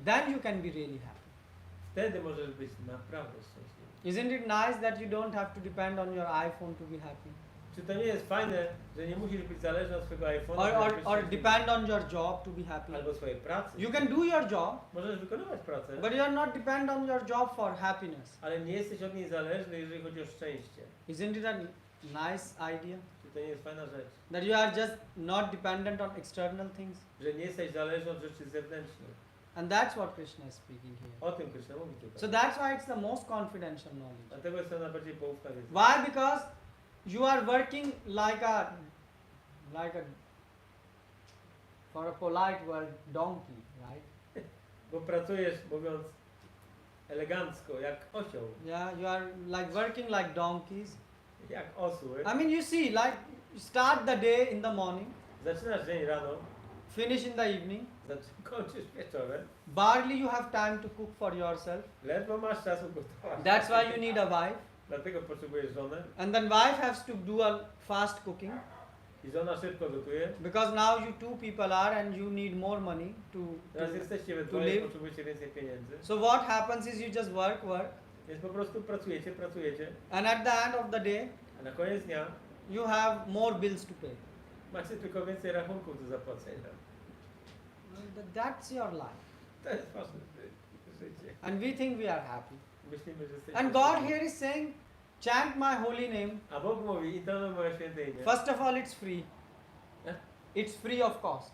then you can be really happy. Wtedy możesz być naprawdę szczęśliwy. Isn't it nice that you don't have to depend on your iPhone to be happy? Czy to nie jest fajne, że nie musisz być zależny od swojego iPhone'a, Or depend on your job to be happy? albo swojej pracy? You can do your job, Możesz wykonywać pracę, but you are not depend on your job for happiness. ale nie jesteś od niej zależny, jeżeli chodzi o szczęście. Isn't it a nice idea? Czy to nie jest fajna rzecz? That you are just not dependent on external things? Że nie jesteś zależny od rzeczy zewnętrznych. And that's what Krishna is speaking here. O tym Krishna mówi tutaj. So that's why it's the most confidential knowledge. Dlatego jest to najbardziej poufna wiedza. Why? Because you are working for a polite word, donkey, right? Bo pracujesz, mówiąc elegancko, jak osioł, Yeah, you are like working like donkeys. jak osły. I mean, you see, like you start the day in the morning, Zaczynasz dzień rano, finish in the evening. kończysz wieczorem, Barely you have time to cook for yourself. ledwo masz czasu gotować. That's why you need a wife. Dlatego potrzebujesz żonę And then wife has to do a fast cooking i żona szybko gotuje. because now you two people are and you need more money Teraz jesteście we to dwoje, live. potrzebujecie więcej pieniędzy. So what happens is you just work, Więc po prostu pracujecie, and at the end of the day a na koniec dnia you have more bills to pay. macie tylko więcej rachunków do zapłacenia. That's your life. To jest wasze życie. And we think we are happy. Myślimy, że jesteście And God szczęśliwi. here is saying, chant my holy name. A Bóg mówi, intonuj moje święte imię. First of all, it's free. Eh? It's free of cost.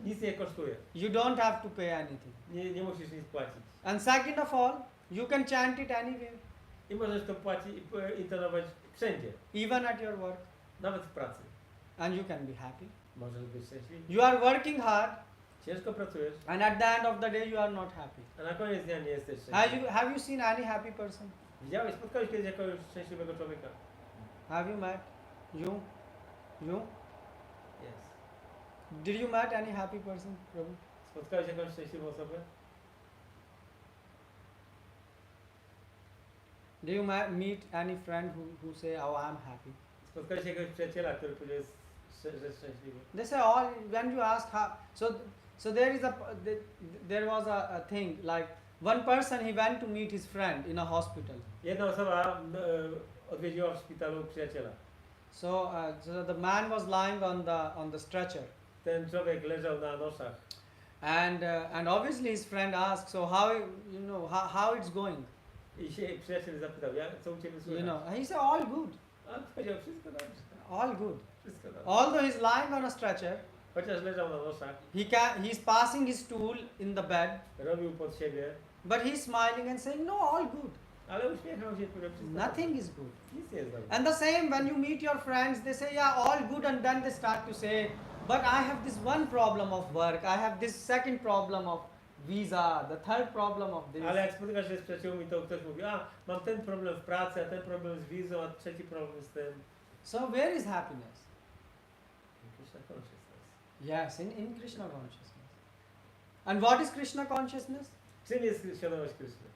Nic nie kosztuje. You don't have to pay anything. Nie musisz nic płacić. And second of all, you can chant it anywhere, I możesz to płacić i intonować wszędzie. even at your work, Nawet w pracy. and you can be happy. Możesz być szczęśliwy. You are working hard, Ciężko pracujesz, and at the end of the day you are not happy. a na koniec dnia nie jesteś szczęśliwy. Have you seen any happy person? Spotkałeś kiedyś jakiegoś szczęśliwego człowieka? Have you met? You? Jest. Did you met any happy person, Prabhu? Spotkałeś jakąś szczęśliwą osobę? Do you meet any friend who say, oh, I'm happy? Spotkałeś jakiegoś przyjaciela, który powiedział, że jest szczęśliwy? They say all, when you ask how, so there was a thing, like one person, he went to meet his friend in a hospital. Jedna osoba odwiedziła w szpitalu przyjaciela. So the man was lying on the stretcher. Ten człowiek leżał na noszach. And obviously his friend asked, so how it's going? I się przyjaciel zapytał, co u ciebie słychać? He said, all good, A on powiedział, wszystko dobrze. all good. Wszystko dobrze. Although he's lying on a stretcher, Chociaż leżał na noszach, he's passing his stool in the bed, robił pod siebie, but he's smiling and saying, no, all good. ale uśmiechał się i powiedział, wszystko Nothing dobrze. is good. Nic nie jest dobrze. And the same when you meet your friends, they say, yeah, all good, and then they start to say, but I have this one problem of work, I have this second problem of visa, the third problem of this. Ale jak spotykasz się z przyjaciółmi, to ktoś mówi, mam ten problem w pracy, a ten problem z wizą, a trzeci problem z tym. So where is happiness? Krishna consciousness. Yes, in Krishna consciousness. And what is Krishna consciousness? Czym jest świadomość Kryszny?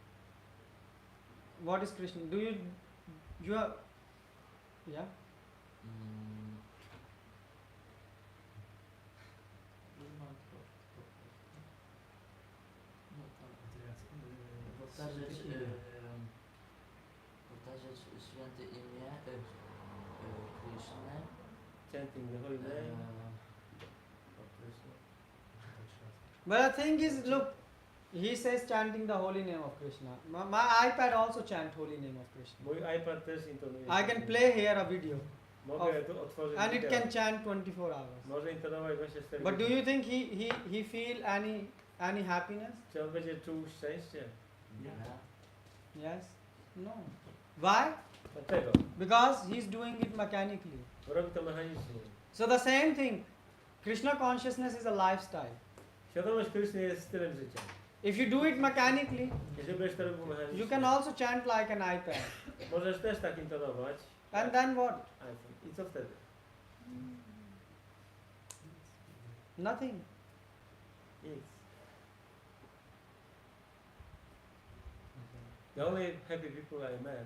What is Krishna? You are, yeah? Powtarzać święte imię Krishny. Chanting the holy name of Krishna. But the thing is, look, he says chanting the holy name of Krishna. My iPad also chant holy name of Krishna. Mój iPad też intonuje. I can play here a video, Mogę tu otworzyć and it wideo. can chant 24 hours. Może intonować 24 But do godziny. you think he feel any happiness? Czy on będzie czuł szczęście? Yes? No. Why? Dlaczego? Because he's doing it mechanically. Bo robi to mechanicznie. So the same thing, Krishna consciousness is a lifestyle. Świadomość Kryszny jest stylem życia. If you do it mechanically, Jeżeli będziesz to robił mechanicznie, you can also chant like an iPad. możesz też tak intonować. And then what? iPhone. I co wtedy? Nothing. Nic. The only happy people I met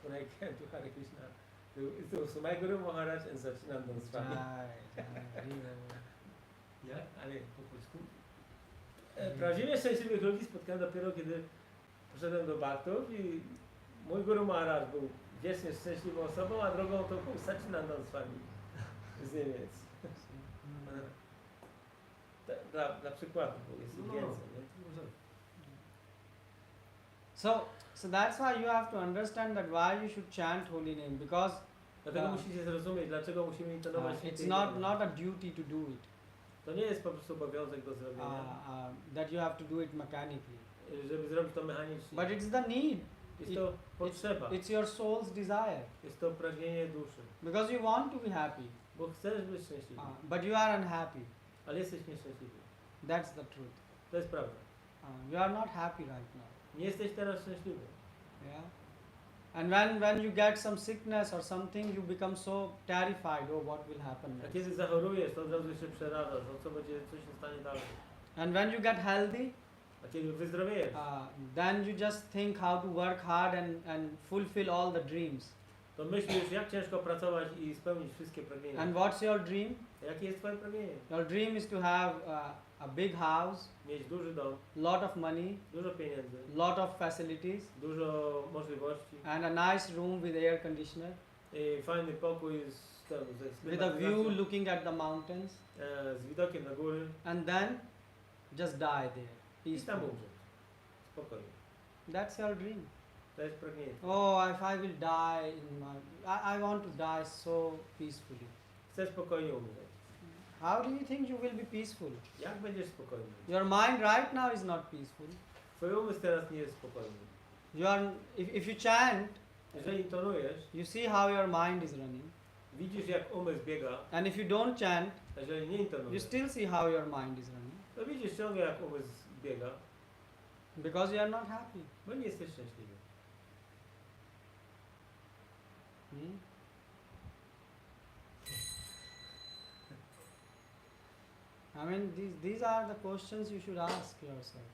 when I came to Hare Krishna, it was my Guru Maharaj and Sachinandan Swami. Jak? Ale po polsku? Prawdziwie szczęśliwych ludzi spotkałem dopiero, kiedy poszedłem do Bhaktów i mój Guru Maharaj był wiecznie szczęśliwą osobą, a drugą to był Sachinandan Swami z Niemiec. Dla przykładu, bo jest ich więcej. Nie? So that's why you have to understand that why you should chant holy name, because Dlatego musicie zrozumieć, dlaczego musimy intonować it's święte not imię. not a duty to do it. To nie jest po prostu obowiązek do zrobienia, That you have to do it mechanically. żeby zrobić to mechanicznie. But it's the need. Jest to potrzeba, It's your soul's desire. jest to pragnienie duszy. Because you want to be happy, Bo chcesz być szczęśliwy, but you are unhappy. ale jesteś nieszczęśliwy. That's the truth. To jest prawda. You are not happy right now. Nie jesteś teraz szczęśliwy. Yeah. And when you get some sickness or something, you become so terrified. Oh, what will happen A next? kiedy zachorujesz, to od razu się przerażasz, o co będzie, co się stanie dalej. And when you get healthy, A kiedy wyzdrowiejesz, then you just think how to work hard and fulfill all the dreams. to myślisz, jak ciężko pracować i spełnić wszystkie pragnienia. And what's your dream? Jakie jest twoje pragnienie? Your dream is to have a big house, Mieć duży dom, lot of money, dużo pieniędzy, lot of facilities, dużo możliwości, and a nice room with air conditioner, i fajny pokój z with a view looking at the mountains, z widokiem na góry and then just die there. i tam Peacefully. umrzeć. Spokojnie. That's your dream. To jest pragnienie. Oh, if I will die I want to die so peacefully. Chcesz spokojnie umrzeć. How do you think you will be peaceful? Jak będziesz spokojny? Your mind right now is not peaceful. Twój umysł teraz nie jest spokojny. You are, if you chant, Jeżeli intonujesz, you see how your mind is running. widzisz jak umysł biega, And if you don't chant, a jeżeli nie you intonujesz, still see how your mind is running. to No widzisz ciągle jak umysł biega, Because you are not happy. bo nie jesteś szczęśliwy. Hmm? I mean, these are the questions you should ask yourself.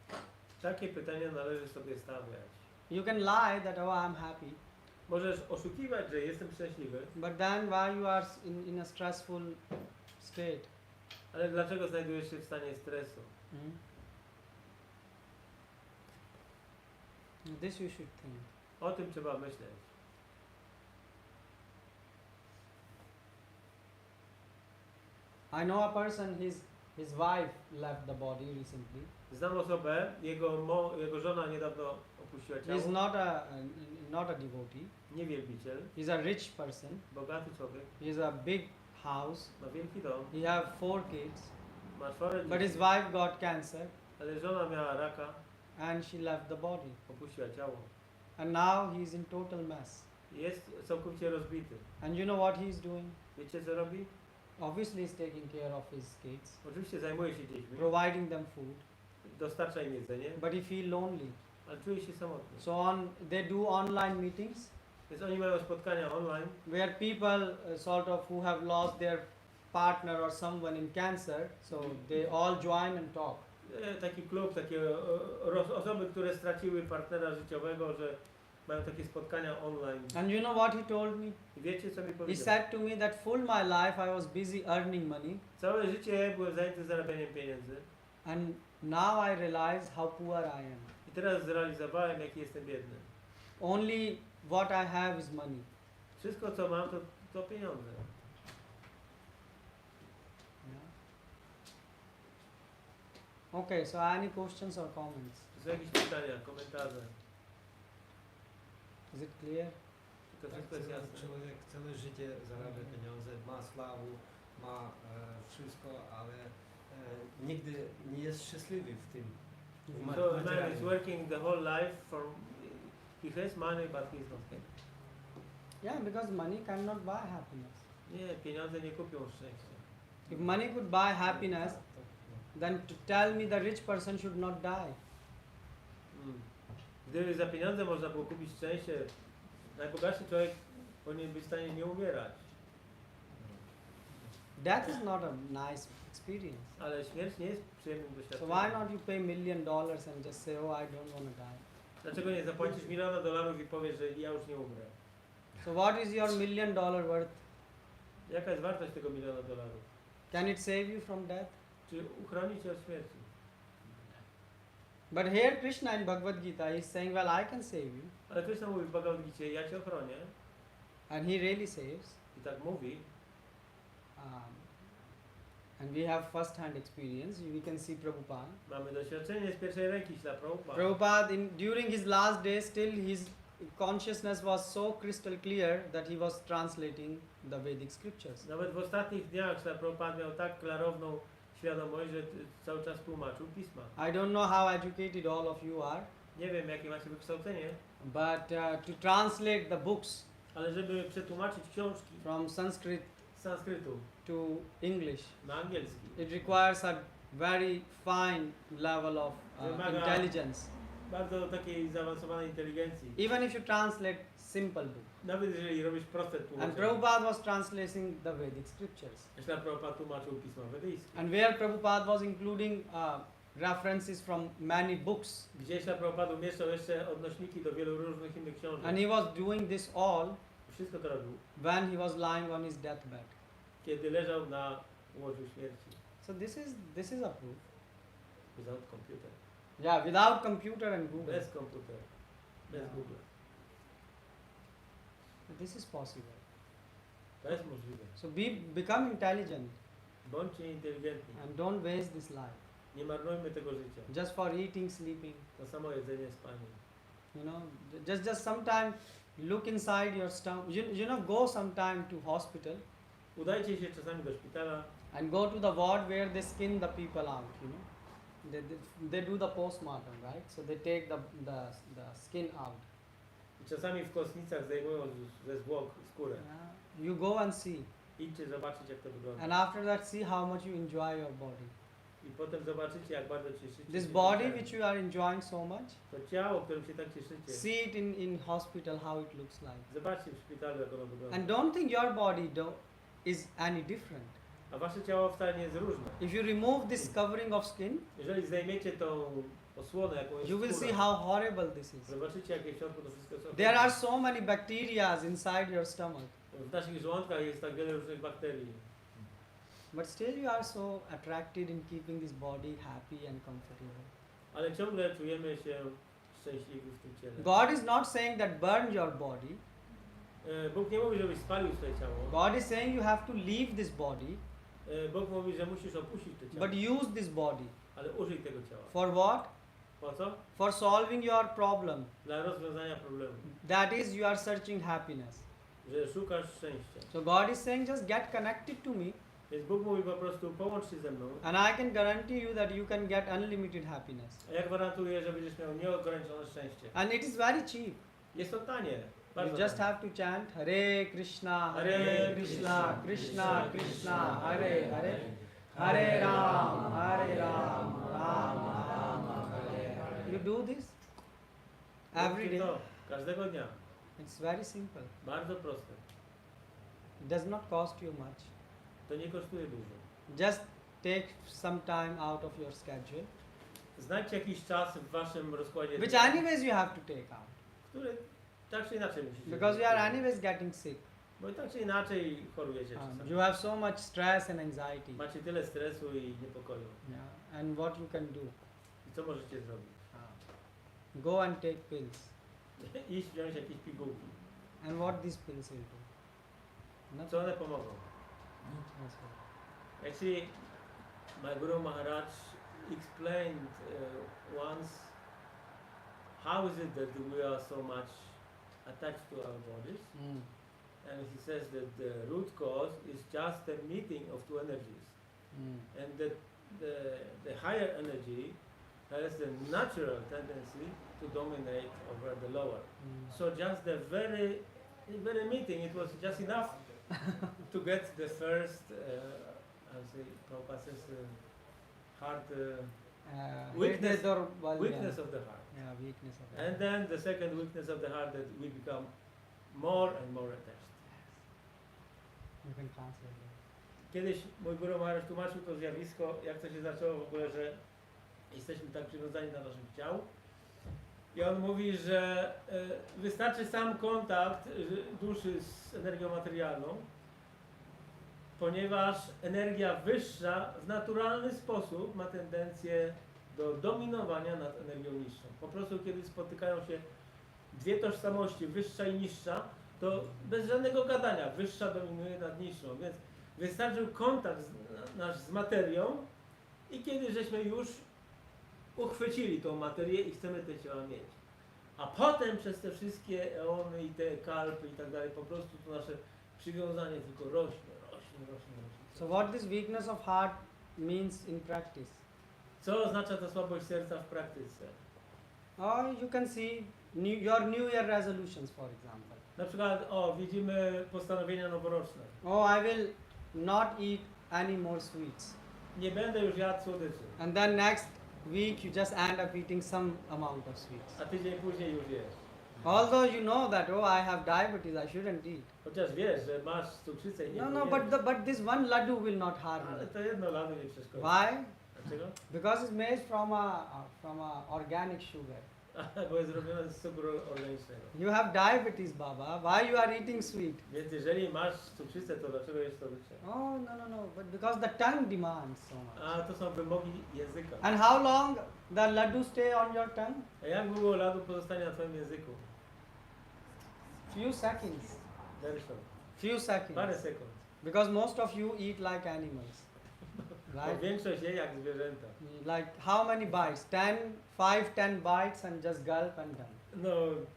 Takie pytania należy sobie stawiać. You can lie that, oh, I'm happy, Możesz oszukiwać, że jestem szczęśliwy, but then why you are in a stressful state? ale dlaczego znajdujesz się w stanie stresu? Hmm? This you should think. O tym trzeba myśleć. I know a person, his wife left the body recently. Znam osobę, jego żona niedawno opuściła He is ciało. not a devotee. Nie wielbiciel, He's a rich person. bogaty człowiek, He has a big house. ma wielki dom, He have 4 kids. ma 4 But his dzieci, wife got cancer ale żona miała raka, and she left the body. opuściła ciało. And now he is in total mess. Jest całkowicie rozbity. And you know what he is doing? Wiecie co robi? Obviously he's taking care of his kids, Oczywiście zajmuje się dziećmi, providing them food, dostarcza im jedzenie, but he feel lonely. ale czuje się samotny. So they do online meetings Więc oni mają spotkania online, where people sort of who have lost their partner or someone in cancer, so they all join and talk. taki klub, takie osoby, które straciły partnera życiowego, że mają takie spotkania online. And you know what he told me? I wiecie co mi He powiedział? said to me that full my life I was busy earning money, Całe życie byłem zajęty zarabianiem pieniędzy and now I realize how poor I am. i teraz zrealizowałem, jaki jestem biedny. Only what I have is money. Wszystko co mam to pieniądze. Yeah. Okay, so any questions or comments? Są jakieś pytania, komentarze? Is it clear? To Tak, wszystko jest jasne. człowiek całe życie zarabia pieniądze, ma sławę, ma wszystko, ale nigdy nie jest szczęśliwy w tym. W So man is materialnym. working the whole life for he has money but he's not happy. Yeah, because money cannot buy happiness. Nie, pieniądze nie kupią szczęścia. If money could buy happiness, then to tell me the rich person should not die. Gdyby za pieniądze można było kupić szczęście, najbogatszy człowiek powinien być w stanie nie umierać. Death is not a nice experience. Ale śmierć nie jest przyjemnym So doświadczeniem. why not you pay $1 million and just say, oh, I don't want to die? Dlaczego nie zapłacisz $1 miliona i powiesz, że ja już nie umrę? So what is your $1 million worth? Jaka jest wartość tego $1 miliona? Can it save you from death? Czy uchroni cię od śmierci? But here Krishna in Bhagavad Gita is saying, well, I can save you. Ale Krishna mówi w Bhagavad Gita, ja cię ochronię. And he really saves. I tak mówi. And we have first-hand experience. We can see Prabhupada. Mamy doświadczenie z pierwszej ręki śla Prabhupada. Prabhupada, during his last days, still his consciousness was so crystal clear that he was translating the Vedic scriptures. Nawet w ostatnich dniach śla Prabhupada miał tak klarowną świadomość, że cały czas tłumaczył pisma. I don't know how educated all of you are, Nie wiem, jakie macie wykształcenie, but to translate the books ale żeby przetłumaczyć książki from Sanskrit z sanskrytu to English, na angielski, it requires a very fine level of Wymaga- intelligence. bardzo takiej zaawansowanej inteligencji. Even if you translate simple book. Nawet jeżeli robisz proste And tłumaczenie. Prabhupada was translating the Vedic scriptures. Śla Prabhupada tłumaczył pisma wedyjskie. And where Prabhupada was including references from many books. Gdzie śla Prabhupada umieszczał jeszcze odnośniki do wielu różnych innych książek. And he was doing this all Wszystko to robił, when he was lying on his deathbed. kiedy leżał na łożu śmierci. So this is a proof. Without computer. Yeah, without computer and Google. Bez komputera. Bez Yeah. Google. This is possible. To jest możliwe. So become intelligent Bądźcie inteligentni. and don't waste this life. Nie marnujmy tego życia. Just for eating, sleeping. To samo jedzenie, spanie. You know, just sometime look inside your stomach. You know, go sometime to hospital Udajcie się czasami do szpitala and go to the ward where they skin the people out. You know, they do the postmortem, right? So they take the skin out. i czasami w kostnicach zdejmują ze zwłok skórę. You go and see, Idźcie zobaczyć jak to wygląda. and after that see how much you enjoy your body. I potem zobaczycie, jak bardzo cieszycie This się body tym which ciałem. you are enjoying so much, To ciało, którym się tak cieszycie. see it in hospital how it looks like. Zobaczcie w szpitalu, jak ono wygląda. And don't think your body is any different. A wasze ciało wcale nie jest różne. If you remove this covering of skin, Jeżeli zdejmiecie tą osłonę, jaką jest you will see skóra, how horrible this is. zobaczycie, jakie w środku to wszystko jest There are okropne. so many bacteria inside your stomach, W naszych żołądkach jest tak wiele różnych bakterii. but still you are so attracted in keeping this body happy and comfortable. Ale ciągle czujemy się szczęśliwi w tym ciele. God is not saying that burn your body. Bóg nie mówi, żebyś spalił swoje ciało. God is saying you have to leave this body, Bóg mówi, że musisz opuścić to ciało. but use this body. Ale użyj tego ciała. For what? Po co? For solving your problem. Dla rozwiązania problemu. That is, you are searching happiness. Że szukasz szczęścia. So God is saying just get connected to me, Więc Bóg mówi po prostu, połącz się ze mną. and I can guarantee you that you can get unlimited happiness. A ja gwarantuję, że będziesz miał nieograniczone szczęście. And it is very cheap. Jest to tanie. You Bardzo just tanie. have to chant Hare Krishna, Hare Hare Krishna, Krishna Krishna, Hare Hare, Hare Ram, Ram Ram, Hare Hare. You do this every Róbcie day. to każdego dnia. It's very simple. Bardzo proste. It does not cost you much. To nie kosztuje dużo. Just take some time out of your schedule, Znajdźcie jakiś czas w waszym rozkładzie which dnia, anyways you have to take out, który tak czy inaczej musicie. because you are anyways getting sick. Bo tak czy inaczej chorujecie czasami. You have so much stress and anxiety. Macie tyle stresu i niepokoju. Yeah. And what you can do? I co możecie zrobić? Go and take pills. Iść wziąć jakieś pigułki. And what these pills will do? Nothing. Co one pomogą? That's all. Actually, my Guru Maharaj explained once how is it that we are so much attached to our bodies, and he says that the root cause is just a meeting of two energies, and that the higher energy has the natural tendency to dominate over the lower. So just the very meeting, it was just enough to get the first, I would say, Prabhupada says, heart weakness- weakness of the heart. Yeah, weakness of the And heart. then the second weakness of the heart, that we become more and more attached. You can translate that. Kiedyś mój Guru Maharaj tłumaczył to zjawisko, jak to się zaczęło w ogóle, że jesteśmy tak przywiązani do naszych ciał. I on mówi, że wystarczy sam kontakt duszy z energią materialną, ponieważ energia wyższa w naturalny sposób ma tendencję do dominowania nad energią niższą. Po prostu kiedy spotykają się dwie tożsamości, wyższa i niższa, to bez żadnego gadania wyższa dominuje nad niższą, więc wystarczył kontakt nasz z materią i kiedy żeśmy już uchwycili tą materię i chcemy te ciała mieć. A potem przez te wszystkie eony i te kalpy i tak dalej, po prostu to nasze przywiązanie tylko rośnie. So what this weakness of heart means in practice? Co oznacza ta słabość serca w praktyce? Or you can see your New Year resolutions, for example. Na przykład, widzimy postanowienia noworoczne. Oh, I will not eat any more sweets. Nie będę już jadł słodyczy. And then next week you just end up eating some amount of sweets. A tydzień później już jesz. Although you know that, oh, I have diabetes, I shouldn't eat. Chociaż wiesz, że masz cukrzycę i nie No, powinieneś. but this one laddu will not harm Ale you. to jedno ladu nie przeszkodzi. Why? Dlaczego? Because it's made from a organic sugar. Bo jest zrobione z cukru organicznego. You have diabetes, Baba. Why you are eating sweet? Więc jeżeli masz cukrzycę, to dlaczego jest to słodycze? Oh, no. But because the tongue demands so much. A to są wymogi języka. And how long the laddu stay on your tongue? A jak długo ladu pozostanie na twoim języku? Few seconds. Very short. Few seconds. Parę sekund. Because most of you eat like animals. Bo Right? większość je jak zwierzęta. Like how many bites? 10 bites and just gulp and done. No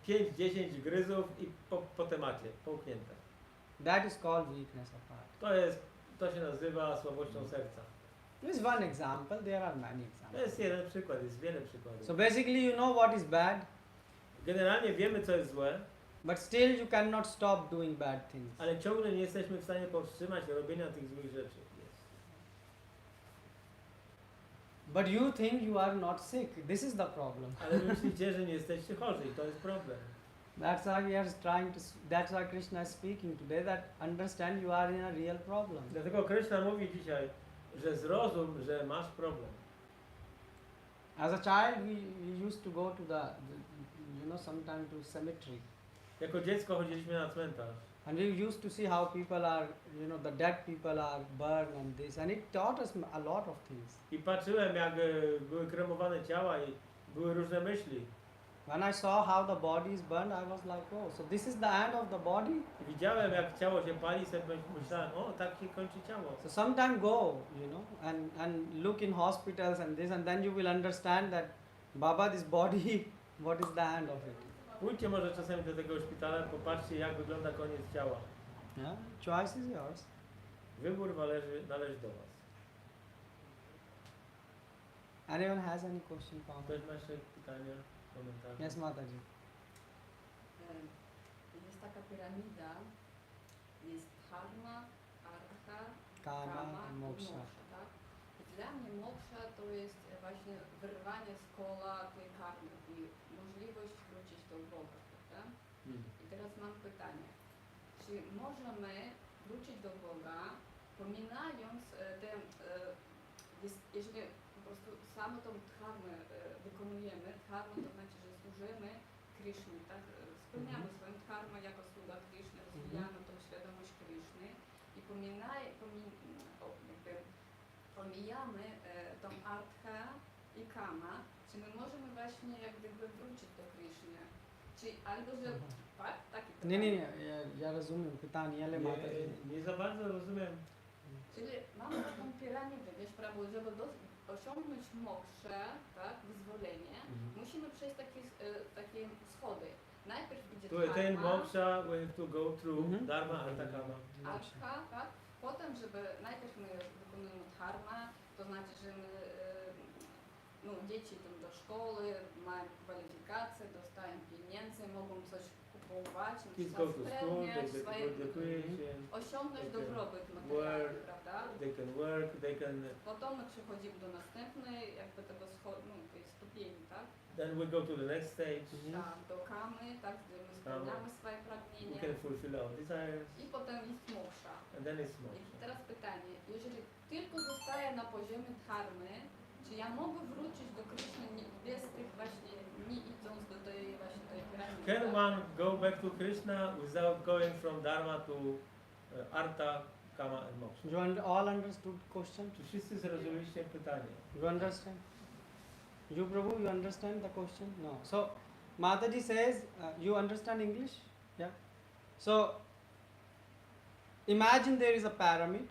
5-10 gryzów i po temacie, połknięte. That is called weakness of heart. To się nazywa słabością serca. This is one example. There are many To examples. jest jeden przykład, jest wiele przykładów. So basically you know what is bad, Generalnie wiemy co jest złe, but still you cannot stop doing bad things. ale ciągle nie jesteśmy w stanie powstrzymać robienia tych złych rzeczy. Jest. But you think you are not sick. This is the problem. Ale wy myślicie, że nie jesteście chorzy i to jest problem. That's why we are trying to. That's why Krishna is speaking today. That understand you are in a real problem. Dlatego Krishna mówi dzisiaj, że zrozum, że masz problem. As a child, we used to go to sometime to cemetery, Jako dziecko chodziliśmy na cmentarz and we used to see how people are, the dead people are burned and this, and it taught us a lot of things. i patrzyłem, jak były kremowane ciała i były różne myśli. When I saw how the body is burned, I was like, oh, so this is the end of the body. I widziałem, jak ciało się pali, sobie myślałem, o, tak się kończy ciało. So sometime go, and look in hospitals and this, and then you will understand that, Baba, this body, what is the end of it? Pójdźcie może czasami do tego szpitala, popatrzcie, jak wygląda koniec ciała. Yeah, choice is yours. Wybór należy do was. Anyone has any question, Papa? Ktoś ma jeszcze pytania, komentarze? Yes, Mataji. Jest taka piramida, jest dharma, artha, Kama kama and i moksha. tak? I dla mnie moksha to jest właśnie wyrwanie z koła tej karmy i możliwość wrócić do Boga, prawda? I teraz mam pytanie, czy możemy wrócić do Boga, pominając jeżeli po prostu samą tą dharmę wykonujemy, dharmę to znaczy, że służymy Krishnie, tak? Spełniamy swoją dharmę jako sługa Krishny, rozwijamy tą świadomość Krishny i pomijamy tą artha i kama, czy my możemy właśnie jak gdyby wrócić do Krishny? Czy albo, że tak? Takie pytanie. Nie, ja rozumiem pytanie, ale Mataji. Nie za bardzo rozumiem. Czyli mamy taką piramidę, wiesz, prawo, żeby osiągnąć moksze, tak, wyzwolenie, musimy przejść takie schody. Najpierw idzie To ten dharma, moksha, we have to go through dharma, artha, kama. artha, tak? Potem, żeby najpierw my wykonujemy dharma, to znaczy, że my, dzieci idą do szkoły, mają kwalifikacje, dostają pieniądze, mogą coś kupować, Kids go to school, spełniać they swoje, get education, osiągnąć they can dobrobyt materialny, work, prawda? they can work, they can... Potem my przechodzimy do następnej, jakby tego tej stupieni, tak? Then we go to the next stage. Tak, do kamy, tak, gdzie my spełniamy swoje We pragnienia. can fulfill our desires. I potem jest moksha. And then it's I moksha. teraz pytanie, jeżeli tylko zostaję na poziomie dharmy, czy ja mogę wrócić do Krishny bez tych właśnie, nie idąc do tej właśnie tej piramidy? Can tak? one go back to Krishna without going from dharma to artha, kama and moksha? You all understood question? Czy wszyscy zrozumieliście pytanie? You understand? You Prabhu, you understand the question? No. So Mataji says, you understand English? Yeah. So imagine there is a pyramid,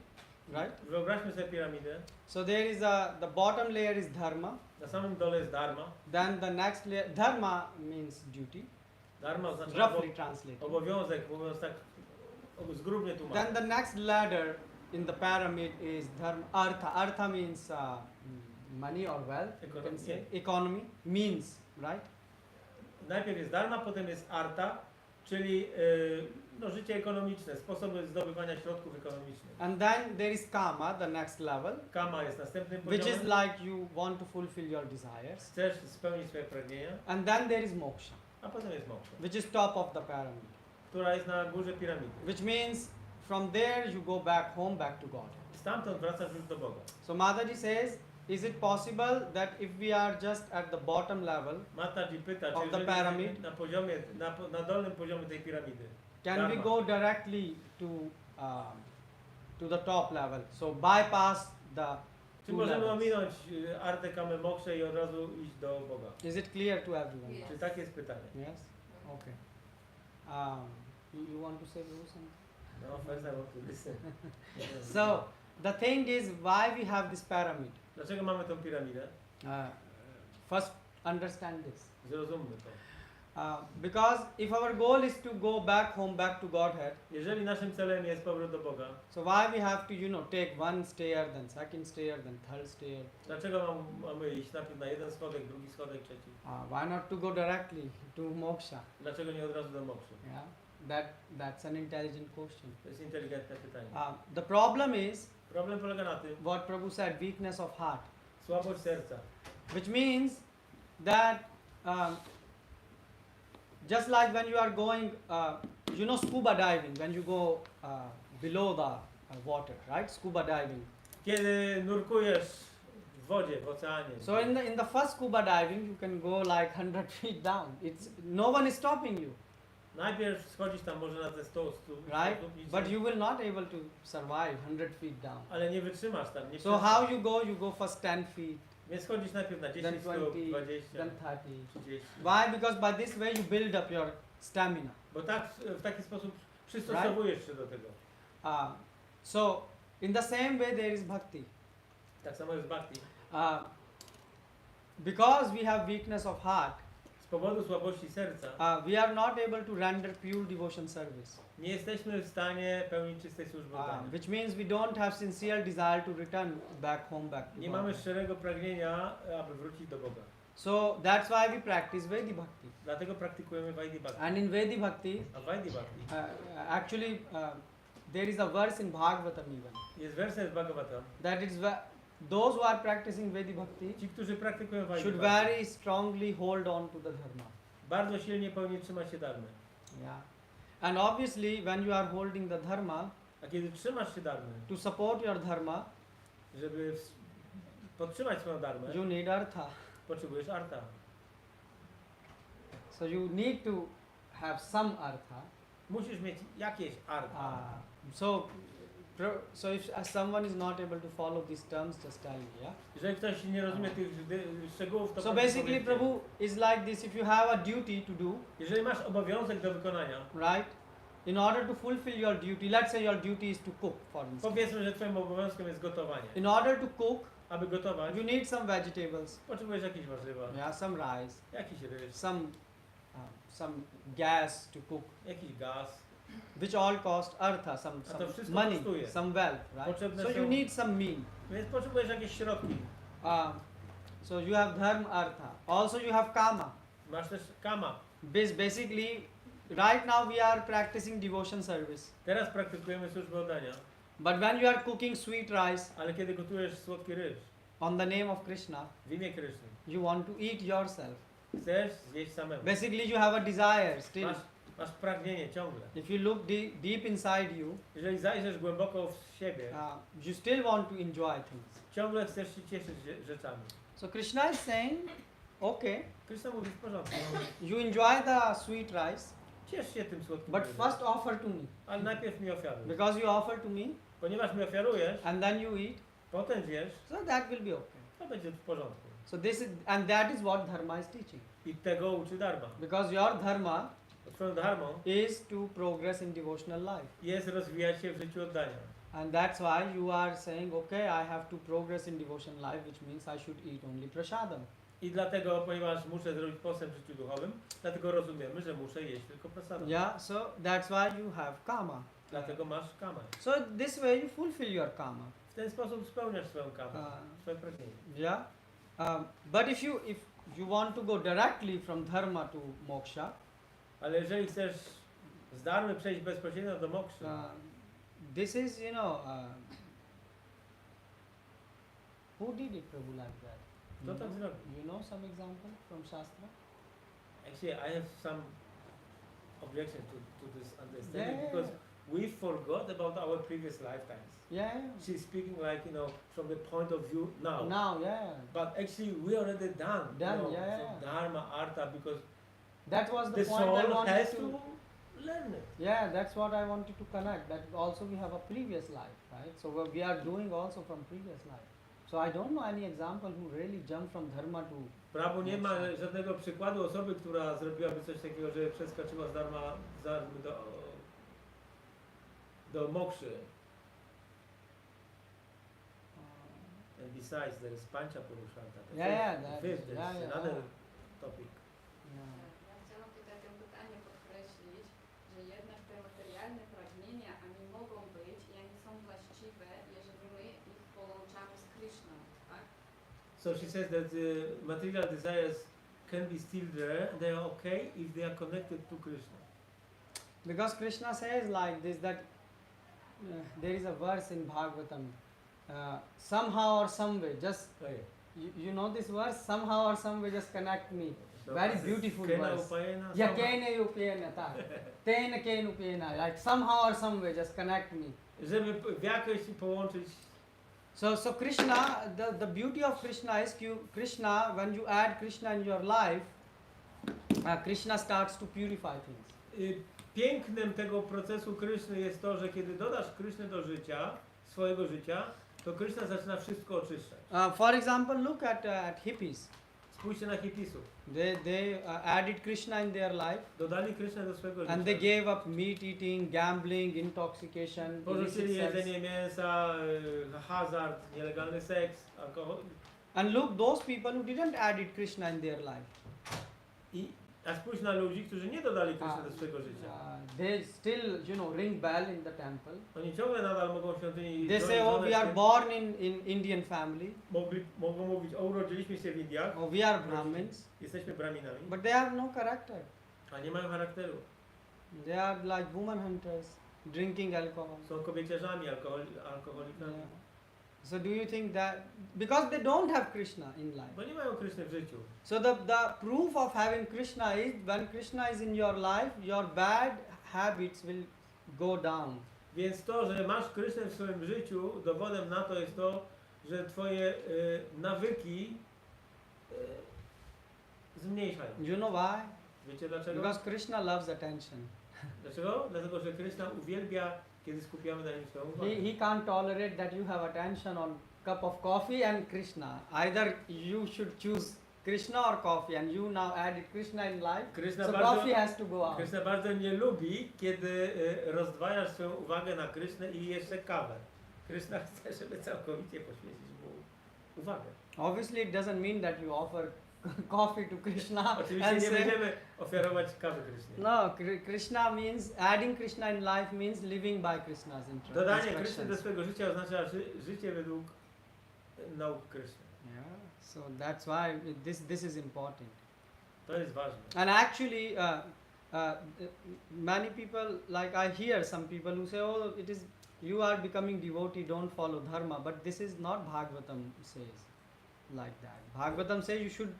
right? Wyobraźmy sobie piramidę. So there is the bottom layer is dharma. Na samym dole jest dharma. Then the next layer, dharma means duty, Dharma oznacza roughly translated. obowiązek, mówiąc tak zgrubnie Then tłumacząc. the next ladder in the pyramid is dharma, artha. Artha means money or wealth. You can say economy means, right? Najpierw jest dharma, potem jest artha, czyli życie ekonomiczne, sposoby zdobywania środków ekonomicznych. And then there is kama, the next level, Kama jest następnym which is poziomem. like you want to fulfill your desires. Chcesz spełnić swoje pragnienia, And then there is moksha, a potem jest moksha, which is top of the pyramid, która jest na górze piramidy. which means from there you go back home, back to God. Stamtąd wracasz już do Boga. So Mataji says, is it possible that if we are just at the bottom level, Mataji pyta, Of czy the jeżeli pyramid. na poziomie, na dolnym poziomie tej piramidy, can we Dharma. go directly to the top level? So bypass the czy two możemy levels. ominąć artę, kamę, mokszę i od razu iść do Boga? Is it clear to everyone? Yes. Czy takie jest pytanie? Yes? Okay. You want to say something? No, first I want to listen. So the thing is, why we have this pyramid? Dlaczego mamy tą piramidę? First, understand this. Zrozummy to. Because if our goal is to go back home, back to Godhead, Jeżeli naszym celem jest powrót do Boga, so why we have to, take one stair, then second stair, then third stair? dlaczego mamy iść najpierw na jeden schodek, drugi schodek, trzeci? Why not to go directly to moksha? Dlaczego nie od razu do mokszy? Yeah, that's an intelligent question. To jest inteligentne pytanie. The problem is Problem polega na tym, what Prabhu said: weakness of heart. Słabość serca. which means that just like when you are going, scuba diving, when you go below the water, right? Scuba diving. Kiedy nurkujesz w wodzie, w oceanie. So in the first scuba diving, you can go like 100 feet down. No one is stopping you, Najpierw schodzisz tam może na te 100 stóp, right? But you will not able to survive 100 feet down. ale nie wytrzymasz tam. Nie So how you go? You go first 10 feet, Nie schodzisz najpierw na then 10 stóp, 20, 20, then 30. 30. Why? Because by this way you build up your stamina. Bo tak, w taki sposób przystosowujesz się do tego. So in the same way there is bhakti. Tak samo jest bhakti. Because we have weakness of heart, Z powodu słabości serca we are not able to render pure devotion service, nie jesteśmy w stanie pełnić czystej służby oddania. which means we don't have sincere desire to return back home, back to Nie God. mamy szczerego pragnienia, aby wrócić do Boga. So that's why we practice Vedi Bhakti. Dlatego praktykujemy Vaidhi Bhakti. And in Vedi Bhakti, A w Vaidhi Bhakti actually, there is a verse in Bhagavatam even, jest werset z Bhagavatam. that is those who are practicing Vedi Bhakti Ci, którzy praktykują Vaidhi should Bhakti, very strongly hold on to the dharma. bardzo silnie powinni trzymać się dharmy. Yeah. And obviously, when you are holding the dharma, A kiedy trzymasz się dharmy, to support your dharma, żeby podtrzymać swoją dharmę, you need artha. potrzebujesz arta. So you need to have some artha. Musisz mieć jakieś arta. So if someone is not able to follow these terms, just tell me, yeah? Jeżeli ktoś nie rozumie tych szczegółów, to So proszę basically, powiedzieć. Prabhu is like this: if you have a duty to do, Jeżeli masz obowiązek do wykonania, right? In order to fulfill your duty, let's say your duty is to cook, for instance. powiedzmy, że twoim obowiązkiem jest gotowanie. In order to cook, Aby gotować, you need some vegetables, potrzebujesz jakieś warzywa, yeah, some rice, jakiś ryż, some gas to cook, jakiś gaz. which all cost artha, some A to wszystko money, kosztuje. some wealth, right? Potrzebne So you są- need some mean. Więc potrzebujesz jakieś środki. So you have dharma artha. Also you have kama. Masz też kama. Basically, right now we are practicing devotion service. Teraz praktykujemy służbę oddania, But when you are cooking sweet rice ale kiedy gotujesz słodki ryż on the name of Krishna, w imię Kryszny, you want to eat yourself. chcesz zjeść samemu. Basically, you have a desire still. Masz pragnienie ciągle. If you look deep inside you, Jeżeli zajrzysz głęboko w siebie, you still want to enjoy things. ciągle chcesz się cieszyć rzeczami. So Krishna is saying, okay, Kryszna mówi w porządku. you enjoy the sweet rice, Ciesz się tym słodkim but ryżem, first offer to me. ale najpierw mi ofiaruj. Because you offer to me Ponieważ mi ofiarujesz, and then you eat, potem zjesz, so that will be okay. to będzie w porządku. So that is what dharma is teaching. I tego uczy dharma. Because your dharma Twoją dharmą is to progress in devotional life. jest rozwijać się w życiu oddania. And that's why you are saying, okay, I have to progress in devotional life, which means I should eat only prasadam. I dlatego, ponieważ muszę zrobić postęp w życiu duchowym, dlatego rozumiemy, że muszę jeść tylko prasadam. Yeah, so that's why you have kama. Dlatego masz kamę. So this way you fulfill your kama. W ten sposób spełniasz swoją kamę, swoje pragnienie. Yeah. But if you want to go directly from dharma to moksha, Ale jeżeli chcesz z dharmy przejść bezpośrednio do moksy, this is, who did it, Prabhu, like that? kto tak zrobił? You know some example from Shastra? Actually, I have some objection to this understanding Yeah. because we forgot about our previous lifetimes. Yeah. She's speaking like, from the point of view now. Now, yeah. But actually, we already done. Done, yeah. From dharma, artha, because That was the the point I soul wanted has to. to learn it. Yeah, that's what I wanted to connect. That also we have a previous life, right? So what we are doing also from previous life. So I don't know any example who really jumped from dharma to. Prawo nie ma żadnego przykładu osoby, która zrobiłaby coś takiego, że przeskoczyła z dharmy do mokszy. And besides, there is pancha purushanta. Fifth, there is another topic. Ja chciałam tutaj tym pytaniem podkreślić, że jednak te materialne pragnienia, one mogą być i one są właściwe, jeżeli my ich połączamy z Krishną, tak? So she says that the material desires can be still there, and they are okay if they are connected to Krishna. Because Krishna says like this that there is a verse in Bhagavatam, somehow or some way, just Okay. You know this verse? Somehow or some way just connect me. To Very jest beautiful Kena verse. upajena, Yeah, sama- kene upena, tak. Tene kene upena. Like somehow or some way just connect me. żeby w jakoś połączyć. So Krishna, the beauty of Krishna is Krishna, when you add Krishna in your life, Krishna starts to purify things. Pięknem tego procesu Kryszny jest to, że kiedy dodasz Krysznę do życia, swojego życia, to Kryszna zaczyna wszystko oczyszczać. For example, look at hippies. Spójrzcie na hipisów. They added Krishna in their life Dodali Krysznę do swojego życia. and they gave up meat eating, gambling, intoxication, Porzucili illicit sex. jedzenie mięsa, hazard, nielegalny seks, alkohol. And look, those people who didn't added Krishna in their life, A spójrz na ludzi, którzy nie dodali Kryszny do swojego życia. they still, ring bell in the temple. Oni ciągle nadal mogą w świątyni They say, oh, we are born in Indian family, mogą mówić, o urodziliśmy się w Indiach, oh, we are Brahmins, jesteśmy Braminami, but they have no character. a nie mają charakteru. They are like woman hunters, drinking alcohol. Są kobieciarzami, alkoholikami. Yeah. So do you think that, because they don't have Krishna in life, Bo nie mają Kryszny w życiu. so the proof of having Krishna is when Krishna is in your life, your bad habits will go down. Więc to, że masz Krysznę w swoim życiu, dowodem na to jest to, że twoje nawyki zmniejszają. You know why? Wiecie dlaczego? Because Krishna loves attention. Dlaczego? Dlatego, że Kryszna uwielbia, kiedy skupiamy na nim swoją uwagę. He can't tolerate that you have attention on cup of coffee and Krishna. Either you should choose Krishna or coffee, and you now added Krishna in life, Kryszna so bardzo, coffee has to go out. Kryszna bardzo nie lubi, kiedy rozdwajasz swoją uwagę na Krysznę i jeszcze kawę. Kryszna chce, żeby całkowicie poświęcić mu uwagę. Obviously, it doesn't mean that you offer coffee to Krishna Oczywiście and nie say, będziemy ofiarować kawy Krysznie. no, Krishna means, adding Krishna in life means living by Krishna's Dodanie Kryszny do instructions. swojego życia oznacza życie według nauk Kryszny. Yeah, so that's why this is important. To jest ważne. And actually, many people, like I hear some people who say, oh, it is, you are becoming devotee, don't follow dharma, but this is not Bhagavatam says like that. Bhagavatam says you should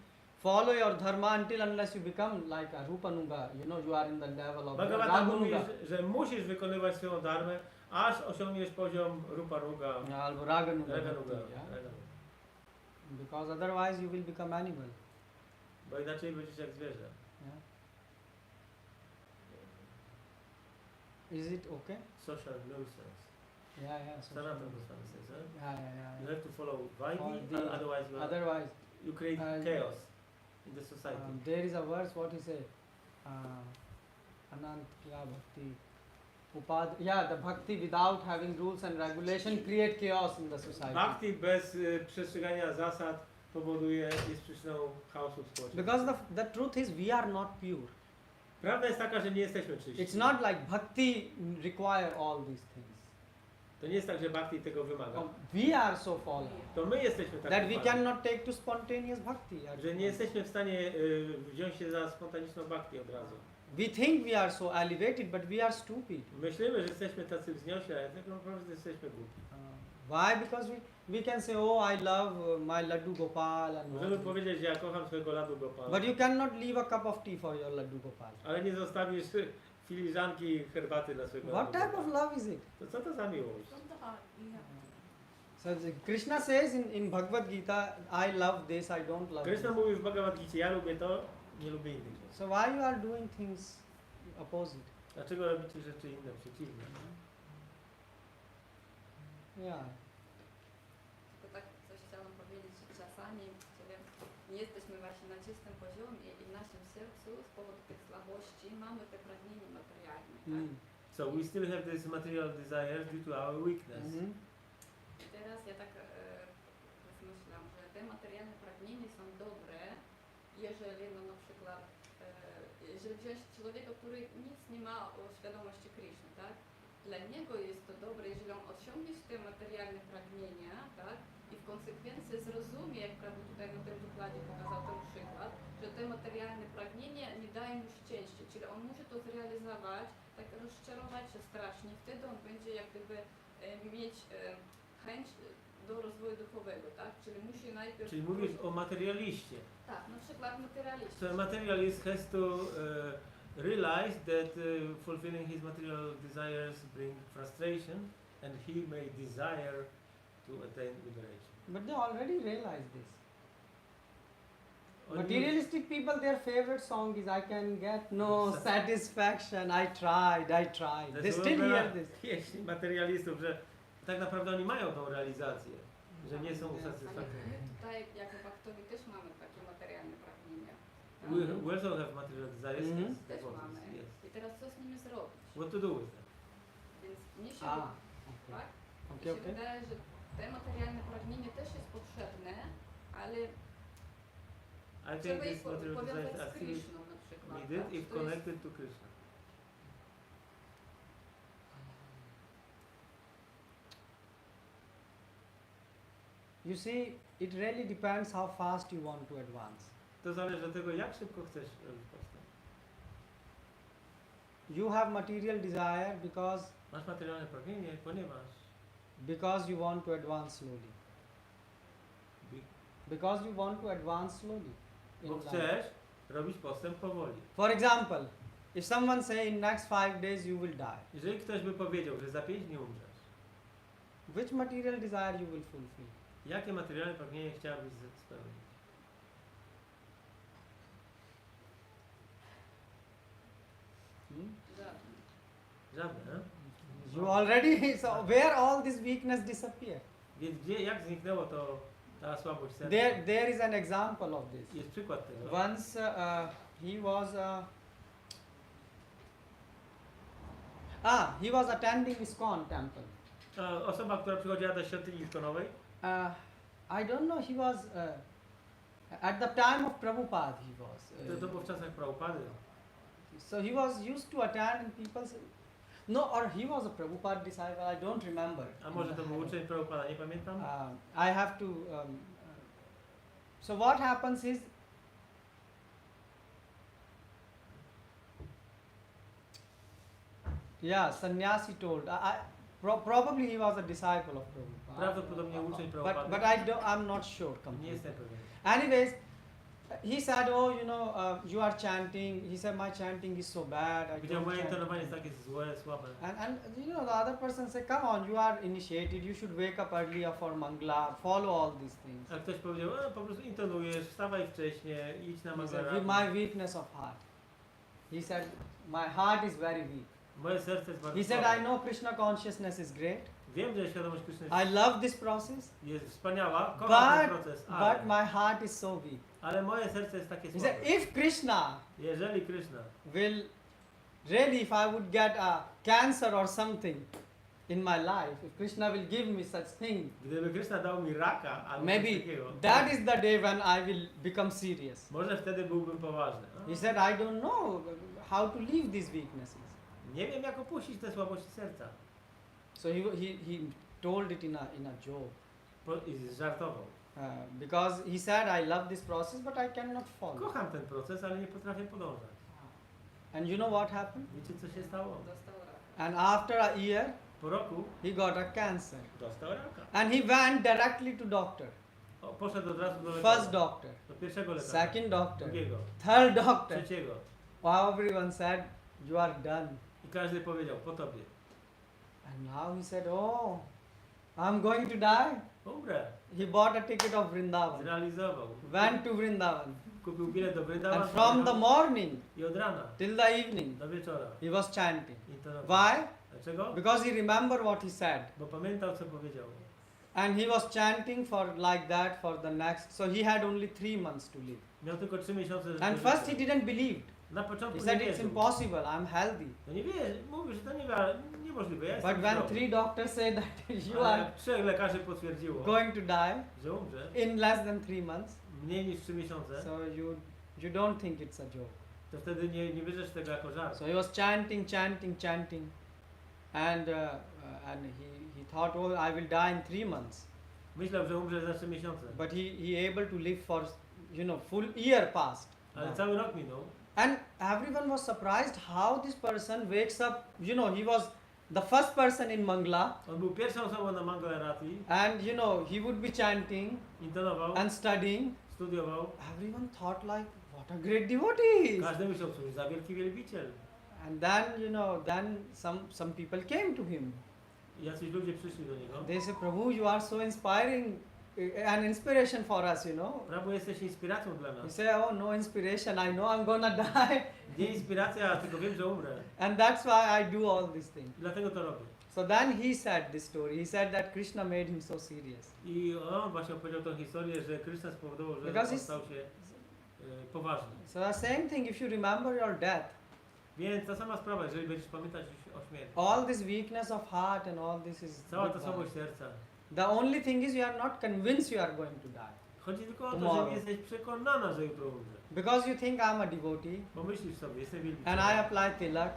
follow your dharma unless you become like a Rupanuga, you are in the level of Bhagavata mówi, Raganuga. że musisz wykonywać swoją dharmę, aż osiągniesz poziom Rupanuga, Albo Raganuga. Raganuga. Yeah? Because otherwise you will become animal. Bo inaczej będziesz jak zwierzę. Yeah? Is it okay? Social nuisance. Yeah. So Sanatana Goswami says, yeah. you have to follow Follow Vaidhi, the- otherwise Otherwise, you create chaos in the society. there is a verse, what you say? Anant kya bhakti. The bhakti without having rules and regulation create chaos in the society. Bhakti bez przestrzegania zasad jest przyczyną chaosu w społeczeństwie. Because the truth is we are not pure. Prawda jest taka, że nie jesteśmy czyści. It's not like bhakti require all these things. To nie jest tak, że Bhakti tego wymaga. We are so fallen To my jesteśmy tak that we upadli, cannot take to spontaneous bhakti. że nie jesteśmy w stanie wziąć się za spontaniczną Bhakti od razu. We think we are so elevated, but we are stupid. Myślimy, że jesteśmy tacy wzniośli, ale tak naprawdę jesteśmy głupi. Why? Because we can say, oh, I love my Laddu Gopal and Możemy all. powiedzieć, że ja kocham swojego Laddu Gopala, But you cannot leave a cup of tea for your Laddu Gopal. ale nie zostawisz filiżanki herbaty dla swojego What Laddu type of Gopala. love is it? To co to za miłość? So Krishna says in Bhagavad Gita, I love this, I don't love Krishna this. mówi w Bhagavad Gita, ja lubię to, nie lubię innych rzeczy. So why you are doing things opposite? Dlaczego robicie rzeczy inne, przeciwne? Yeah. To tak coś chciałam powiedzieć, że czasami kiedy nie jesteśmy właśnie na czystym poziomie i w naszym sercu z powodu tych słabości mamy te pragnienie materialne. Tak? So we still have this material desires due to our weakness. I teraz ja tak rozmyślam, że te materialne pragnienia są dobre, jeżeli no na przykład jeżeli wziąć człowieka, który nic nie ma o świadomości Krishny, tak? Dla niego jest to dobre, jeżeli on osiągnie te materialne pragnienia, tak? I w konsekwencji zrozumie, jak Prabhu tutaj na tym wykładzie pokazał ten przykład, że te materialne pragnienia nie dają mu szczęścia, czyli on musi to zrealizować, tak rozczarować się strasznie, wtedy on będzie jak gdyby mieć chęć do rozwoju duchowego, tak? Czyli musi najpierw... Czyli mówisz o materialiście. Tak, na przykład materialista. So a materialist has to realize that fulfilling his material desires bring frustration, and he may desire to attain liberation. But they already realize this. Oni- Materialistic people, their favorite song is "I can get no satisfaction. I tried. To They jest still ulubiona hear this. pieśń materialistów, że tak naprawdę oni mają tą realizację, że nie są Yes. Ale usatysfakcjonowani. my tutaj jako baktowi też mamy takie materialne pragnienia. tak? We also have material desires. Mhm. Yes, Też that's what it mamy. is, yes. I teraz co z nimi zrobić? What to do with them? Więc mnie się, Ah, tak? Mi okay, się okay. wydaje, że te materialne pragnienie też jest potrzebne, ale I think trzeba je these material powiązać desires are z still Krishną na przykład. needed tak? if To jest- connected to Krishna. You see, it really depends how fast you want to advance. To zależy od tego, jak szybko chcesz robić postęp. You have material desire Masz materialne pragnienie, because you want to advance slowly. Be- Because you want to advance slowly. in bo life. chcesz robić postęp powoli. For example, if someone say in next 5 days you will die, Jeżeli ktoś by powiedział, że za 5 dni umrzesz, which material desire you will fulfill? jakie materialne pragnienie chciałbyś spełnić? Żadne. You already, so where all this weakness disappear? Więc jak zniknęło ta słabość serca? There is an example of this. Jest przykład tego. Once he was attending ISKCON temple. Osoba, która przychodziła do świątyni iskonowej, I don't know, he was at the time of Prabhupada he was. to było w czasach Prabhupady. So he was used to attend and people say, no, or he was a Prabhupada disciple, I don't remember. A może to był uczeń Prabhupada, nie pamiętam? I have to. So what happens is, yeah, sannyasi told. Probably he was a disciple of Prabhupada. Prawdopodobnie uczeń Prabhupada. But I'm not sure Nie completely. jestem pewien. Anyways, he said, oh, you are chanting. He said, my chanting is so bad. I Widział, don't moje chant." intonowanie jest takie złe, słabe. And the other person said, come on, you are initiated. You should wake up earlier for Mangla. Follow all these things. A ktoś powiedział, po prostu intonujesz, wstawaj wcześniej, idź na He said, Mangala. with my weakness of heart. He said, my heart is very weak. Moje serce jest bardzo He said, słabe. I know Krishna consciousness is great. Wiem, że świadomość Kryszny I love this process. jest wspaniała, kocham ten proces, But my heart is so weak. ale moje serce jest takie He słabe. said, if Krishna Jeżeli Kryszna will really, if I would get a cancer or something in my life, if Krishna will give me such thing, Gdyby Kryszna dał mi raka albo coś maybe takiego, that is the day when I will become serious. może wtedy byłbym poważny. He said, I don't know how to leave these weaknesses. Nie wiem, jak opuścić te słabości serca. So he told it in a joke. I żartował. Because he said, I love this process, but I cannot follow. Kocham ten proces, ale nie potrafię podążać. And you know what happened? Wiecie, co się stało? Dostał raka. And after a year, Po roku he got a cancer. dostał raka. And he went directly to doctor. Poszedł od razu do lekarza. First doctor, Do pierwszego lekarza. second doctor, Drugiego. third doctor. Trzeciego. Everyone said, you are done. I każdy powiedział, po tobie. And now he said, oh, I'm going to die. Umrę. He bought a ticket of Vrindavan. Zrealizował. Went to Vrindavan. Kupił bilet do Brydawa. And from the morning I od rana till the evening, do wieczora. he was chanting. Intonował. Why? Dlaczego? Because he remembered what he said. Bo pamiętał, co powiedział. And he was chanting for like that for the next. So he had only 3 months to live. Miał tylko 3 miesiące życia. And first he didn't believe. Na He początku nie said, it's wierzył. impossible, I'm healthy. No nie wierzy. Mówił, że to niemożliwe. Ja But jestem when zdrowy. 3 doctors said that you Ale are jak 3 lekarzy potwierdziło, going to die że umrze in less than 3 months, mniej niż 3 miesiące, so you don't think it's a joke. to wtedy nie bierzesz tego jako żart. So he was chanting, and he thought, oh, I will die in 3 months. Myślał, że umrze za 3 miesiące. But he able to live for full year past. Ale cały rok minął. And everyone was surprised how this person wakes up. He was the first person in Mangla, On był pierwszą osobą na Mangalarati, and he would be chanting intonował, and studying. studiował. Everyone thought like, what a great devotee. Każdy myślał, cóż za wielki wielbiciel. And then some people came to him. I jacyś ludzie przyszli do niego. They said, Prabhu, you are so inspiring, an inspiration for us, Prawo, jesteś inspiracją dla He nas. said, oh, no inspiration, I know I'm gonna die. Nie inspiracja, tylko wiem, że umrę. And that's why I do all these things. Dlatego to robię. So then he said this story. He said that Krishna made him so serious. I on właśnie opowiedział tą historię, że Krishna spowodował, że Because on he's- stał się poważny. So the same thing, if you remember your death, Więc ta sama sprawa, jeżeli będziesz pamiętać o śmierci. all this weakness of heart and all this is Cała ta goodbye. słabość serca. The only thing is you are not convinced you are going to die. Chodzi tylko o to, Tomorrow. że jesteś przekonana, że jutro umrze. Because you think I'm a devotee Pomyślisz sobie, jestem and wielbicielem. I apply tilak,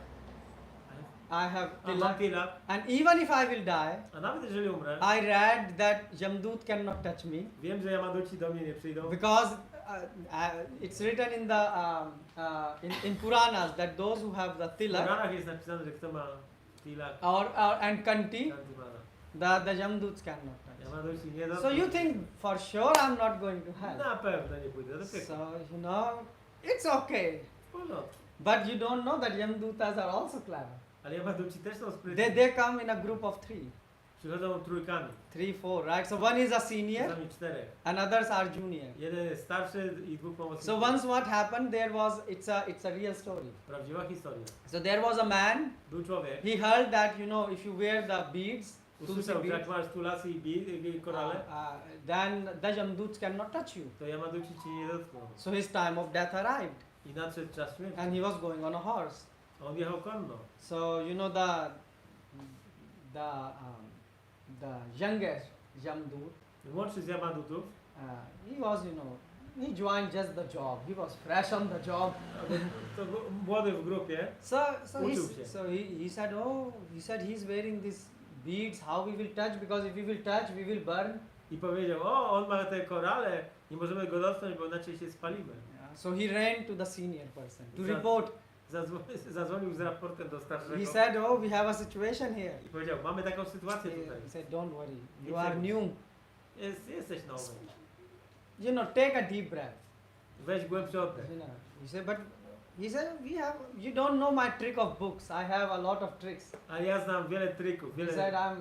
I have A mam tilak, tilak. and even if I will die, A nawet jeżeli umrę, I read that Yamdut cannot touch me wiem, że Yamaduci do mnie nie przyjdą. because it's written in the in Puranas that those who have the W tilak Koranach jest napisane, że kto ma tilak, and kanti, kantymana. the Yamduts cannot touch. Yamaduci nie So you think for sure I'm not going to hell. Na pewno nie pójdę do piekła. So it's okay. W porządku. But you don't know that Yamdutas are also clever. Ale Yamaduci też są sprytni. They come in a group of three, Przychodzą trójkami. 3, 4, right? So one is a senior Czasami czterech. and others are junior. Jeden jest starszy i dwóch pomocników. So once what happened, it's a real story. Prawdziwa historia. So there was a man, Był człowiek, he heard that, if you wear the beads, tulsi usłyszał, że beads, jak masz tulasy i korale, then the Yamduts cannot touch you. to Yamaduci ci nie dotkną. So his time of death arrived I nadszedł czas śmierci. and he was going on a horse. A on jechał konno. So the youngest Yamdut, Młodszy z Yamadutów, he was, he joined just the job. He was fresh on the job. to był młody w grupie, So Uczył się. he said he's wearing these beads. How we will touch? Because if we will touch, we will burn. i powiedział, on ma te korale, nie możemy go dotknąć, bo inaczej się spalimy. So he ran to the senior person to Za- report. Zadzwonił z raportem do starszego He said, we have a situation here. i powiedział, mamy taką sytuację tutaj. He said, don't worry. You are new. Jesteś nowy. Take a deep breath. Weź głębszy oddech. He said, but he said, you don't know my trick of books. I have a lot of tricks. A ja znam wiele trików, He said, wiele...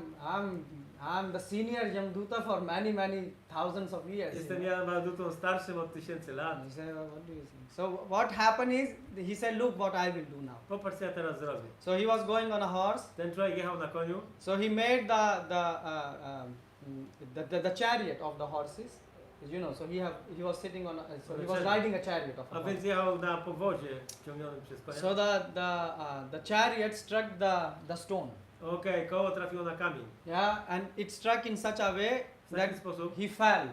I'm the senior Yamduta for many thousands of years. Jestem Yamadutą starszym od 1000 lat. He said, what do you think? So what happened is, he said, look what I will do now. Popatrz, co ja teraz zrobię. So he was going on a horse. Ten człowiek jechał na koniu, So he made the chariot of the horses. So he was sitting on. So he was riding a chariot of a a horse. więc jechał na powozie ciągnionym przez konia. So the chariot struck the stone. Okej, koło trafiło na kamień. Yeah, and it struck in such a way W taki that sposób, he fell.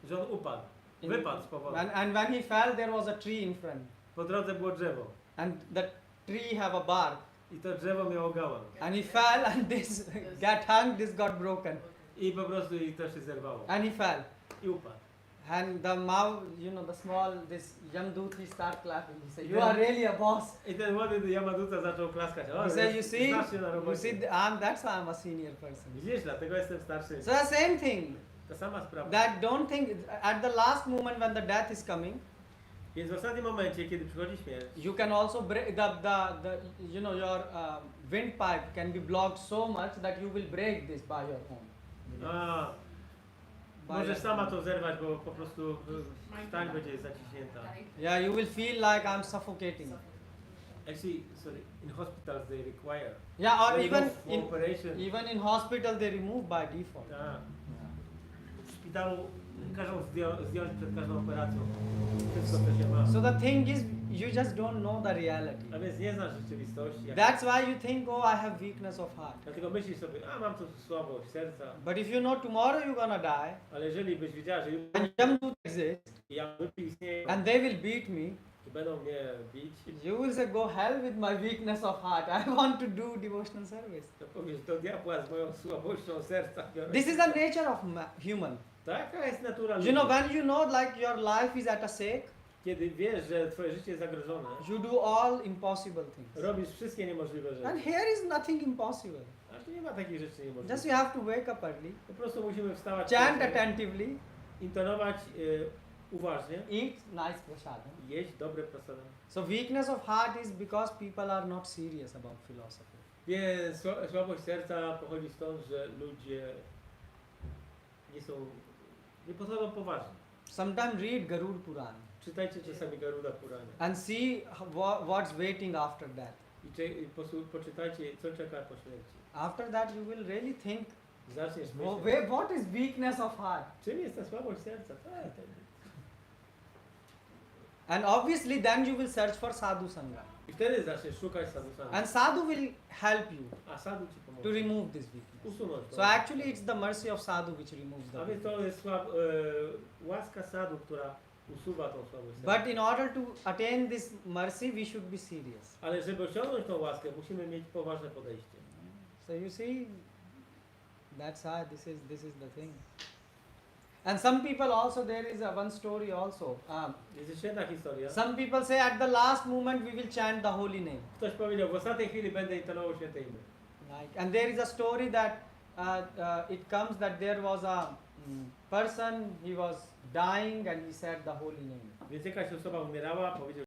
że on upadł. In- Wypadł z powozu. And when he fell, there was a tree in front, Po drodze było drzewo. and the tree have a bark. I to drzewo miało gałę. And he fell, and this got hung, this got broken, I po prostu i to się zerwało. and he fell. I upadł. And the mouth, the small, this Yamdut, he start clapping. He said, "You are really a boss." I ten młody Yamaduta zaczął klaskać. O, He said, "You see, znasz się na robocie. that's why I'm a senior person." Widzisz, dlatego jestem starszy. So the same thing. Ta sama sprawa. That don't think at the last moment when the death is coming, Więc w ostatnim momencie, kiedy przychodzi śmierć, you can also break your windpipe can be blocked so much that you will break this by your own. a, By możesz your sama own. to zerwać, bo po prostu stań będzie zaciśnięta. Yeah, you will feel like I'm suffocating. Actually, sorry, in hospitals they require. Yeah, or They even move for operation. even in hospital they remove by default. Tak. W szpitalu każą zdjąć przed każdą operacją wszystko, co się ma. So the thing is, you just don't know the reality. A więc nie znasz rzeczywistości. That's why you think, oh, I have weakness of heart. Dlatego myślisz sobie, mam tu słabość serca. But if you know tomorrow you're gonna die, Ale jeżeli byś wiedziała, że and Yamdut exists, ja istnieję and they will beat me, i będą mnie bić, you will say, go hell with my weakness of heart. I want to do devotional service. to powiesz, do diabła z moją słabością serca. Biorę. This is the nature of human. Taka jest natura When ludzi. you know like your life is at a stake, Kiedy wiesz, że twoje życie jest zagrożone, you do all impossible things. robisz wszystkie niemożliwe And rzeczy. here is nothing impossible. A tu nie ma takich rzeczy Just niemożliwych. you have to wake up early, Po prostu musimy wstawać, chant wcześniej, attentively, intonować uważnie, eat nice prasadam. jeść dobre prasadam. So weakness of heart is because people are not serious about philosophy. Więc słabość serca pochodzi stąd, że ludzie nie podchodzą poważnie. Sometimes read Garud Puran Czytajcie czasami Garuda Purana and see what's waiting after that. i poczytajcie, co czeka po śmierci. After that you will really think, Zaczniesz myśleć, what is weakness of heart? czym jest ta słabość serca? Tak. And obviously then you will search for sadhu sangha. I wtedy zaczniesz szukać sadhusana. And sadhu will help you A sadhu ci to pomoże remove this weakness. usunąć to. So actually it's the mercy of sadhu which removes the A więc weakness. to jest łaska sadhu, która usuwa tą słabość serca. But in order to attain this mercy we should be serious. Ale żeby osiągnąć tą łaskę, musimy mieć poważne podejście. So you see, that's how this is the thing. And some people also, there is one story also. Jest jeszcze jedna historia. Some people say at the last moment we will chant the holy name. Ktoś powiedział, w ostatniej chwili będę intonował święte imię. Like, and there is a story that it comes that there was a person, he was dying and he said the holy name. Więc jakaś osoba umierała, powiedział